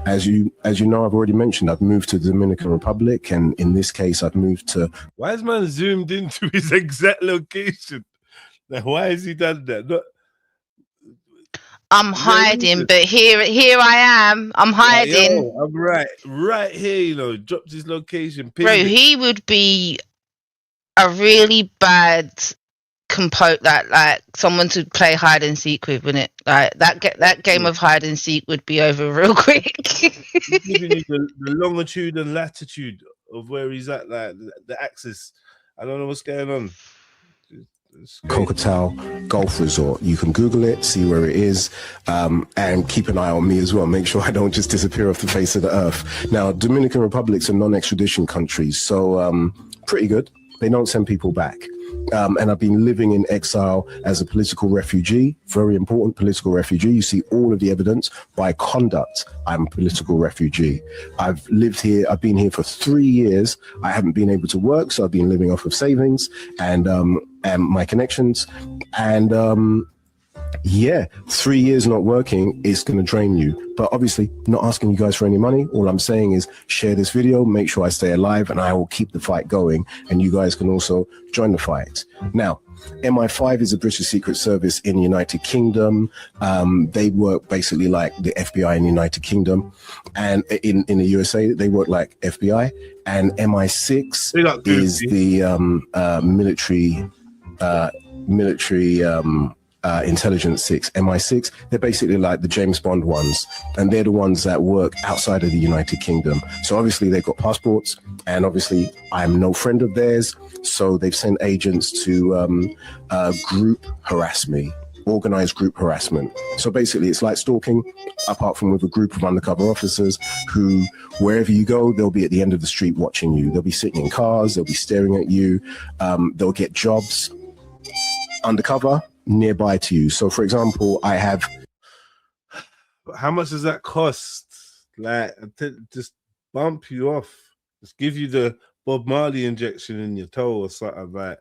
as you know, I've already mentioned, I've moved to the Dominican Republic, and in this case, I've moved to... Why is man zoomed into his exact location? Like, why has he done that? I'm hiding, but here I am. I'm hiding. Yo, I'm right here, you know, dropped his location. Bro, he would be a really bad like someone to play hide and seek with, wouldn't it? Like that game of hide and seek would be over real quick. He's giving you the longitude and latitude of where he's at, like the axis. I don't know what's going on. Cockatoo Golf Resort. You can Google it, see where it is, and keep an eye on me as well. Make sure I don't just disappear off the face of the earth. Now, Dominican Republic's a non-extradition country, so pretty good. They don't send people back. And I've been living in exile as a political refugee, very important political refugee. You see all of the evidence. By conduct, I'm a political refugee. I've lived here, I've been here for 3 years. I haven't been able to work, so I've been living off of savings and my connections. And yeah, 3 years not working is going to drain you. But obviously, not asking you guys for any money. All I'm saying is share this video, make sure I stay alive, and I will keep the fight going. And you guys can also join the fight. Now, MI5 is a British Secret Service in the United Kingdom. They work basically like the FBI in the United Kingdom. And in the USA, they work like FBI. And MI6 is the military intelligence 6, MI6. They're basically like the James Bond ones, and they're the ones that work outside of the United Kingdom. So obviously they've got passports, and obviously I'm no friend of theirs, so they've sent agents to group harass me, organized group harassment. So basically it's like stalking, apart from with a group of undercover officers who, wherever you go, they'll be at the end of the street watching you. They'll be sitting in cars, they'll be staring at you, they'll get jobs undercover nearby to you. So for example, I have... How much does that cost? Like, just bump you off, just give you the Bob Marley injection in your toe or something. Like,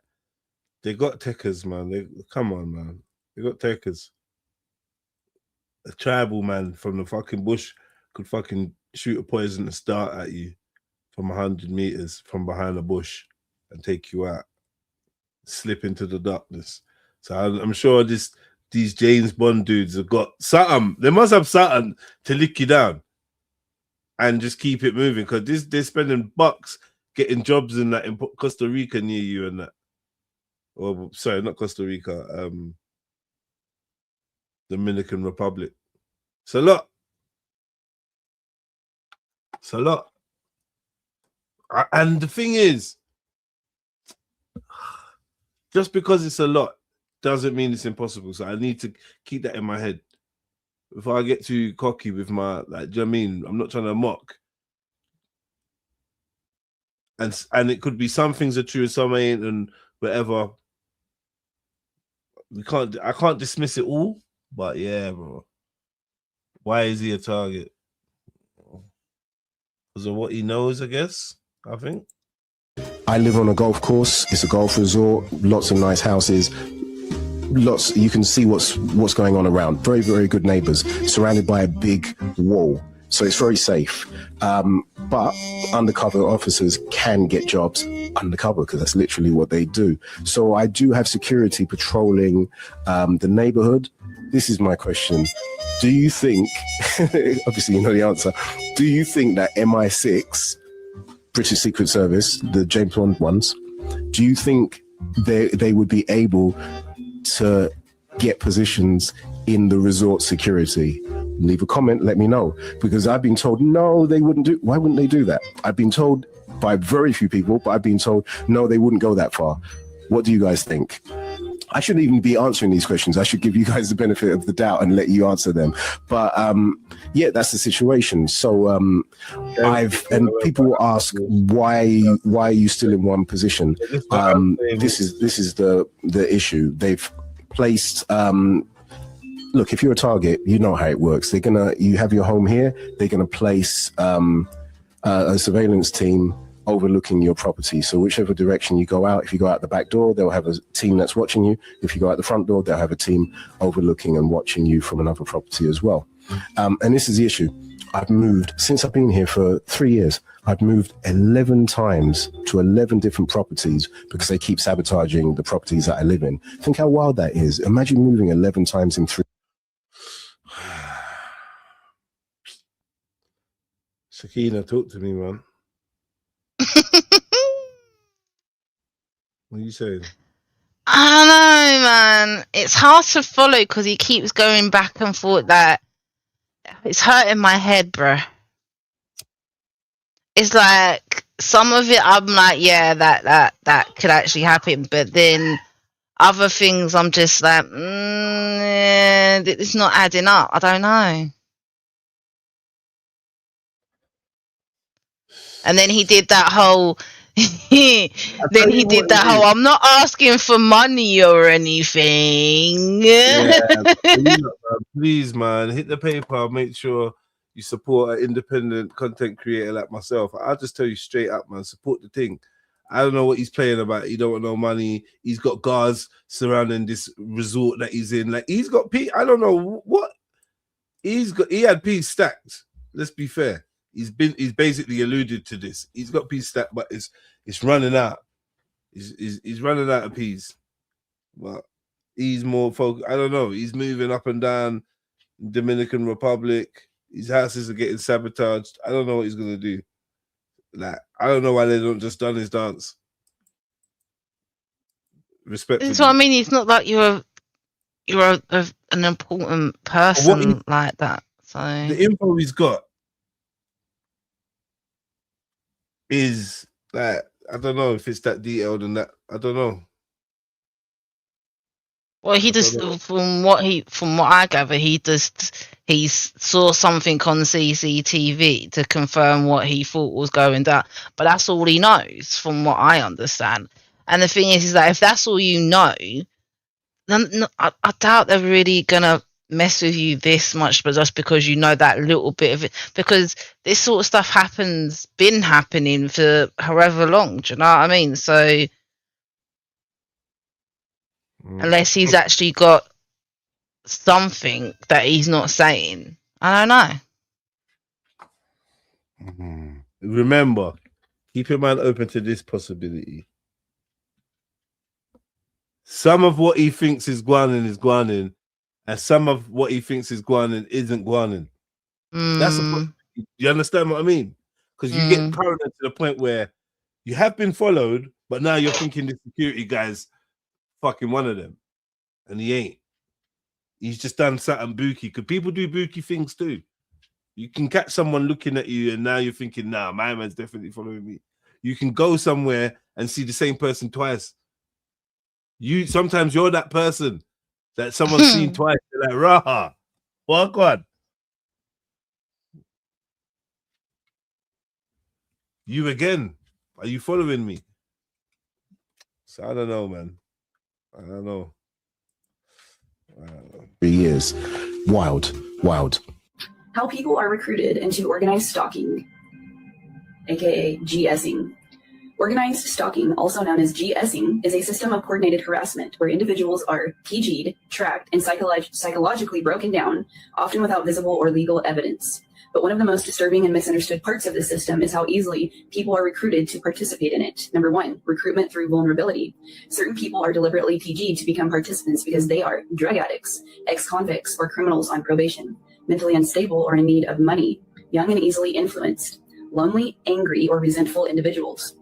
they got techers, man. Come on, man, they got techers. A tribal man from the fucking bush could fucking shoot a poisonous dart at you from 100 meters from behind a bush and take you out, slip into the darkness. So I'm sure these James Bond dudes have got something. They must have something to lick you down and just keep it moving, because they're spending bucks getting jobs in that in Costa Rica near you and that. Or sorry, not Costa Rica, Dominican Republic. It's a lot. It's a lot. And the thing is, just because it's a lot doesn't mean it's impossible. So I need to keep that in my head. If I get too cocky with my, like, do you know what I mean? I'm not trying to mock. And it could be some things are true, some ain't, and whatever. I can't dismiss it all, but yeah, bro. Why is he a target? Because of what he knows, I guess. I think. I live on a golf course. It's a golf resort. Lots of nice houses. Lots. You can see what's going on around. Very, very good neighbours. Surrounded by a big wall, so it's very safe. But undercover officers can get jobs undercover because that's literally what they do. So I do have security patrolling the neighbourhood. This is my question. Do you think, obviously you know the answer, do you think that MI6, British Secret Service, the James Bond ones, do you think they would be able to get positions in the resort security? Leave a comment, let me know, because I've been told no, they wouldn't do. Why wouldn't they do that? I've been told by very few people, but I've been told no, they wouldn't go that far. What do you guys think? I shouldn't even be answering these questions. I should give you guys the benefit of the doubt and let you answer them. But yeah, that's the situation. So and people ask why are you still in one position? This is the issue. They've placed look, if you're a target, you know how it works. You have your home here, they're gonna place a surveillance team overlooking your property. So whichever direction you go out, if you go out the back door, they'll have a team that's watching you. If you go out the front door, they'll have a team overlooking and watching you from another property as well. And this is the issue. I've moved, since I've been here for 3 years, I've moved 11 times to 11 different properties because they keep sabotaging the properties that I live in. Think how wild that is. Imagine moving 11 times in 3. Sakina, talk to me, man. What are you saying? I don't know, man. It's hard to follow because he keeps going back and forth. That it's hurting my head, bro. It's like some of it, I'm like, yeah, that could actually happen, but then other things, I'm just like, it's not adding up. I don't know. And then he did that whole. I'm not asking for money or anything. Yeah, please, man, hit the PayPal. Make sure you support an independent content creator like myself. I'll just tell you straight up, man, support the thing. I don't know what he's playing about. He don't want no money. He's got guards surrounding this resort that he's in. Like, he's got P. I don't know what he's got. He had P stacked. Let's be fair. He's basically alluded to this. He's got P stacked, but it's running out. He's running out of P's. But he's more focused. I don't know. He's moving up and down Dominican Republic. His houses are getting sabotaged. I don't know what he's gonna do. Like, I don't know why they don't just done his dance. Respect. That's what I mean. It's not like you're an important person like that. So the info he's got is like, I don't know if it's that detailed and that. I don't know. Well, he just from what I gather, he saw something on CCTV to confirm what he thought was going down. But that's all he knows, from what I understand. And the thing is that if that's all you know, then I doubt they're really gonna mess with you this much, but just because you know that little bit of it, because this sort of stuff been happening for however long. Do you know what I mean? So unless he's actually got something that he's not saying, I don't know. Remember, keep your mind open to this possibility. Some of what he thinks is guanin is guanin, and some of what he thinks is guanin isn't guanin. That's you understand what I mean? Because you get paranoid to the point where you have been followed, but now you're thinking the security guy's fucking one of them, and he ain't. He's just done something bookie. Because people do bookie things too. You can catch someone looking at you, and now you're thinking, "Nah, my man's definitely following me." You can go somewhere and see the same person twice. Sometimes you're that person that someone's seen twice. They're like, "Raha, walk on." You again? Are you following me? So I don't know, man. I don't know. 3 years. Wild. How people are recruited into organized stalking, aka GSing, Organized stalking, also known as GSing, is a system of coordinated harassment where individuals are PG'd, tracked, and psychologically broken down, often without visible or legal evidence. But one of the most disturbing and misunderstood parts of this system is how easily people are recruited to participate in it. Number one, recruitment through vulnerability. Certain people are deliberately PG'd to become participants because they are drug addicts, ex-convicts, or criminals on probation, mentally unstable or in need of money, young and easily influenced, lonely, angry, or resentful individuals.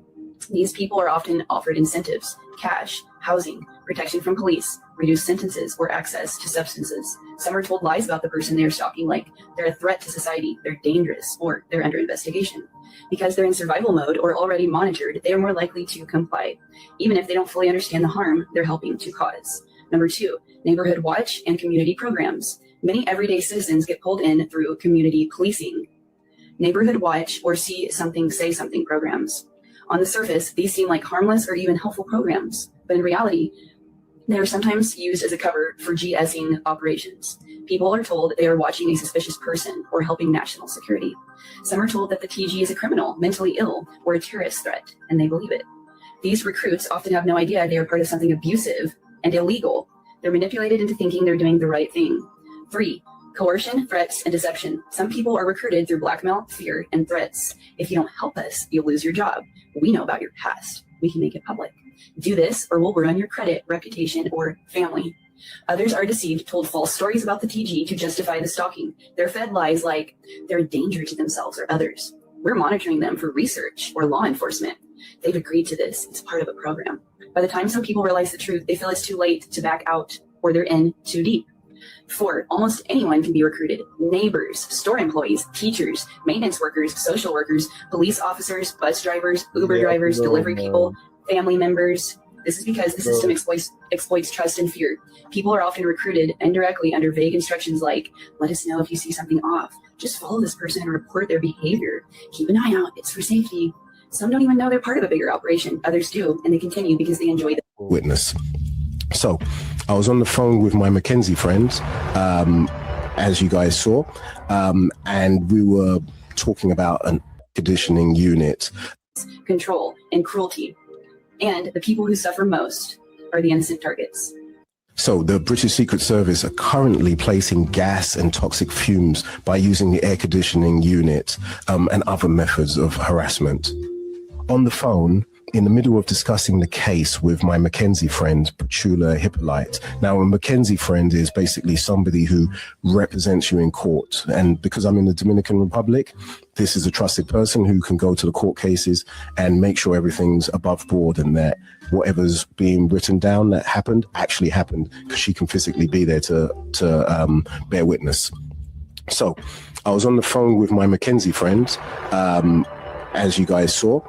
These people are often offered incentives, cash, housing, protection from police, reduced sentences, or access to substances. Some are told lies about the person they are stalking, like they're a threat to society, they're dangerous, or they're under investigation. Because they're in survival mode or already monitored, they are more likely to comply, even if they don't fully understand the harm they're helping to cause. Number two, neighborhood watch and community programs. Many everyday citizens get pulled in through community policing, neighborhood watch, or see something, say something programs. On the surface, these seem like harmless or even helpful programs, but in reality, they are sometimes used as a cover for GSing operations. People are told they are watching a suspicious person or helping national security. Some are told that the TG is a criminal, mentally ill, or a terrorist threat, and they believe it. These recruits often have no idea they are part of something abusive and illegal. They're manipulated into thinking they're doing the right thing. 3, coercion, threats, and deception. Some people are recruited through blackmail, fear, and threats. If you don't help us, you'll lose your job. We know about your past. We can make it public. Do this or we'll ruin your credit, reputation, or family. Others are deceived, told false stories about the TG to justify the stalking. They're fed lies like they're a danger to themselves or others. We're monitoring them for research or law enforcement. They've agreed to this. It's part of a program. By the time some people realize the truth, they feel it's too late to back out or they're in too deep. 4, almost anyone can be recruited. Neighbors, store employees, teachers, maintenance workers, social workers, police officers, bus drivers, Uber drivers, delivery people, family members. This is because the system exploits trust and fear. People are often recruited indirectly under vague instructions like, let us know if you see something off. Just follow this person and report their behavior. Keep an eye out. It's for safety. Some don't even know they're part of a bigger operation. Others do, and they continue because they enjoy the witness. So I was on the phone with my Mackenzie friends, as you guys saw, and we were talking about an conditioning unit. Control and cruelty. And the people who suffer most are the innocent targets. So the British Secret Service are currently placing gas and toxic fumes by using the air conditioning unit and other methods of harassment. On the phone, in the middle of discussing the case with my Mackenzie friend, Petula Hippolyte. Now, a Mackenzie friend is basically somebody who represents you in court. And because I'm in the Dominican Republic, this is a trusted person who can go to the court cases and make sure everything's above board and that whatever's being written down that happened actually happened, because she can physically be there to bear witness. So I was on the phone with my Mackenzie friend, as you guys saw,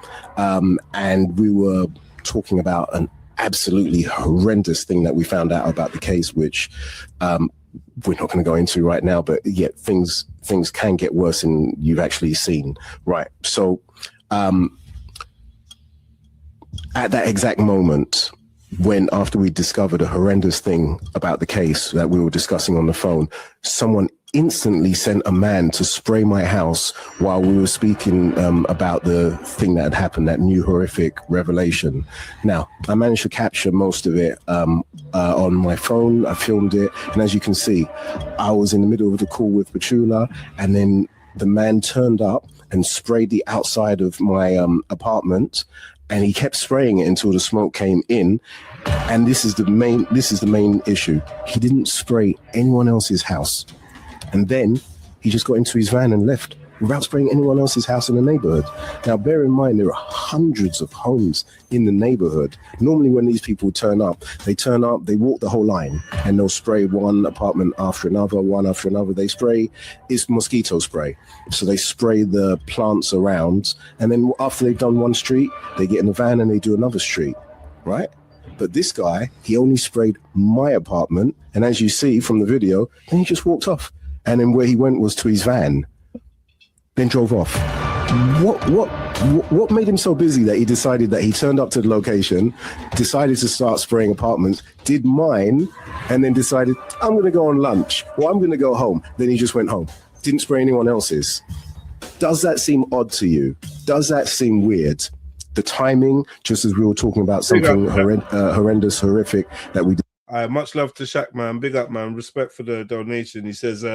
and we were talking about an absolutely horrendous thing that we found out about the case, which we're not going to go into right now, but yet things can get worse than you've actually seen. Right. So at that exact moment, when after we discovered a horrendous thing about the case that we were discussing on the phone, someone instantly sent a man to spray my house while we were speaking about the thing that had happened, that new horrific revelation. Now, I managed to capture most of it on my phone. I filmed it. And as you can see, I was in the middle of the call with Petula, and then the man turned up and sprayed the outside of my apartment. And he kept spraying it until the smoke came in. And this is the main issue. He didn't spray anyone else's house. And then he just got into his van and left without spraying anyone else's house in the neighborhood. Now, bear in mind, there are hundreds of homes in the neighborhood. Normally when these people turn up, they walk the whole line, and they'll spray one apartment after another, one after another. They spray, it's mosquito spray. So they spray the plants around, and then after they've done one street, they get in the van and they do another street, right? But this guy, he only sprayed my apartment, and as you see from the video, then he just walked off. And then where he went was to his van, then drove off. What made him so busy that he decided that he turned up to the location, decided to start spraying apartments, did mine, and then decided, I'm going to go on lunch, or I'm going to go home. Then he just went home, didn't spray anyone else's. Does that seem odd to you? Does that seem weird? the timing, just as we were talking about something horrendous, horrific that we did. Much love to Shaq, man. Big up, man. Respect for the donation. He says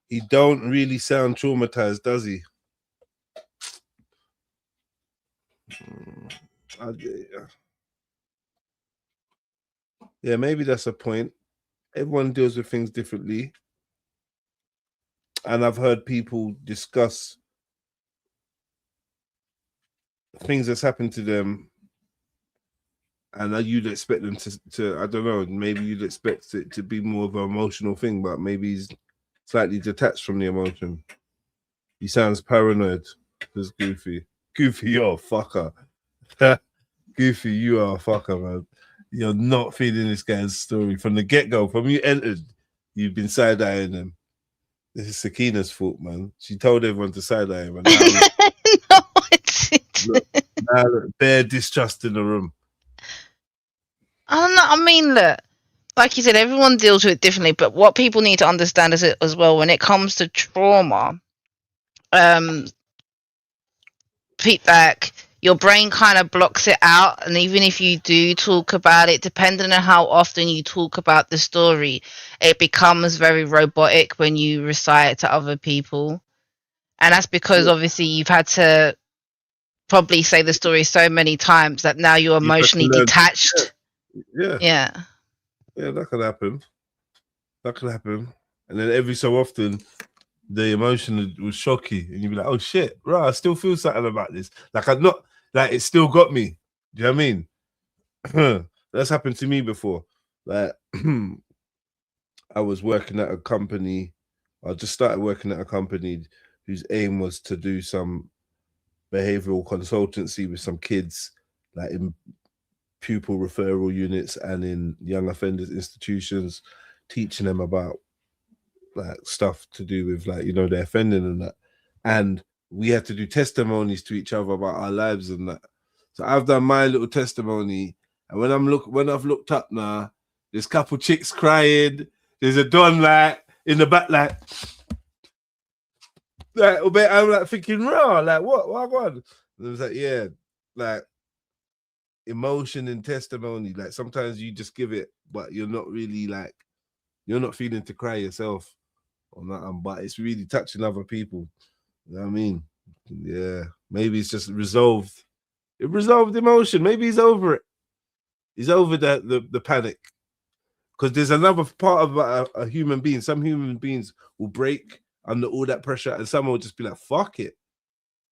he don't really sound traumatized, does he? Yeah, maybe that's a point. Everyone deals with things differently. And I've heard people discuss things that's happened to them, and you'd expect them to I don't know, maybe you'd expect it to be more of an emotional thing, but maybe he's slightly detached from the emotion. He sounds paranoid. Just Goofy. Goofy, you're a fucker. Goofy, you are a fucker, man. You're not feeling this guy's story from the get-go. From you entered, you've been side-eyeing him. This is Sakina's fault, man. She told everyone to side-eye him. And now No, I didn't. look, bare distrust in the room. I mean, look, like you said, everyone deals with it differently, but what people need to understand is as well, when it comes to trauma, like, your brain kind of blocks it out, and even if you do talk about it, depending on how often you talk about the story, it becomes very robotic when you recite it to other people. And that's because obviously you've had to probably say the story so many times that now you're emotionally detached. Yeah, that could happen. And then every so often the emotion was shocky, and you'd be like, oh shit, right, I still feel something about this. Like I'm not, like it still got me. Do you know what I mean? That's happened to me before. Like I was working at a company, I just started working at a company whose aim was to do some behavioral consultancy with some kids, like in pupil referral units and in young offenders institutions, teaching them about like stuff to do with, like, you know, their offending and that. And we had to do testimonies to each other about our lives and that. So I've done my little testimony, and when I've looked up now, there's a couple chicks crying, there's a Don like in the back like I'm like thinking, raw, like what and it was like, yeah, like emotion and testimony, like sometimes you just give it, but you're not really like, you're not feeling to cry yourself on that, but it's really touching other people. You know what I mean? Yeah, maybe it's just resolved. It resolved emotion. Maybe he's over it. He's over the panic. Because there's another part of a human being. Some human beings will break under all that pressure, and some will just be like, fuck it.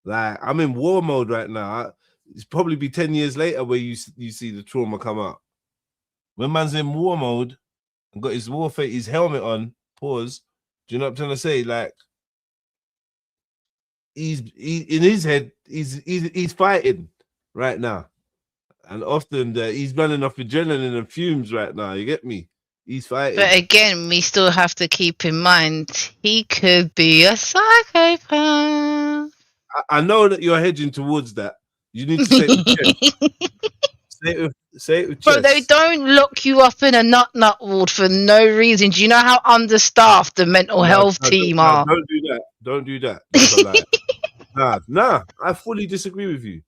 Like, I'm in war mode right now. It's probably be 10 years later where you see the trauma come out. When man's in war mode and got his his helmet on, pause. Do you know what I'm trying to say? Like, he's in his head, he's fighting right now. And often he's running off adrenaline and fumes right now. You get me? He's fighting. But again, we still have to keep in mind he could be a psychopath. I know that you're hedging towards that. You need to say it with chest. Say it with chest. But they don't lock you up in a nut ward for no reason. Do you know how understaffed the mental health team are? Don't do that. Don't do that. That's a lie. Nah. I fully disagree with you.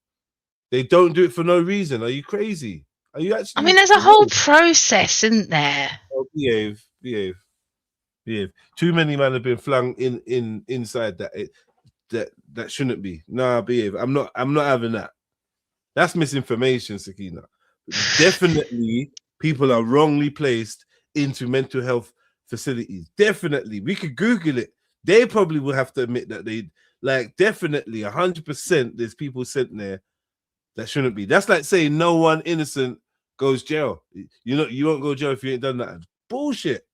They don't do it for no reason. Are you crazy? Are you actually? I mean, there's a whole process, isn't there? Oh, behave. Too many men have been flung inside that shouldn't be. Nah, behave. I'm not having that. That's misinformation, Sakina. Definitely, people are wrongly placed into mental health facilities. Definitely, we could Google it. They probably will have to admit that they, like, definitely 100%. There's people sent there that shouldn't be. That's like saying no one innocent goes jail. You won't go jail if you ain't done that. Bullshit.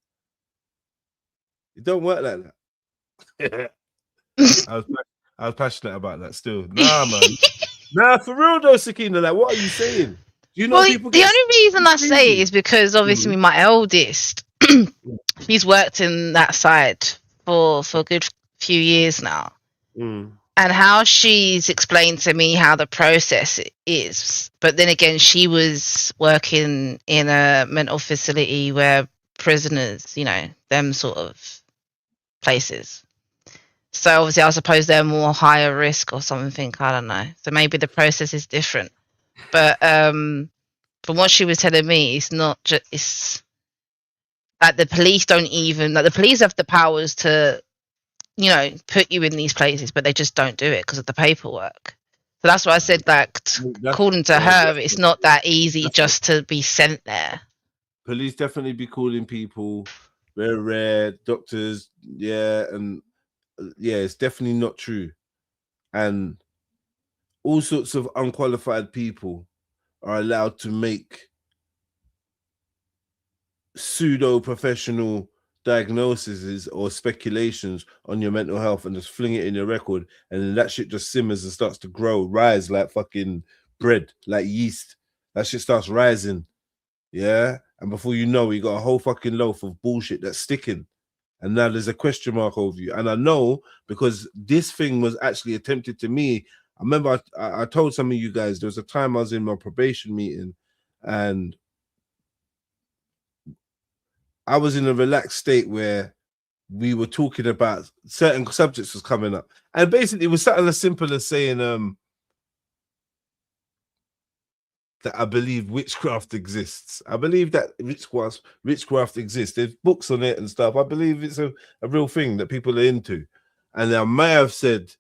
It don't work like that. I was passionate about that still. Nah, man. Nah, for real though, Sakina. Like, what are you saying? Do you know people? The only reason I say it is because obviously my eldest, he's worked in that side for a good few years now. And how she's explained to me how the process is. But then again, she was working in a mental facility where prisoners, you know, them sort of places. So obviously, I suppose they're more higher risk or something. I don't know. So maybe the process is different. But from what she was telling me, it's not just it's like the police don't even like the police have the powers to, you know, put you in these places, but they just don't do it because of the paperwork. So that's why I said, like, according to her, it's not that easy just to be sent there. Police definitely be calling people very rare doctors, yeah, and yeah, it's definitely not true. And all sorts of unqualified people are allowed to make pseudo professional diagnoses or speculations on your mental health and just fling it in your record, and then that shit just simmers and starts to grow, rise like fucking bread, like yeast. That shit starts rising, yeah, and before you know it, you got a whole fucking loaf of bullshit that's sticking, and now there's a question mark over you. And I know because this thing was actually attempted to me. I remember I told some of you guys there was a time I was in my probation meeting and I was in a relaxed state where we were talking about certain subjects was coming up. And basically it was something as simple as saying that I believe witchcraft exists. I believe that witchcraft exists. There's books on it and stuff. I believe it's a real thing that people are into. And I may have said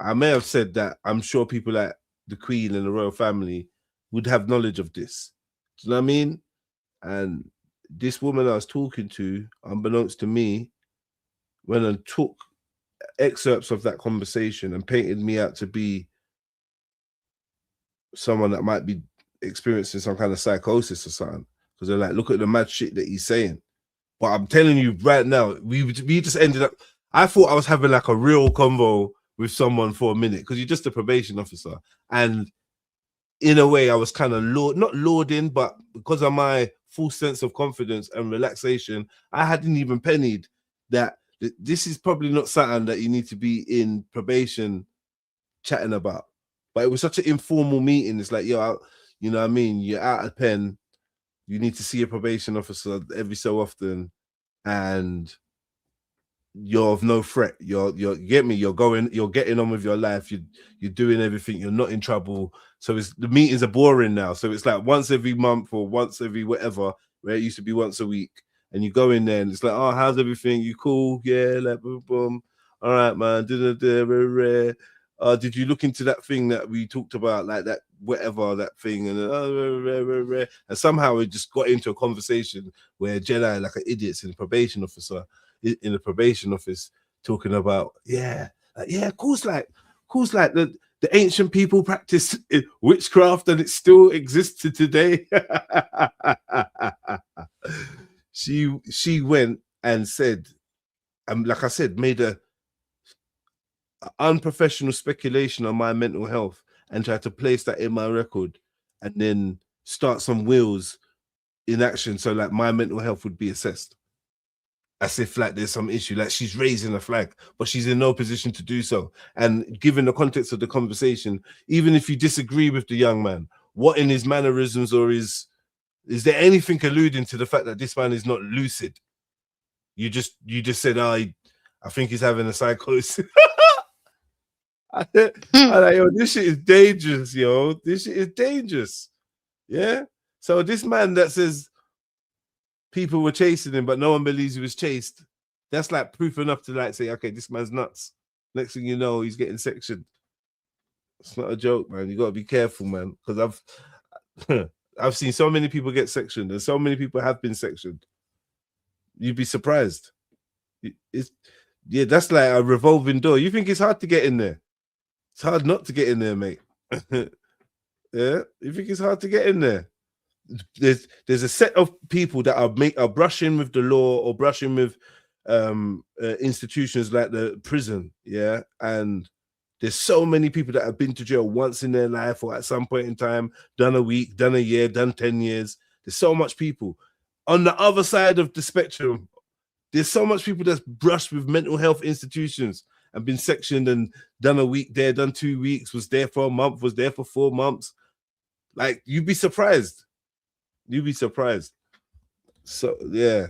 that I'm sure people like the Queen and the royal family would have knowledge of this. Do you know what I mean? And this woman I was talking to, unbeknownst to me, went and took excerpts of that conversation and painted me out to be someone that might be experiencing some kind of psychosis or something. Because they're like, look at the mad shit that he's saying. But I'm telling you right now, we just ended up, I thought I was having like a real convo with someone for a minute because you're just a probation officer. And in a way, I was kind of not lauding, but because of my full sense of confidence and relaxation, I hadn't even pennied that this is probably not something that you need to be in probation chatting about. But it was such an informal meeting. It's like, yo, you know what I mean? You're out of pen. You need to see a probation officer every so often. And you're of no threat. You're get me. You're getting on with your life. You're doing everything. You're not in trouble. So the meetings are boring now. So it's like once every month or once every whatever, where it used to be once a week. And you go in there and it's like, oh, how's everything? You cool? Yeah, like boom, boom. All right, man. Did you look into that thing that we talked about, like that whatever that thing? And somehow it just got into a conversation where Jedi, like an idiot's in a probation officer in the probation office, talking about of course, like the ancient people practiced witchcraft and it still exists to today. She went and said, like I said, made a unprofessional speculation on my mental health and tried to place that in my record and then start some wheels in action so like my mental health would be assessed. As if like there's some issue, like she's raising a flag, but she's in no position to do so. And given the context of the conversation, even if you disagree with the young man, what in his mannerisms or is there anything alluding to the fact that this man is not lucid? You just said, I think he's having a psychosis. I'm like, yo, this shit is dangerous, yo. This shit is dangerous. Yeah. So this man that says people were chasing him, but no one believes he was chased. That's like proof enough to like say, okay, this man's nuts. Next thing you know, he's getting sectioned. It's not a joke, man. You got to be careful, man, because I've seen so many people get sectioned, and so many people have been sectioned. You'd be surprised. That's like a revolving door. You think it's hard to get in there? It's hard not to get in there, mate. Yeah, you think it's hard to get in there? There's a set of people that are brushing with the law or brushing with institutions like the prison, yeah, and there's so many people that have been to jail once in their life or at some point in time, done a week, done a year, done 10 years. There's so much people. On the other side of the spectrum, there's so much people that's brushed with mental health institutions and been sectioned and done a week there, done 2 weeks, was there for a month, was there for 4 months. Like, you'd be surprised. You'd be surprised. So, yeah.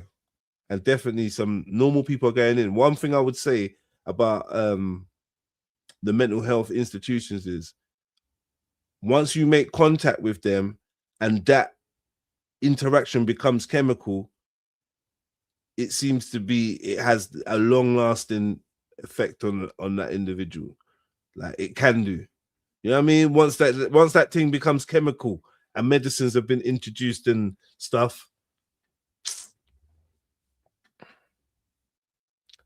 And definitely some normal people are going in. One thing I would say about the mental health institutions is once you make contact with them and that interaction becomes chemical, it seems to be, it has a long-lasting effect on that individual. Like it can do. You know what I mean? Once that thing becomes chemical and medicines have been introduced and stuff,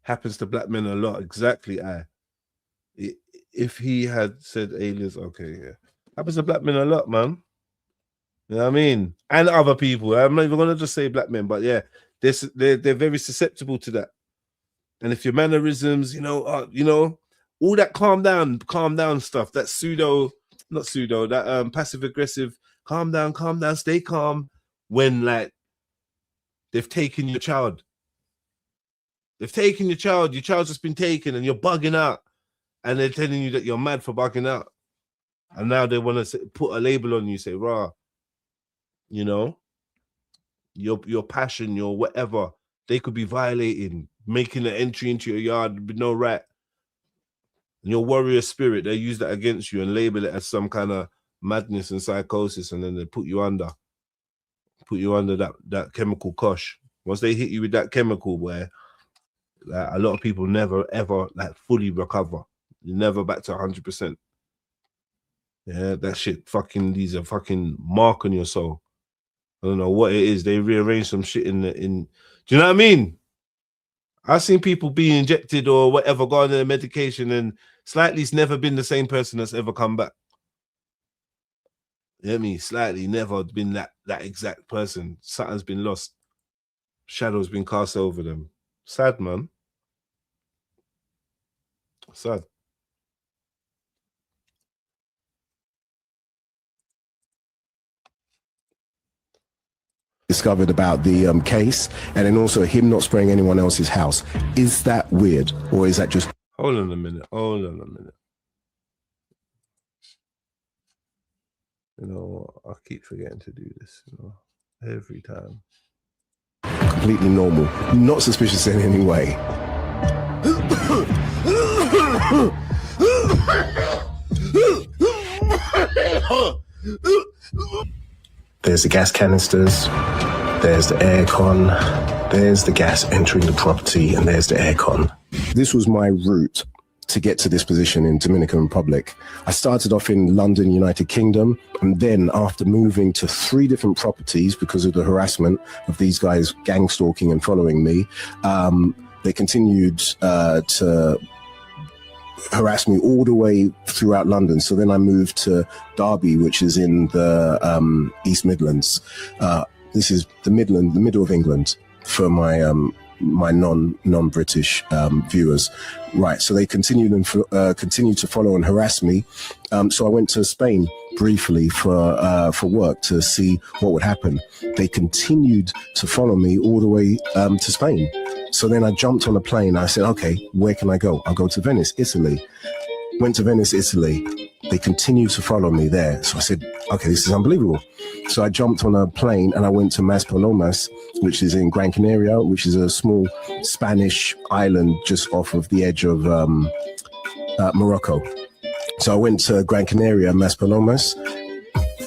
happens to black men a lot. Exactly. If he had said aliens, okay, yeah. Happens to black men a lot, man. You know what I mean? And other people. I'm not even gonna just say black men, but yeah, they're very susceptible to that. And if your mannerisms, all that calm down stuff, that that passive aggressive, calm down, stay calm, when like they've taken your child. They've taken your child's just been taken and you're bugging out. And they're telling you that you're mad for bugging out. And now they want to put a label on you, say, rah, your passion, your whatever, they could be violating, making an entry into your yard with no right. And your warrior spirit, they use that against you and label it as some kind of madness and psychosis, and then they put you under that chemical kosh. Once they hit you with that chemical, where like, a lot of people never ever like fully recover. You're never back to 100%. Yeah, that shit leaves a fucking mark on your soul. I don't know what it is. They rearrange some shit in. Do you know what I mean? I've seen people be injected or whatever, go on their medication, and slightly's never been the same person that's ever come back. You know what I mean? Slightly never been that exact person. Something's been lost. Shadow's been cast over them. Sad, man. Sad. Discovered about the case, and then also him not spraying anyone else's house. Is that weird, or is that just... Hold on a minute. I keep forgetting to do this, every time. Completely normal, not suspicious in any way. There's the gas canisters, there's the aircon, there's the gas entering the property, and there's the aircon. This was my route to get to this position in Dominican Republic. I started off in London, United Kingdom, and then after moving to 3 different properties because of the harassment of these guys gang stalking and following me, they continued to harassed me all the way throughout London. So then I moved to Derby, which is in the East Midlands. This is the middle of England for my my non-British viewers. Right, so they continued to follow and harass me. So I went to Spain briefly for work to see what would happen. They continued to follow me all the way to Spain. So then I jumped on a plane. I said, okay, where can I go? I'll go to Venice, Italy. Went to Venice, Italy. They continued to follow me there. So I said, okay, this is unbelievable. So I jumped on a plane and I went to Maspalomas, which is in Gran Canaria, which is a small Spanish island just off of the edge of Morocco. So I went to Gran Canaria, Maspalomas,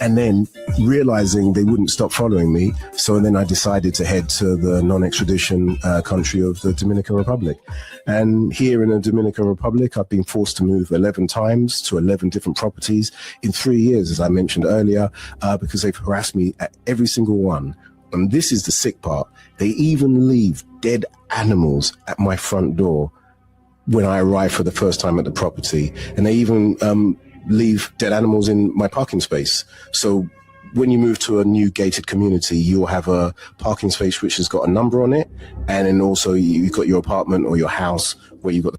and then realizing they wouldn't stop following me. So then I decided to head to the non-extradition country of the Dominican Republic. And here in the Dominican Republic, I've been forced to move 11 times to 11 different properties in 3 years, as I mentioned earlier, because they've harassed me at every single one. And this is the sick part. They even leave dead animals at my front door when I arrive for the first time at the property. And they even leave dead animals in my parking space. So when you move to a new gated community, you'll have a parking space which has got a number on it, and then also you've got your apartment or your house where you've got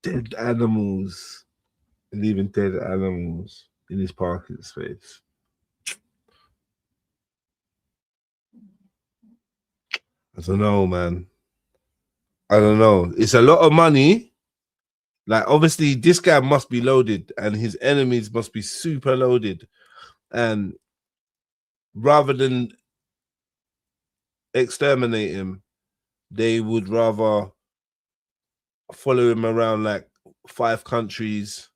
dead animals, leaving dead animals in his parking space. I don't know, man. I don't know. It's a lot of money. Like, obviously, this guy must be loaded and his enemies must be super loaded. And rather than exterminate him, they would rather follow him around like 5 countries,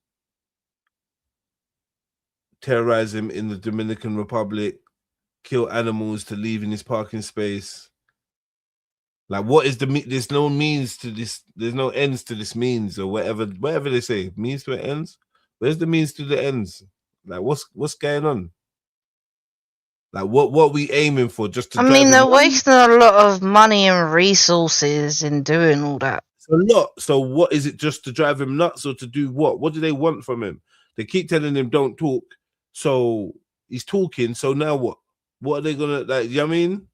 terrorize him in the Dominican Republic, kill animals to leave in his parking space. Like, what is there's no means to this, there's no ends to this means, or whatever they say, means to it ends. Where's the means to the ends? Like, what's going on? Like, what we aiming for? Just to I mean, they're wasting a lot of money and resources in doing all that. It's a lot. So what is it, just to drive him nuts, or to do what? What do they want from him? They keep telling him don't talk, so he's talking. So now what? What are they gonna, like? You know what I mean?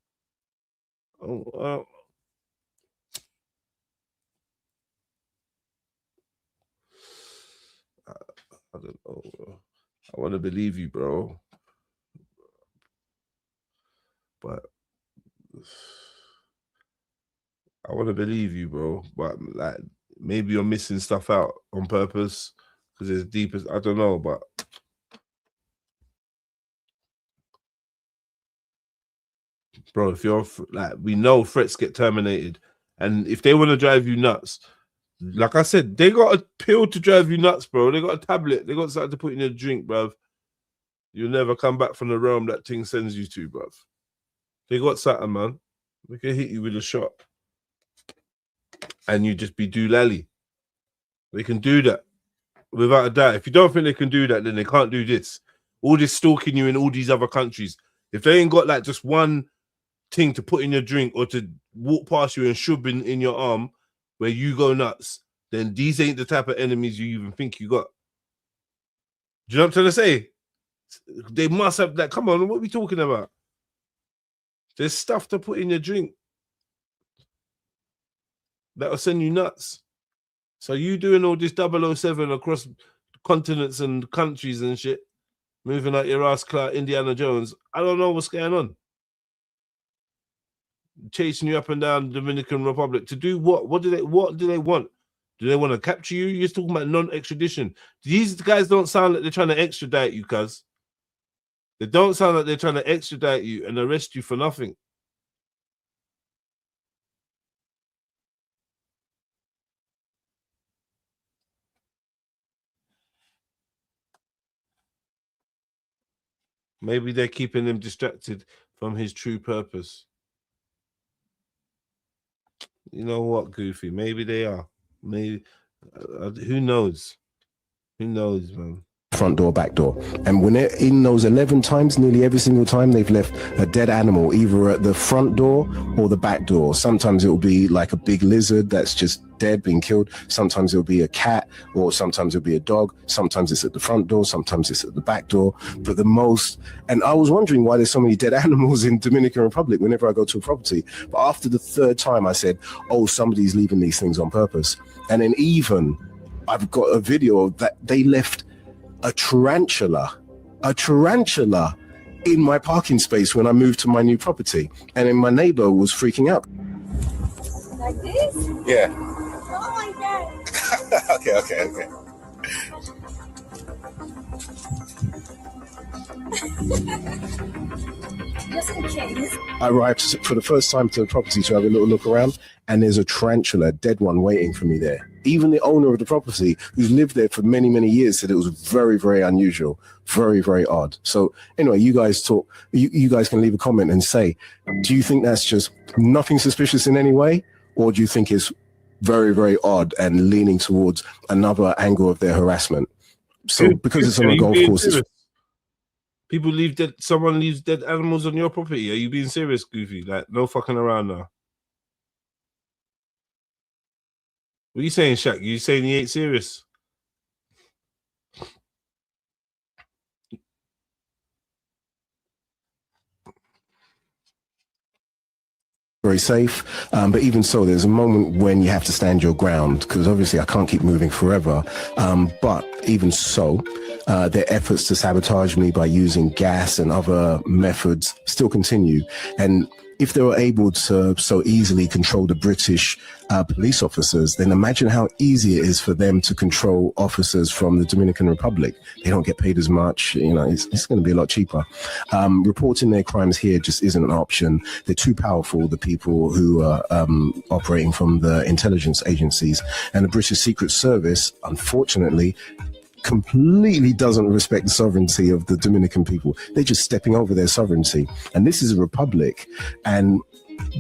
Oh, I don't know. I want to believe you, bro, but I want to believe you, bro. But like, maybe you're missing stuff out on purpose because it's deepest. I don't know, but bro, if you're like, we know threats get terminated, and if they want to drive you nuts, like I said, they got a pill to drive you nuts, bro. They got a tablet. They got something to put in your drink, bruv. You'll never come back from the realm that thing sends you to, bruv. They got something, man. They can hit you with a shot, and you just be doolally. They can do that without a doubt. If you don't think they can do that, then they can't do this. All this stalking you in all these other countries. If they ain't got like just one thing to put in your drink or to walk past you and shove in your arm where you go nuts, then these ain't the type of enemies you even think you got. Do you know what I'm trying to say? They must have that. Come on, what are we talking about? There's stuff to put in your drink that'll send you nuts. So you doing all this 007 across continents and countries and shit, moving out your ass clout, Indiana Jones. I don't know what's going on. Chasing you up and down the Dominican Republic to do what? What do they want? Do they want to capture you? You're talking about non-extradition. These guys don't sound like they're trying to extradite you, cuz. They don't sound like they're trying to extradite you and arrest you for nothing. Maybe they're keeping him distracted from his true purpose. You know what, Goofy? Maybe they are. Maybe. Who knows? Who knows, man? Front door, back door. And when it, in those 11 times, nearly every single time, they've left a dead animal either at the front door or the back door. Sometimes it will be like a big lizard that's just dead, being killed. Sometimes it'll be a cat, or sometimes it'll be a dog. Sometimes it's at the front door, sometimes it's at the back door. But the most, and I was wondering why there's so many dead animals in Dominican Republic whenever I go to a property. But after the 3rd time, I said, oh, somebody's leaving these things on purpose. And then even I've got a video of that they left a tarantula in my parking space when I moved to my new property, and then my neighbor was freaking out. Like this? Yeah. Not like that. Okay. Just in case. I arrived for the first time to the property to have a little look around, and there's a tarantula, a dead one, waiting for me there. Even the owner of the property, who's lived there for many, many years, said it was very, very unusual, very, very odd. So anyway, you guys talk. You guys can leave a comment and say, do you think that's just nothing suspicious in any way, or do you think it's very, very odd and leaning towards another angle of their harassment? So because it's on a golf course, it's people leave dead. Someone leaves dead animals on your property. Are you being serious, Goofy? Like, no fucking around now. What are you saying, Shaq? You saying he ain't serious? very safe, but even so, there's a moment when you have to stand your ground, because obviously I can't keep moving forever. But even so, their efforts to sabotage me by using gas and other methods still continue. And if they were able to so easily control the British police officers, then imagine how easy it is for them to control officers from the Dominican Republic. They don't get paid as much. You know, it's going to be a lot cheaper. Reporting their crimes here just isn't an option. They're too powerful, the people who are operating from the intelligence agencies. And the British Secret Service, unfortunately, completely doesn't respect the sovereignty of the Dominican people. They're just stepping over their sovereignty. And this is a republic, and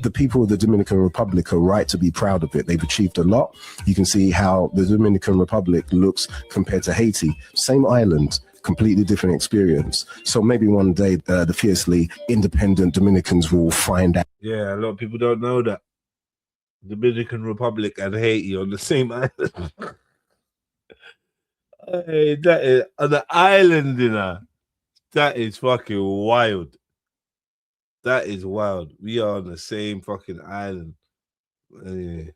the people of the Dominican Republic are right to be proud of it. They've achieved a lot. You can see how the Dominican Republic looks compared to Haiti. Same island, completely different experience. So maybe one day the fiercely independent Dominicans will find out. Yeah, a lot of people don't know that Dominican Republic and Haiti on the same island. Hey, that is on the island, you know. That is fucking wild. That is wild. We are on the same fucking island. You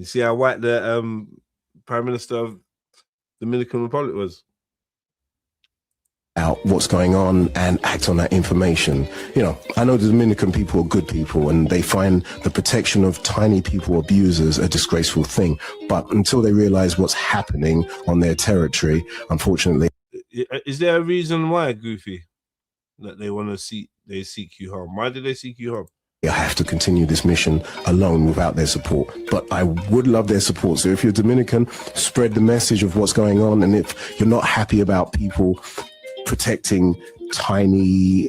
see how white the Prime Minister of Dominican Republic was? Out what's going on and act on that information. You know, I know the Dominican people are good people and they find the protection of tiny people abusers a disgraceful thing. But until they realize what's happening on their territory, unfortunately. Is there a reason why, Goofy, that they want to seek you home? Why did they seek you home? I have to continue this mission alone without their support, but I would love their support. So if you're Dominican, spread the message of what's going on. And if you're not happy about people protecting tiny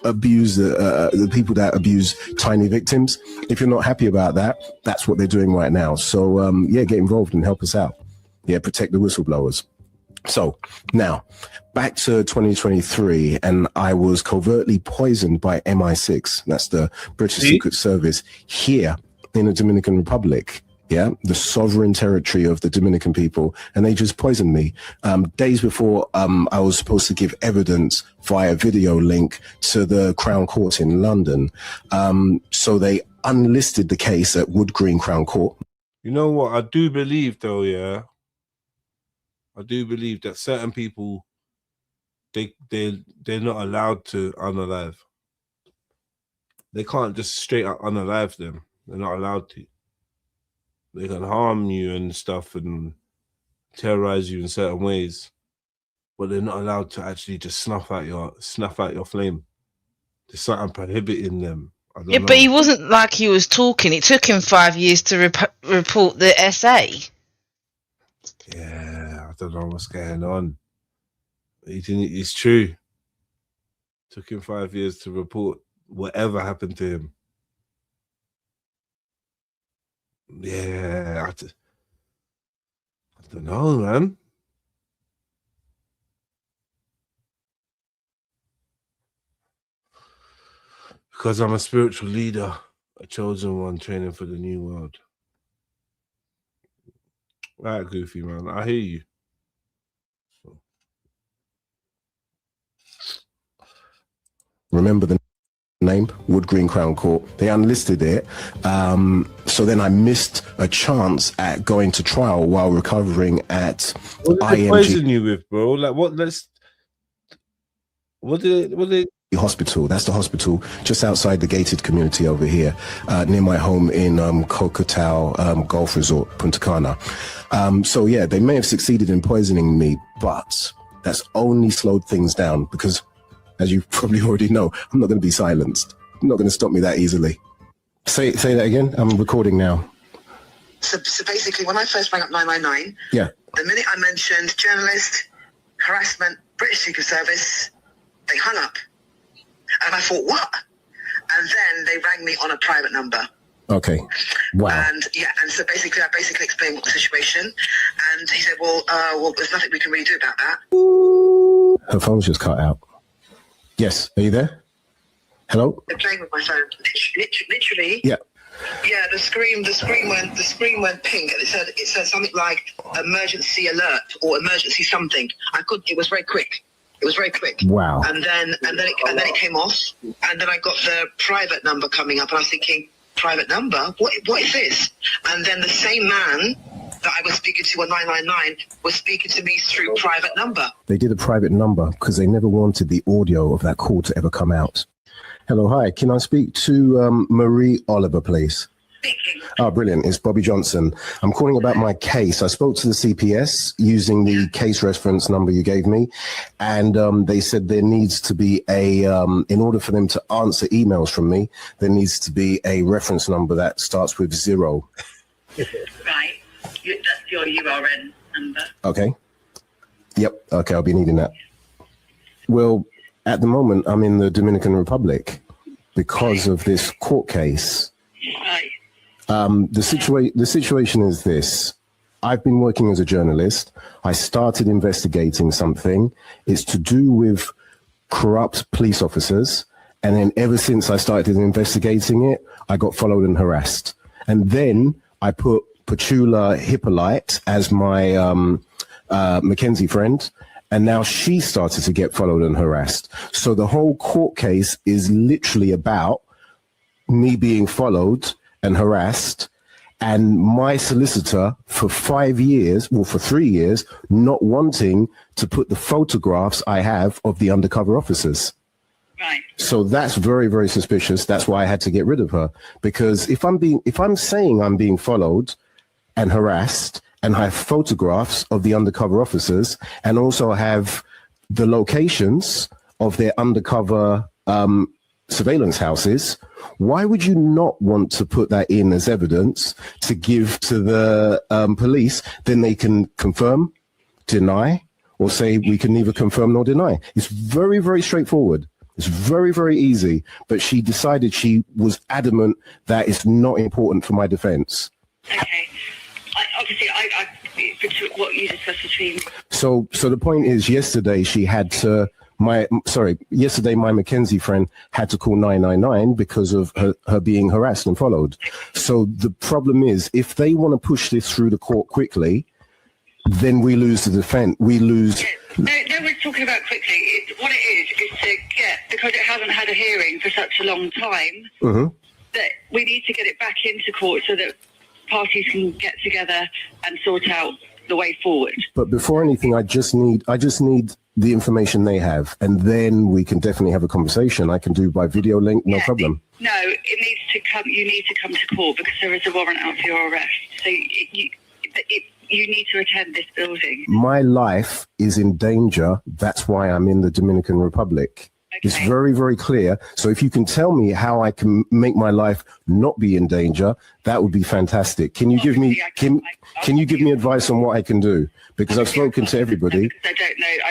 the people that abuse tiny victims, if you're not happy about that, that's what they're doing right now. So yeah, get involved and help us out. Yeah, protect the whistleblowers. So now back to 2023, and I was covertly poisoned by MI6. That's the British Secret Service here in the Dominican Republic. Yeah, the sovereign territory of the Dominican people, and they just poisoned me. Days before I was supposed to give evidence via video link to the Crown Court in London. So they unlisted the case at Wood Green Crown Court. You know what? I do believe, though, yeah. I do believe that certain people, they're not allowed to unalive. They can't just straight up unalive them. They're not allowed to. They can harm you and stuff and terrorize you in certain ways, but they're not allowed to actually just snuff out your flame. There's something prohibiting them. I don't know. But he wasn't like he was talking. It took him 5 years to report the SA. Yeah, I don't know what's going on. It's true. Took him 5 years to report whatever happened to him. Yeah, I don't know, man. Because I'm a spiritual leader, a chosen one, training for the new world. Right, Goofy, man. I hear you. Remember the name? Wood Green Crown Court. They unlisted it. So then I missed a chance at going to trial while recovering at What did they poison you with, bro? Like, what did they... Hospital. That's the hospital just outside the gated community over here, near my home in Cocotau Golf Resort, Punta Cana. So yeah, they may have succeeded in poisoning me, but that's only slowed things down because, as you probably already know, I'm not going to be silenced. I'm not going to stop me that easily. Say that again. I'm recording now. So basically, when I first rang up 999, yeah, the minute I mentioned journalist, harassment, British Secret Service, they hung up. And I thought, what? And then they rang me on a private number. Okay. Wow. And yeah, and so basically, I explained what the situation. And he said, well, there's nothing we can really do about that. Her phone's just cut out. Yes. Are you there? Hello? They're playing with my phone. Literally. Yeah. Yeah, the screen went pink, and it said something like emergency alert or emergency something. It was very quick. It was very quick. Wow. And then it came off, and then I got the private number coming up, and I was thinking, private number? What is this? And then the same man that I was speaking to on 999 was speaking to me through private number. They did a private number because they never wanted the audio of that call to ever come out. Hello, hi. Can I speak to Marie Oliver, please? Speaking. Oh, brilliant. It's Bobby Johnson. I'm calling about my case. I spoke to the CPS using the case reference number you gave me, and they said there needs to be in order for them to answer emails from me, there needs to be a reference number that starts with 0. Right. That's your URN number. Okay. Yep. Okay, I'll be needing that. Well, at the moment, I'm in the Dominican Republic because of this court case. Right. The situation is this. I've been working as a journalist. I started investigating something. It's to do with corrupt police officers. And then ever since I started investigating it, I got followed and harassed. And then I put Petula Hippolyte as my Mackenzie friend. And now she started to get followed and harassed. So the whole court case is literally about me being followed and harassed, and my solicitor for 3 years, not wanting to put the photographs I have of the undercover officers. Right. So that's very, very suspicious. That's why I had to get rid of her, because if I'm saying I'm being followed and harassed, and I have photographs of the undercover officers, and also have the locations of their undercover surveillance houses, why would you not want to put that in as evidence to give to the police? Then they can confirm, deny, or say we can neither confirm nor deny. It's very, very straightforward. It's very, very easy. But she decided, she was adamant that it's not important for my defense. Okay. What you discussed between. So the point is, yesterday my Mackenzie friend had to call 999 because of her being harassed and followed. So the problem is, if they want to push this through the court quickly, then we lose the defense. We lose. No, we're talking about quickly. What it is to get, because it hasn't had a hearing for such a long time, that we need to get it back into court so that parties can get together and sort out the way forward. But before anything, I just need the information they have, and then we can definitely have a conversation. I can do by video link, no problem. No, it needs to come. You need to come to court because there is a warrant out for your arrest. So you need to attend this building. My life is in danger. That's why I'm in the Dominican Republic. Okay. It's very, very clear. So if you can tell me how I can make my life not be in danger, that would be fantastic. Can you give me can you give me advice on what I can do? Because I've spoken to everybody. I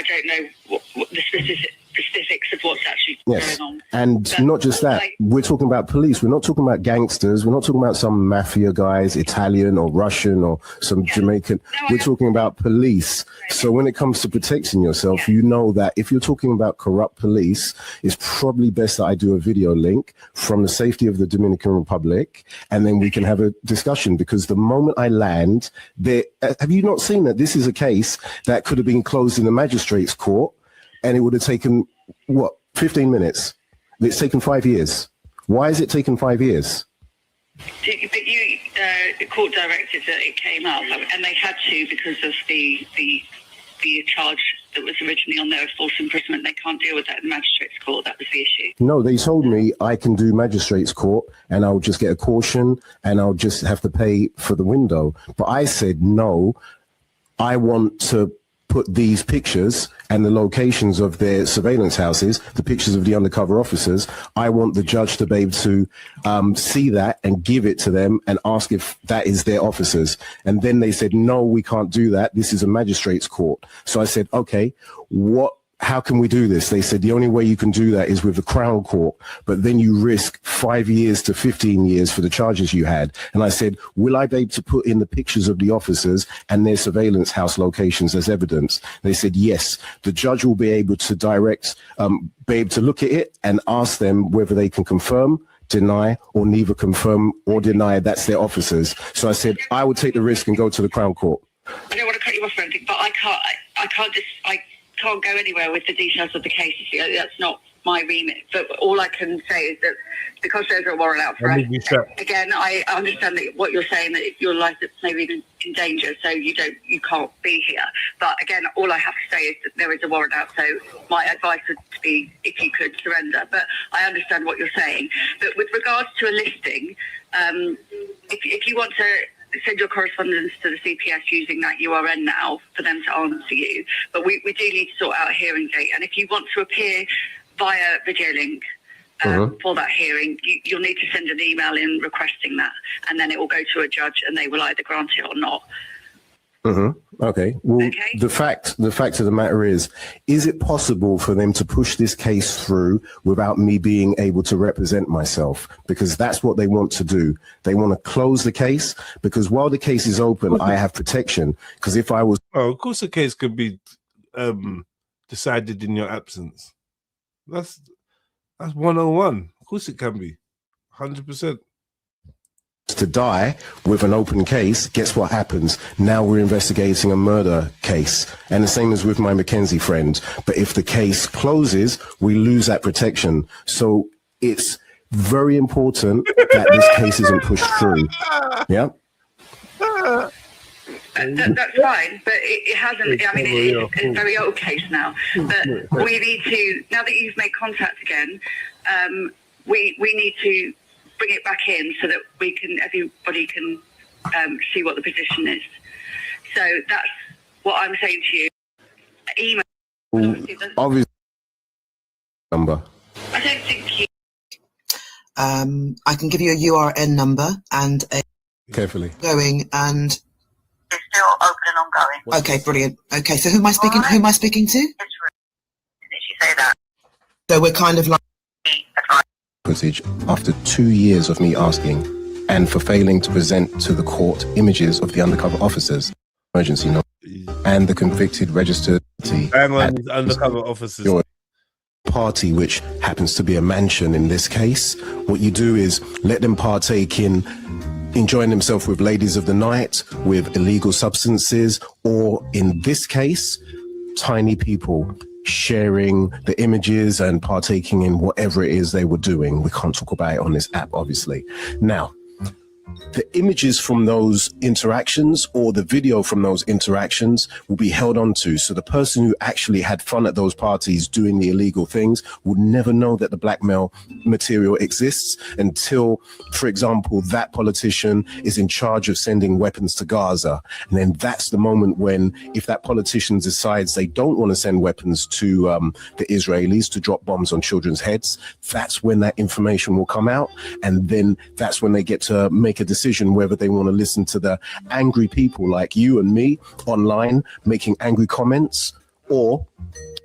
don't know what the specifics of what's actually going on. And not just that, we're talking about police. We're not talking about gangsters. We're not talking about some mafia guys, Italian or Russian or some Jamaican. We're talking about police. So when it comes to protecting yourself, you know that if you're talking about corrupt police, it's probably best that I do a video link from the safety of the Dominican Republic, and then we can have a discussion. Because the moment I land there, have you not seen that this is a case that could have been closed in the magistrate's court, and it would have taken, 15 minutes? It's taken 5 years. Why has it taken 5 years? But the court directed that it came up, and they had to because of the charge that was originally on there of false imprisonment. They can't deal with that in the magistrate's court. That was the issue. No, they told me I can do magistrate's court and I'll just get a caution and I'll just have to pay for the window. But I said, no, I want to put these pictures and the locations of their surveillance houses, the pictures of the undercover officers. I want the judge to be able to see that and give it to them and ask if that is their officers. And then they said, no, we can't do that. This is a magistrate's court. So I said, okay, how can we do this? They said the only way you can do that is with the Crown Court, but then you risk 5 years to 15 years for the charges you had. And I said, will I be able to put in the pictures of the officers and their surveillance house locations as evidence? They said, yes. The judge will be able to be able to look at it and ask them whether they can confirm, deny, or neither confirm or deny that's their officers. So I said, I would take the risk and go to the Crown Court. I don't want to cut you off or anything, but I can't go anywhere with the details of the case. That's not my remit. But all I can say is that because there's a warrant out for us, again, I understand that what you're saying, that your life is maybe in danger, so you can't be here. But again, all I have to say is that there is a warrant out, so my advice would be if you could surrender. But I understand what you're saying. But with regards to a listing, if you want to send your correspondence to the CPS using that URN now for them to answer you, but we do need to sort out a hearing date. And if you want to appear via video link for that hearing, you'll need to send an email in requesting that, and then it will go to a judge and they will either grant it or not. Okay. Well, the fact of the matter is it possible for them to push this case through without me being able to represent myself? Because that's what they want to do. They want to close the case, because while the case is open, I have protection. Because if I was... Oh, of course the case could be decided in your absence. That's 101. Of course it can be. 100%. To die with an open case, guess what happens? Now we're investigating a murder case. And the same as with my Mackenzie friend. But if the case closes, we lose that protection. So it's very important that this case isn't pushed through. Yeah? That's fine, but it hasn't. I mean, it's a very old case now. But we need to, now that you've made contact again, we need to bring it back in so that everybody can see what the position is. So that's what I'm saying to you. Email. Obviously, number. I don't think you. I can give you a URN number and a carefully going, and it's still open and ongoing. Okay, brilliant. Okay, so who am I speaking? Who am I speaking to? Did she say that? So we're kind of like footage after 2 years of me asking, and for failing to present to the court images of the undercover officers, emergency number, and the convicted registered undercover officers. Your party, which happens to be a mansion in this case. What you do is let them partake in enjoying themselves with ladies of the night, with illegal substances, or in this case, tiny people sharing the images and partaking in whatever it is they were doing. We can't talk about it on this app, obviously. Now, the images from those interactions or the video from those interactions will be held onto. So the person who actually had fun at those parties doing the illegal things would never know that the blackmail material exists until, for example, that politician is in charge of sending weapons to Gaza. And then that's the moment when, if that politician decides they don't want to send weapons to the Israelis to drop bombs on children's heads, that's when that information will come out. And then that's when they get to make a decision whether they want to listen to the angry people like you and me online making angry comments, or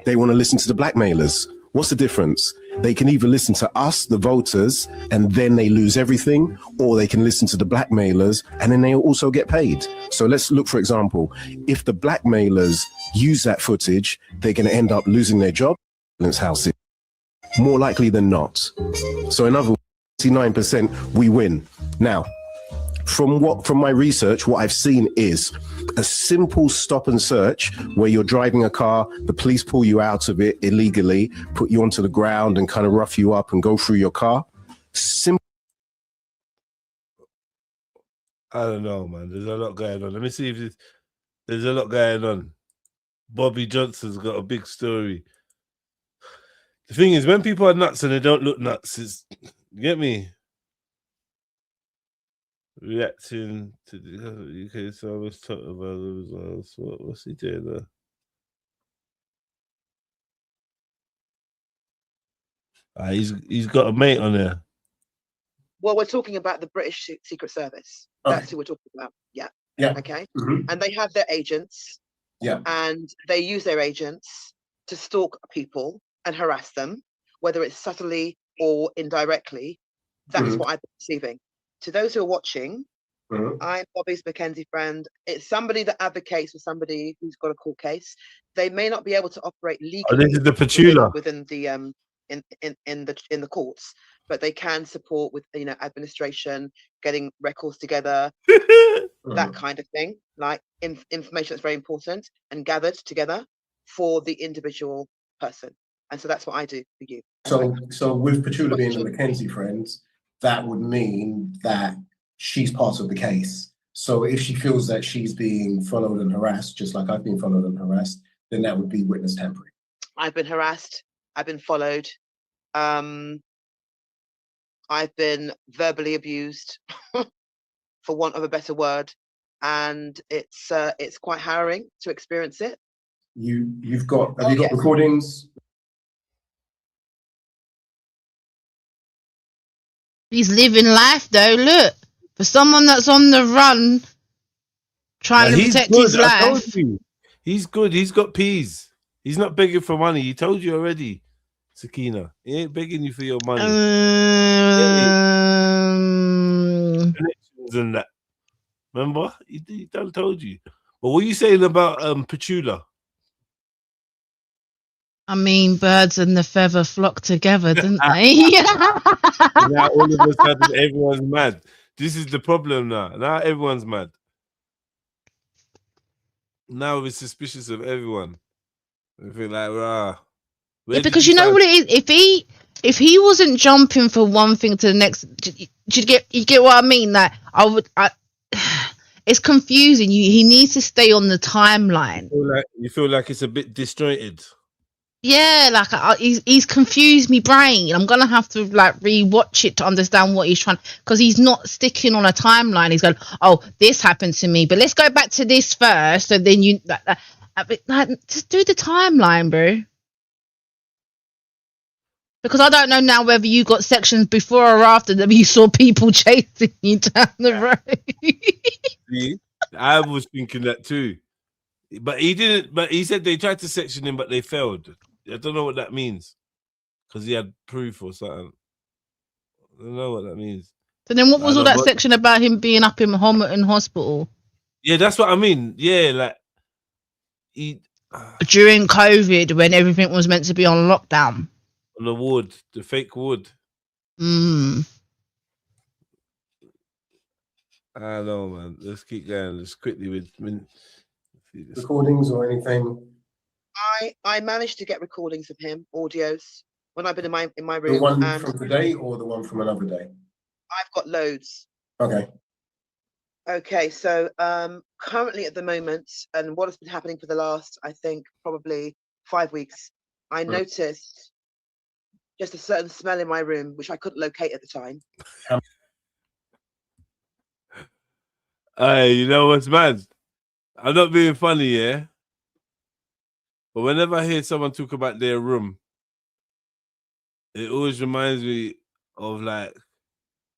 they want to listen to the blackmailers. What's the difference? They can either listen to us, the voters, and then they lose everything, or they can listen to the blackmailers and then they also get paid. So let's look, for example, if the blackmailers use that footage, they're going to end up losing their job in houses, more likely than not. So in other words, 99% we win. Now, from my research, what I've seen is a simple stop and search where you're driving a car, the police pull you out of it illegally, put you onto the ground and kind of rough you up and go through your car. Simple. I don't know, man. There's a lot going on. Let me see if there's a lot going on. Bobby Johnson's got a big story. The thing is, when people are nuts and they don't look nuts, you get me? Reacting to the UK, so I was talking about the results. What's he doing there? He's got a mate on there. Well, we're talking about the British Secret Service. That's who we're talking about. Yeah. Yeah. Okay. And they have their agents. Yeah. And they use their agents to stalk people and harass them, whether it's subtly or indirectly. That's what I'm perceiving. To those who are watching, I'm Bobby's Mackenzie friend. It's somebody that advocates for somebody who's got a court case. They may not be able to operate legally. Oh, this is the Petula within the in the courts, but they can support with administration, getting records together, that kind of thing. Like information that's very important and gathered together for the individual person. And so that's what I do for you. So with Petula being the Mackenzie friends, that would mean that she's part of the case. So if she feels that she's being followed and harassed, just like I've been followed and harassed, then that would be witness tampering. I've been harassed. I've been followed. I've been verbally abused, for want of a better word, and it's quite harrowing to experience it. Have you got recordings? He's living life though. Look, for someone that's on the run, trying to protect his life. I told you. He's good. He's got peas. He's not begging for money. He told you already, Sakina. He ain't begging you for your money. Connections and that. Remember? He done told you. But what are you saying about Petula? I mean, birds and the feather flock together, didn't they? Now all of a sudden everyone's mad. This is the problem now. Now everyone's mad. Now we're suspicious of everyone. We feel like, rah. Yeah, because you know what it is. If he wasn't jumping from one thing to the next, you get what I mean? Like it's confusing. He needs to stay on the timeline. You feel like it's a bit disjointed. Yeah, like he's confused me brain. I'm gonna have to like rewatch it to understand what he's trying, because he's not sticking on a timeline. He's going, oh, this happened to me, but let's go back to this first, and then you just do the timeline, bro. Because I don't know now whether you got sections before or after that you saw people chasing you down the road. See? I was thinking that too. But he didn't. But he said they tried to section him, but they failed. I don't know what that means, because he had proof or something. I don't know what that means. So then, what was all that section about him being up in Homerton Hospital? Yeah, that's what I mean. Yeah, like during COVID, when everything was meant to be on lockdown. On the ward, the fake ward. Mm. I don't know, man. Let's keep going. Let's quickly with recordings or anything. I managed to get recordings of him, audios, when I've been in my room. The one from today or the one from another day? I've got loads. Okay, so currently at the moment, and what has been happening for the last, I think, probably 5 weeks, I noticed just a certain smell in my room, which I couldn't locate at the time. Hey, you know what's mad? I'm not being funny, yeah? But whenever I hear someone talk about their room, it always reminds me of like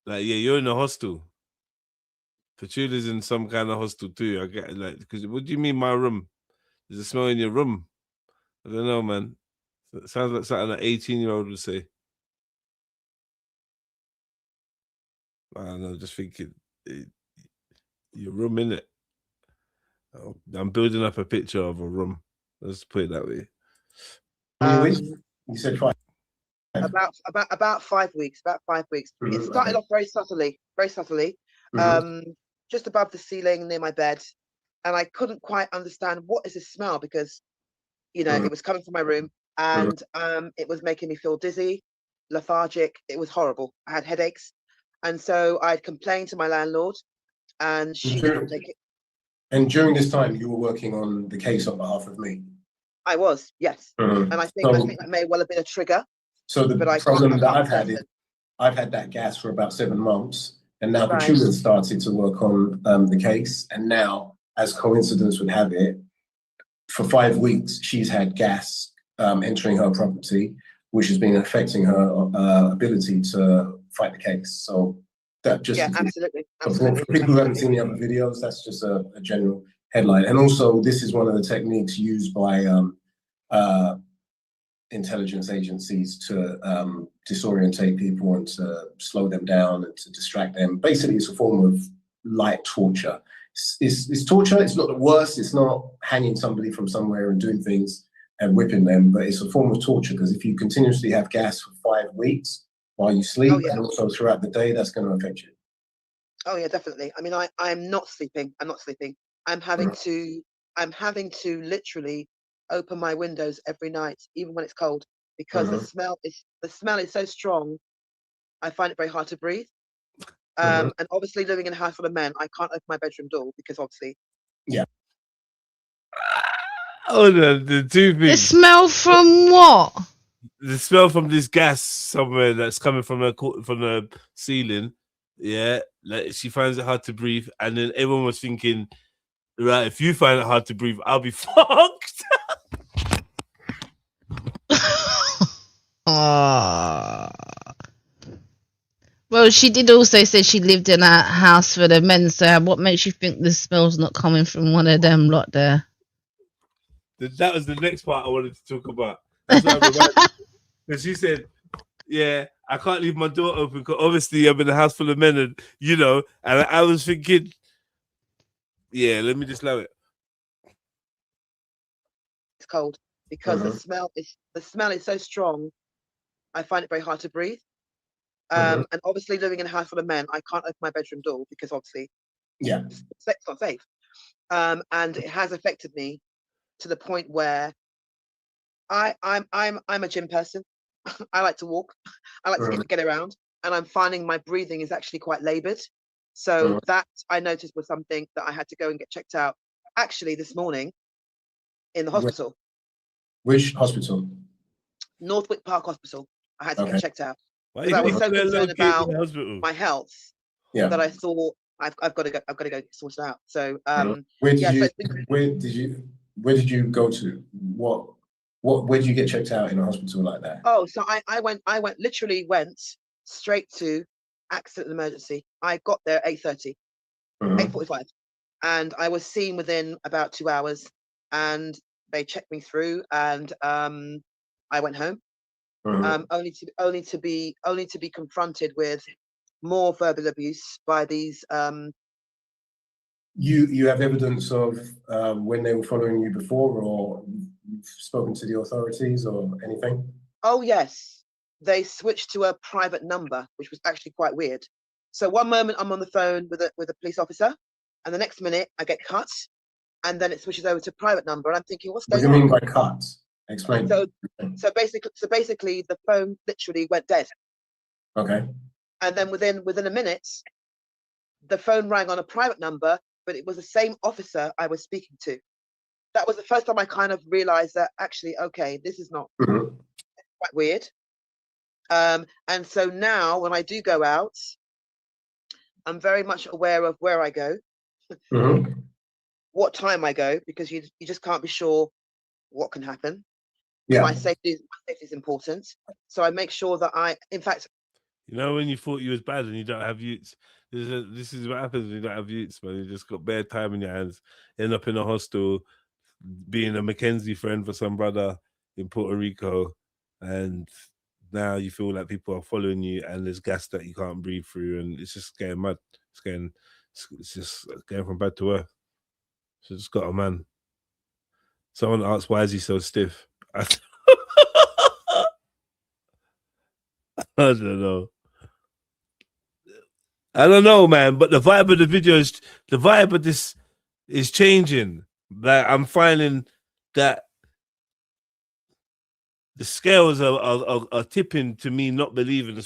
yeah, you're in a hostel. Petula's in some kind of hostel too. I get like, because what do you mean my room? There's a smell in your room. I don't know, man. It sounds like something an 18-year-old would say. I don't know, just thinking your room, innit? I'm building up a picture of a room. Let's put it that way. You said 5. About 5 weeks. About 5 weeks. It started off very subtly. Just above the ceiling near my bed, and I couldn't quite understand what is this smell, because it was coming from my room, and it was making me feel dizzy, lethargic. It was horrible. I had headaches, and so I'd complained to my landlord, and she didn't take it. And during this time, you were working on the case on behalf of me. I was, yes, and I think that may well have been a trigger. So the problem that I've had is I've had that gas for about 7 months, and now Petula started to work on the case, and now, as coincidence would have it, for 5 weeks she's had gas entering her property, which has been affecting her ability to fight the case. So that just absolutely. For people who haven't seen the other videos, that's just a general headline. And also, this is one of the techniques used by intelligence agencies to disorientate people and to slow them down and to distract them. Basically, it's a form of light torture. It's torture. It's not the worst. It's not hanging somebody from somewhere and doing things and whipping them, but it's a form of torture, because if you continuously have gas for 5 weeks while you sleep and also throughout the day, that's going to affect you. Oh yeah, definitely. I mean, I'm not sleeping. I'm having to literally open my windows every night, even when it's cold. because the smell is so strong. I find it very hard to breathe. And obviously, living in a house full of men, I can't open my bedroom door because obviously. Yeah. Oh, the two things. The smell from what? The smell from this gas somewhere that's coming from the ceiling. Yeah, like she finds it hard to breathe, and then everyone was thinking, right, if you find it hard to breathe, I'll be fucked. Well, she did also say she lived in a house for the men. So, what makes you think the smell's not coming from one of them lot there? That was the next part I wanted to talk about. That's what I reminded. Because she said, "Yeah, I can't leave my door open because obviously I'm in a house full of men, and and I was thinking, yeah, let me just allow it. It's cold because the smell is so strong. I find it very hard to breathe. And obviously, living in a house full of men, I can't open my bedroom door because obviously, it's not safe. And it has affected me to the point where I'm a gym person. I like to walk. I like to get around, and I'm finding my breathing is actually quite labored. So that I noticed was something that I had to go and get checked out. Actually, this morning in the hospital. Which hospital? Northwick Park Hospital. I had to get checked out because I was so concerned about my health that I thought I've got to go get sorted out. So where did you go to? Where did you get checked out in a hospital like that? Oh, so I went straight to accident and emergency. I got there at 8:30, 8:45, and I was seen within about 2 hours. And they checked me through, and I went home. Only to be confronted with more verbal abuse by these. You have evidence of when they were following you before, or you've spoken to the authorities or anything? Oh yes, they switched to a private number, which was actually quite weird. So one moment I'm on the phone with a police officer, and the next minute I get cut, and then it switches over to private number, and I'm thinking, what's going on? What do you mean by cut? Explain. So basically, the phone literally went dead. Okay. And then within a minute, the phone rang on a private number, but it was the same officer I was speaking to. That was the first time I kind of realized that actually, okay, this is not quite weird. And so now when I do go out, I'm very much aware of where I go, what time I go, because you just can't be sure what can happen. Yeah. My safety is important. So I make sure that in fact, when you thought you was bad and you don't have youths, this is what happens when you don't have youths, man. You just got bare time in your hands, end up in a hostel, being a Mackenzie friend for some brother in Puerto Rico, and now you feel like people are following you and there's gas that you can't breathe through, and it's just getting mad. It's just getting from bad to worse. So just got a man. Someone asked, why is he so stiff? I don't know. I don't know, man. But the vibe of the video the vibe of this is changing. Like I'm finding that the scales are tipping to me not believing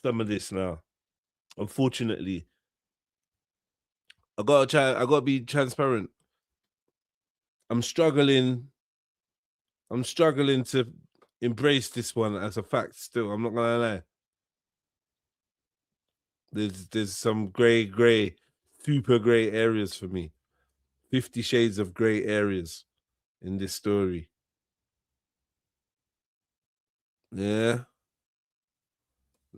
some of this now. Unfortunately, I gotta be transparent. I'm struggling to embrace this one as a fact still. I'm not gonna lie. There's some gray, super gray areas for me. 50 shades of gray areas in this story. Yeah.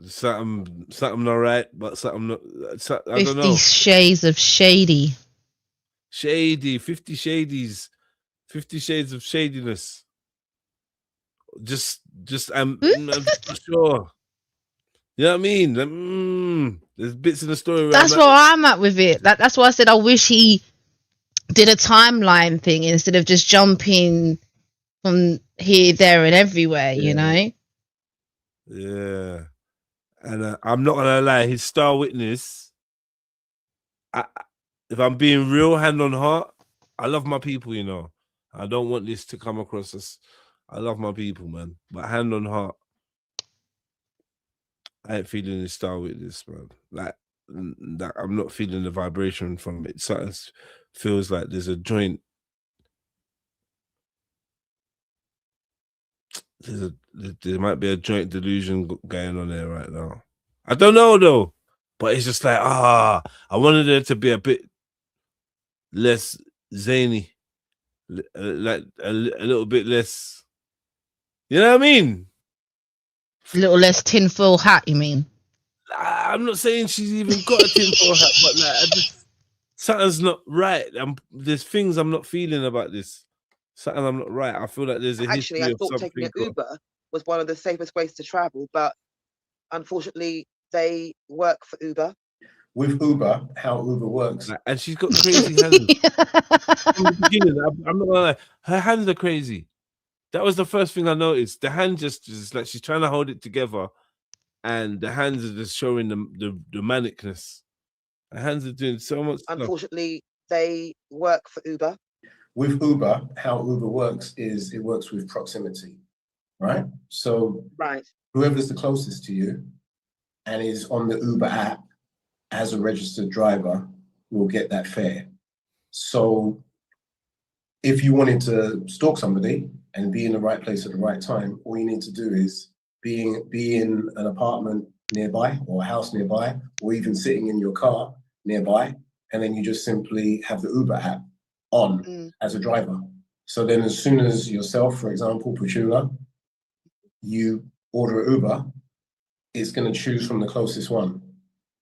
Something all right, but something not. I don't know. 50 shades of shady. Shady, 50 shadies. 50 shades of shadiness. I'm not sure. You know what I mean? There's bits in the story where that's where I'm at with it. That's why I said I wish he did a timeline thing instead of just jumping from here, there, and everywhere, you know? Yeah. And I'm not gonna lie, his star witness, if I'm being real hand on heart, I love my people, I don't want this to come across as I love my people, man. But hand on heart, I ain't feeling this style with this, man. Like, that I'm not feeling the vibration from it. Something feels like there's a joint. There might be a joint delusion going on there right now. I don't know though, but it's just like I wanted it to be a bit less zany, like a little bit less. You know what I mean? A little less tinfoil hat, you mean? I'm not saying she's even got a tinfoil hat, but like something's not right. There's things I'm not feeling about this. Something I'm not right. I feel like there's a Actually, history I of thought taking something. an Uber was one of the safest ways to travel, but unfortunately, they work for Uber. With Uber, how Uber works. And she's got crazy hands. From the beginning, I'm not gonna lie, her hands are crazy. That was the first thing I noticed. The hand just like she's trying to hold it together, and the hands are just showing the manicness. Her hands are doing so much stuff. Unfortunately, they work for Uber. With Uber, how Uber works is it works with proximity, right? So whoever's the closest to you and is on the Uber app as a registered driver will get that fare. So if you wanted to stalk somebody and be in the right place at the right time, all you need to do is be in an apartment nearby or a house nearby, or even sitting in your car nearby, and then you just simply have the Uber app on as a driver. So then as soon as yourself, for example, Petula, you order an Uber, it's going to choose from the closest one.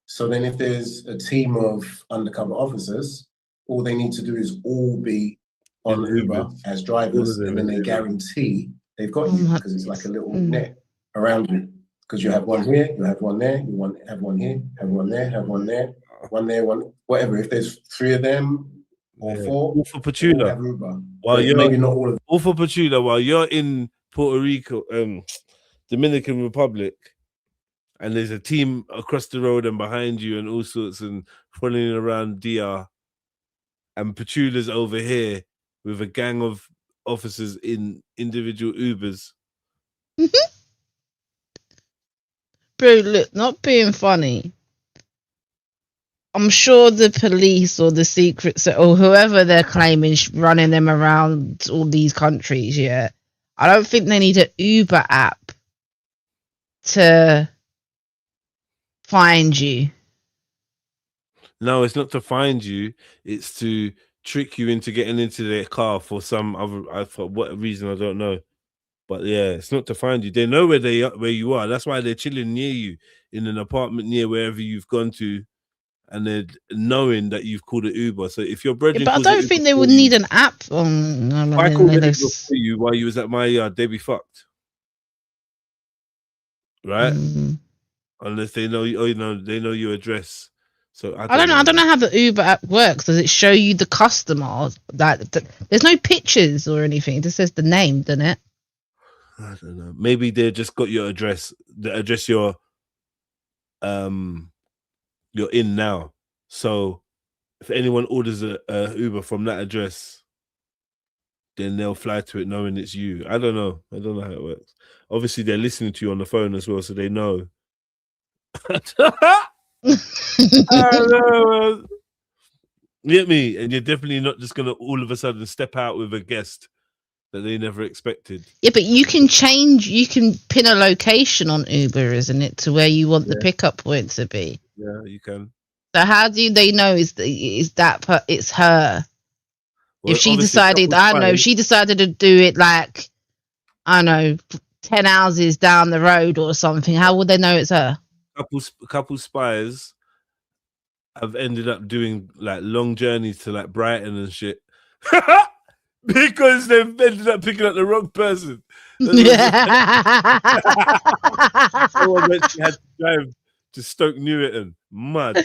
So then if there's a team of undercover officers, all they need to do is all be on Uber as drivers, and then they guarantee they've got you, because it's like a little net around you. Because you have one here, you have one there, have one here, have one there, have one there, one there, one, whatever. If there's 3 of them, or 4, all for Petula. While you're maybe not all of them. All for Petula while you're in Puerto Rico, Dominican Republic, and there's a team across the road and behind you and all sorts, and following around DR, and Petula's over here with a gang of officers in individual Ubers. Bro, look, not being funny. I'm sure the police or the secret or whoever they're claiming running them around all these countries, yeah, I don't think they need an Uber app to find you. No, it's not to find you. It's to trick you into getting into their car for some other, for what reason I don't know. But yeah, it's not to find you. They know where you are. That's why they're chilling near you in an apartment near wherever you've gone to, and they're knowing that you've called an Uber. So if your brother, but I don't think they would need an app. If I called an Uber for you while you was at my yard, they'd be fucked, right? Unless they know you, they know your address. So I don't know. I don't know how the Uber app works. Does it show you the customer? That there's no pictures or anything. It just says the name, doesn't it? I don't know. Maybe they just got your address, the address you're in now. So if anyone orders a Uber from that address, then they'll fly to it knowing it's you. I don't know how it works. Obviously, they're listening to you on the phone as well, so they know. I don't know. You get me? And you're definitely not just gonna all of a sudden step out with a guest that they never expected. Yeah, but you can pin a location on Uber, isn't it, to where you want the pickup point to be? Yeah, you can. So how do they know it's her? Well, if she decided, she decided to do it like, I don't know, 10 houses down the road or something, how would they know it's her? Couple spies have ended up doing like long journeys to like Brighton and shit. Because they've ended up picking up the wrong person. Someone actually had to drive to Stoke Newington. Mad.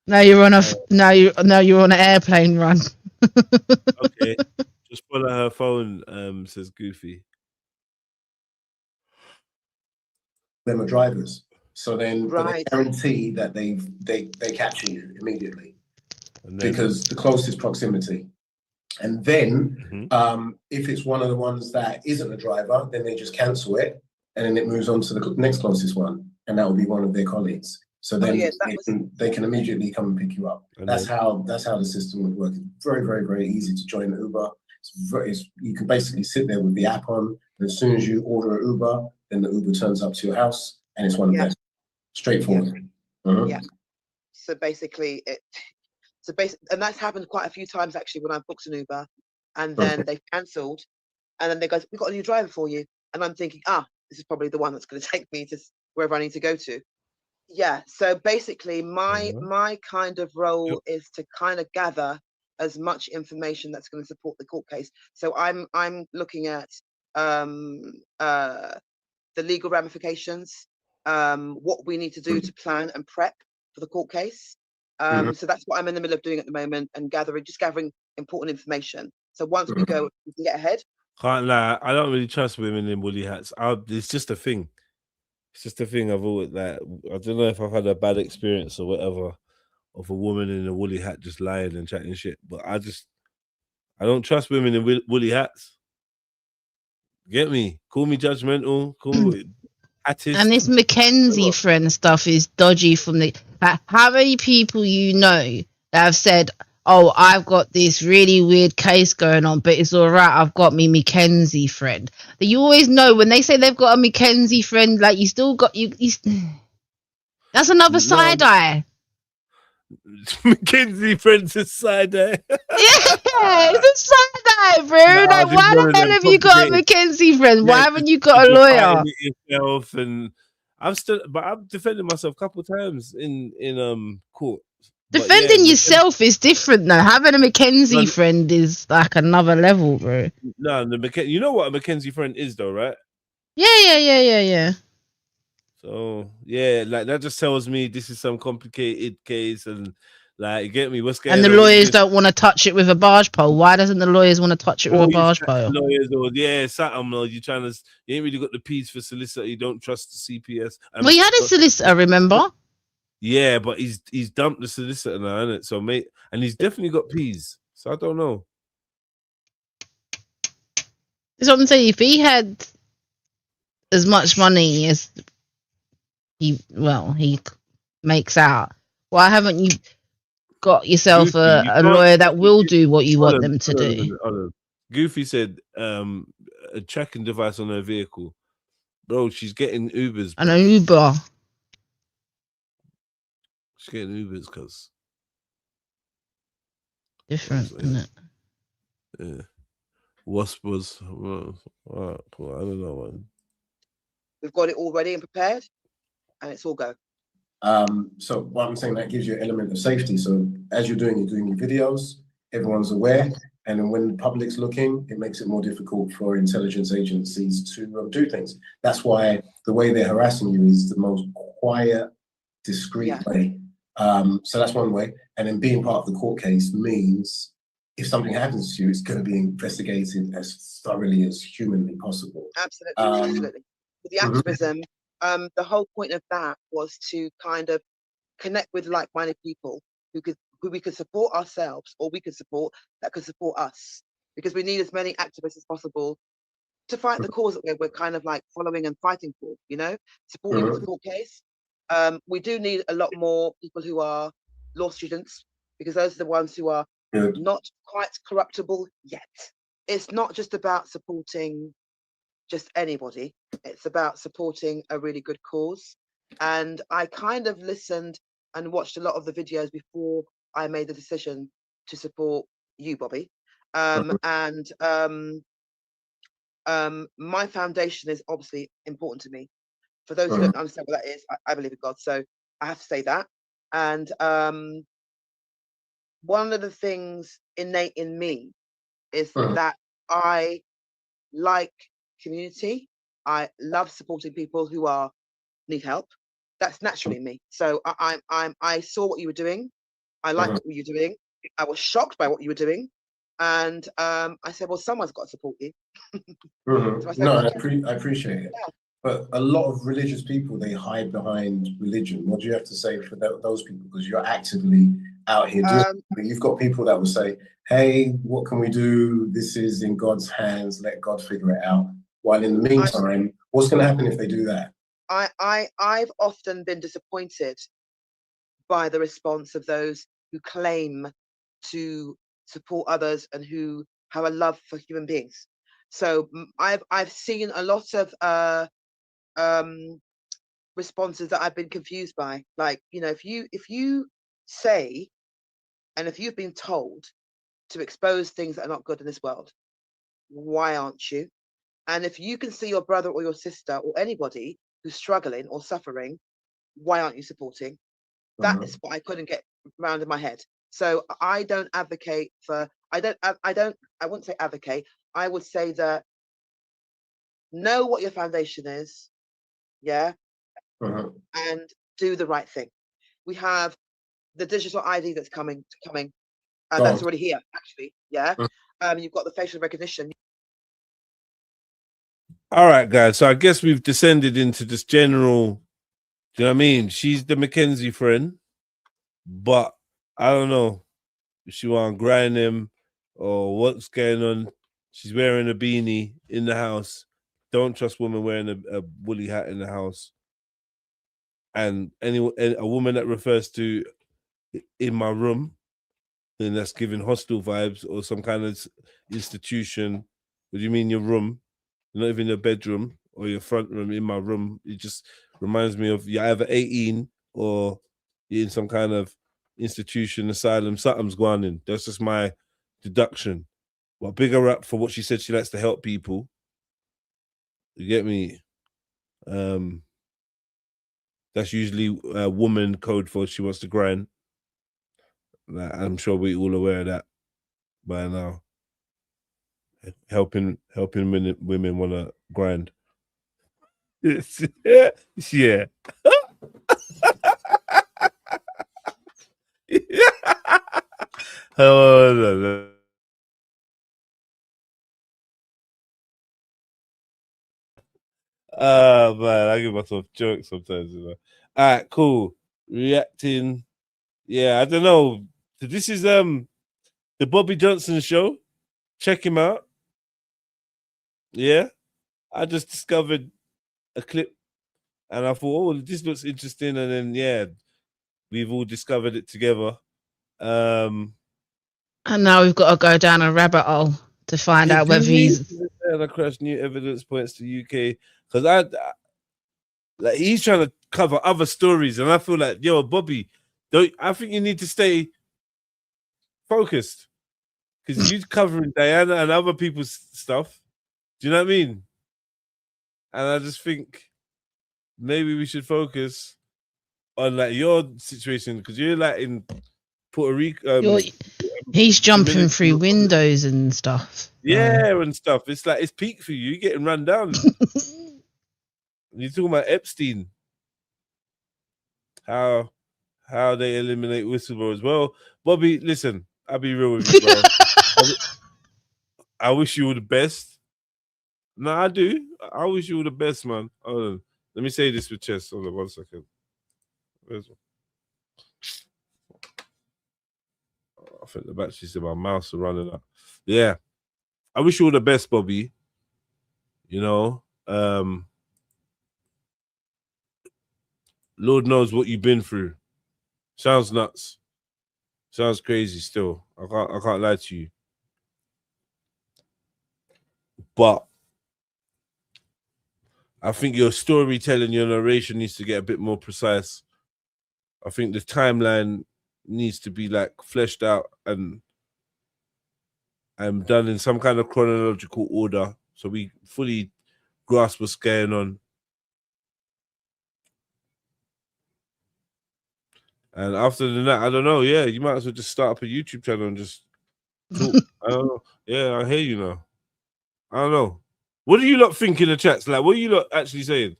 Now you're on an airplane run. Okay. Just follow her phone, says Goofy. Them are drivers. So then they guarantee that they capture you immediately. Because the closest proximity. And then if it's one of the ones that isn't a driver, then they just cancel it, and then it moves on to the next closest one, and that will be one of their colleagues. So then they can immediately come and pick you up. That's how the system would work. It's very, very, very easy to join Uber. You can basically sit there with the app on, and as soon as you order an Uber, then the Uber turns up to your house, and it's one of them. Straightforward. Yeah. So basically, and that's happened quite a few times actually when I've booked an Uber, and then they've cancelled, and then they go, "We've got a new driver for you," and I'm thinking, this is probably the one that's going to take me to wherever I need to go to. Yeah. So basically, my kind of role is to kind of gather as much information that's going to support the court case. So I'm looking at the legal ramifications, what we need to do to plan and prep for the court case. So that's what I'm in the middle of doing at the moment, and gathering important information. So once we go, we can get ahead. Can't lie, I don't really trust women in woolly hats. It's just a thing. It's just a thing. I've always I don't know if I've had a bad experience or whatever of a woman in a woolly hat just lying and chatting shit, but I don't trust women in woolly hats. Get me? Call me judgmental. Call me attist. And this Mackenzie friend stuff is dodgy from the. How many people you know that have said, "Oh, I've got this really weird case going on, but it's all right. I've got me Mackenzie friend." That you always know when they say they've got a Mackenzie friend, like you still got you. That's another side eye. Mackenzie friends is side eye. Yeah, it's a side eye, bro. Like, why the hell have you got a Mackenzie friend? Why haven't you got a lawyer? Yourself, and I've defended myself a couple of times in court. Defending yourself is different though. Having a Mackenzie friend is like another level, bro. No, you know what a Mackenzie friend is though, right? Yeah. So yeah, like that just tells me this is some complicated case, and like, get me, what's going on? And the lawyers don't want to touch it with a barge pole. Why doesn't the lawyers want to touch it with a barge pole? Lawyers, or something. Or you ain't really got the P's for solicitor. You don't trust the CPS. Well, he had a solicitor, remember? Yeah, but he's dumped the solicitor now, isn't it? So mate, and he's definitely got P's. So I don't know. That's what I'm saying. If he had as much money as he makes out, why haven't you got yourself a lawyer that will do what you want them to do? Goofy said a tracking device on her vehicle. Bro, she's getting Ubers. An Uber. She's getting Ubers because different, isn't it? Yeah. Wasp was cool. I don't know, man. We've got it all ready and prepared, and it's all go. So what I'm saying, that gives you an element of safety. So as you're doing your videos, everyone's aware, and then when the public's looking, it makes it more difficult for intelligence agencies to do things. That's why the way they're harassing you is the most quiet, discreet way. So that's one way. And then being part of the court case means if something happens to you, it's going to be investigated as thoroughly as humanly possible. Absolutely. With the activism, the whole point of that was to kind of connect with like-minded people who we could support ourselves, or we could support that could support us, because we need as many activists as possible to fight the cause that we're kind of like following and fighting for, supporting the court case. We do need a lot more people who are law students, because those are the ones who are not quite corruptible yet. It's not just about supporting just anybody. It's about supporting a really good cause. And I kind of listened and watched a lot of the videos before I made the decision to support you, Bobby. And my foundation is obviously important to me. For those who don't understand what that is, I believe in God, so I have to say that. And one of the things innate in me is that I like community. I love supporting people who need help. That's naturally me. So I saw what you were doing. I liked what you were doing. I was shocked by what you were doing, and I said, well, someone's got to support you. So I appreciate it. Yeah. But a lot of religious people, they hide behind religion. What do you have to say for those people? Because you're actively out here doing it. You've got people that will say, hey, what can we do? This is in God's hands. Let God figure it out. While in the meantime, what's going to happen if they do that? I've often been disappointed by the response of those who claim to support others and who have a love for human beings. So I've seen a lot of responses that I've been confused by. Like, you know, if you say, and if you've been told to expose things that are not good in this world, why aren't you? And if you can see your brother or your sister or anybody who's struggling or suffering, why aren't you supporting? That is what I couldn't get round in my head. So I don't advocate for, I wouldn't say advocate, I would say that know what your foundation is, yeah, and do the right thing. We have the digital ID that's coming, and that's already here, actually, yeah. You've got the facial recognition. All right, guys. So I guess we've descended into this general. Do you know what I mean? She's the Mackenzie friend, but I don't know if she want to grind him or what's going on. She's wearing a beanie in the house. Don't trust women wearing a woolly hat in the house. And a woman that refers to in my room, then that's giving hostile vibes or some kind of institution. What do you mean your room? Not even your bedroom or your front room. In my room, it just reminds me of you're either 18 or you're in some kind of institution, asylum. Something's going on. That's just my deduction. Well, bigger up for what she said. She likes to help people. You get me? That's usually a woman code for she wants to grind. I'm sure we're all aware of that by now. Helping women want to grind. Yeah. Yeah. Oh, no. Man, I give myself jokes sometimes. You know? All right, cool. Reacting. Yeah, I don't know. This is the Bobby Johnson show. Check him out. Yeah, I just discovered a clip, and I thought, oh, this looks interesting, and then yeah, we've all discovered it together. And now we've got to go down a rabbit hole to find out whether he's. Crash new evidence points to UK because I like he's trying to cover other stories, and I feel like yo, Bobby, I think you need to stay focused because you're covering Diana and other people's stuff. Do you know what I mean? And I just think maybe we should focus on like your situation because you're like in Puerto Rico. He's jumping through windows and stuff. Yeah, and stuff. It's like it's peak for you. You're getting run down. You're talking about Epstein. How they eliminate whistleblowers. Well, Bobby, listen, I'll be real with you, bro. I wish you all the best. No, I do. I wish you all the best, man. Hold on. Let me say this with chest. Hold on 1 second. Where's one? I think the batteries in my mouse are running out. Yeah. I wish you all the best, Bobby. You know, Lord knows what you've been through. Sounds nuts. Sounds crazy still. I can't lie to you. But I think your storytelling, your narration needs to get a bit more precise. I think the timeline needs to be like fleshed out and done in some kind of chronological order so we fully grasp what's going on. And after that, I don't know. Yeah, you might as well just start up a YouTube channel and just talk. I don't know. Yeah, I hear you now. I don't know. What do you lot think in the chats? Like, what are you lot actually saying?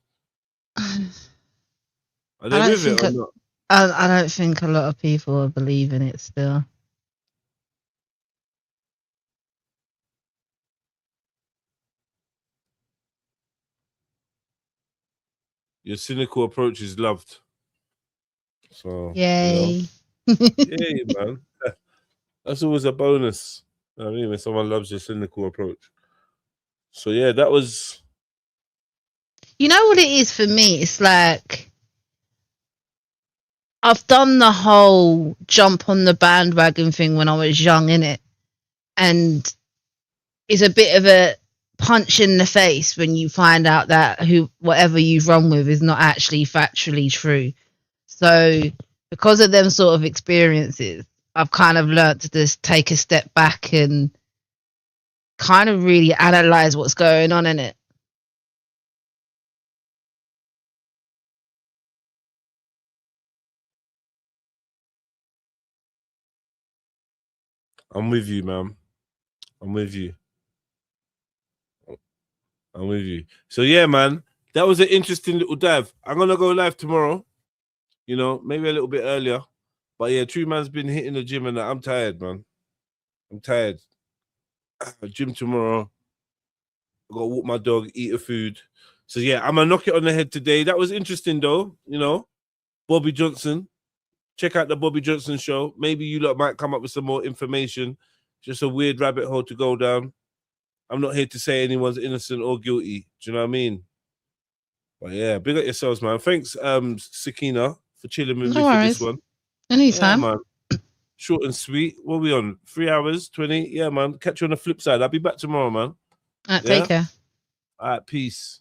Are they with it or not? I don't think a lot of people are believing it still. Your cynical approach is loved. So yay. You know, Yeah, man. That's always a bonus. You know what I mean, when someone loves your cynical approach. So yeah, that was. You know what it is for me? It's like I've done the whole jump on the bandwagon thing when I was young, innit? And it's a bit of a punch in the face when you find out that whatever you've run with is not actually factually true. So because of them sort of experiences, I've kind of learnt to just take a step back and kind of really analyze what's going on in it. I'm with you, man. I'm with you. I'm with you. So yeah, man, that was an interesting little dive. I'm gonna go live tomorrow. You know, maybe a little bit earlier. But yeah, True Man's been hitting the gym and I'm tired, man. I'm tired. Gym tomorrow. I gotta walk my dog, eat a food. So yeah, I'm gonna knock it on the head today. That was interesting though, you know. Bobby Johnson. Check out the Bobby Johnson show. Maybe you lot might come up with some more information. Just a weird rabbit hole to go down. I'm not here to say anyone's innocent or guilty. Do you know what I mean? But yeah, big up yourselves, man. Thanks, Sakina, for chilling with No me for this worries. one. Anytime. Yeah, man. Short and sweet. What are we on? 3 hours, 20. Yeah, man. Catch you on the flip side. I'll be back tomorrow, man. Take care. All right, peace.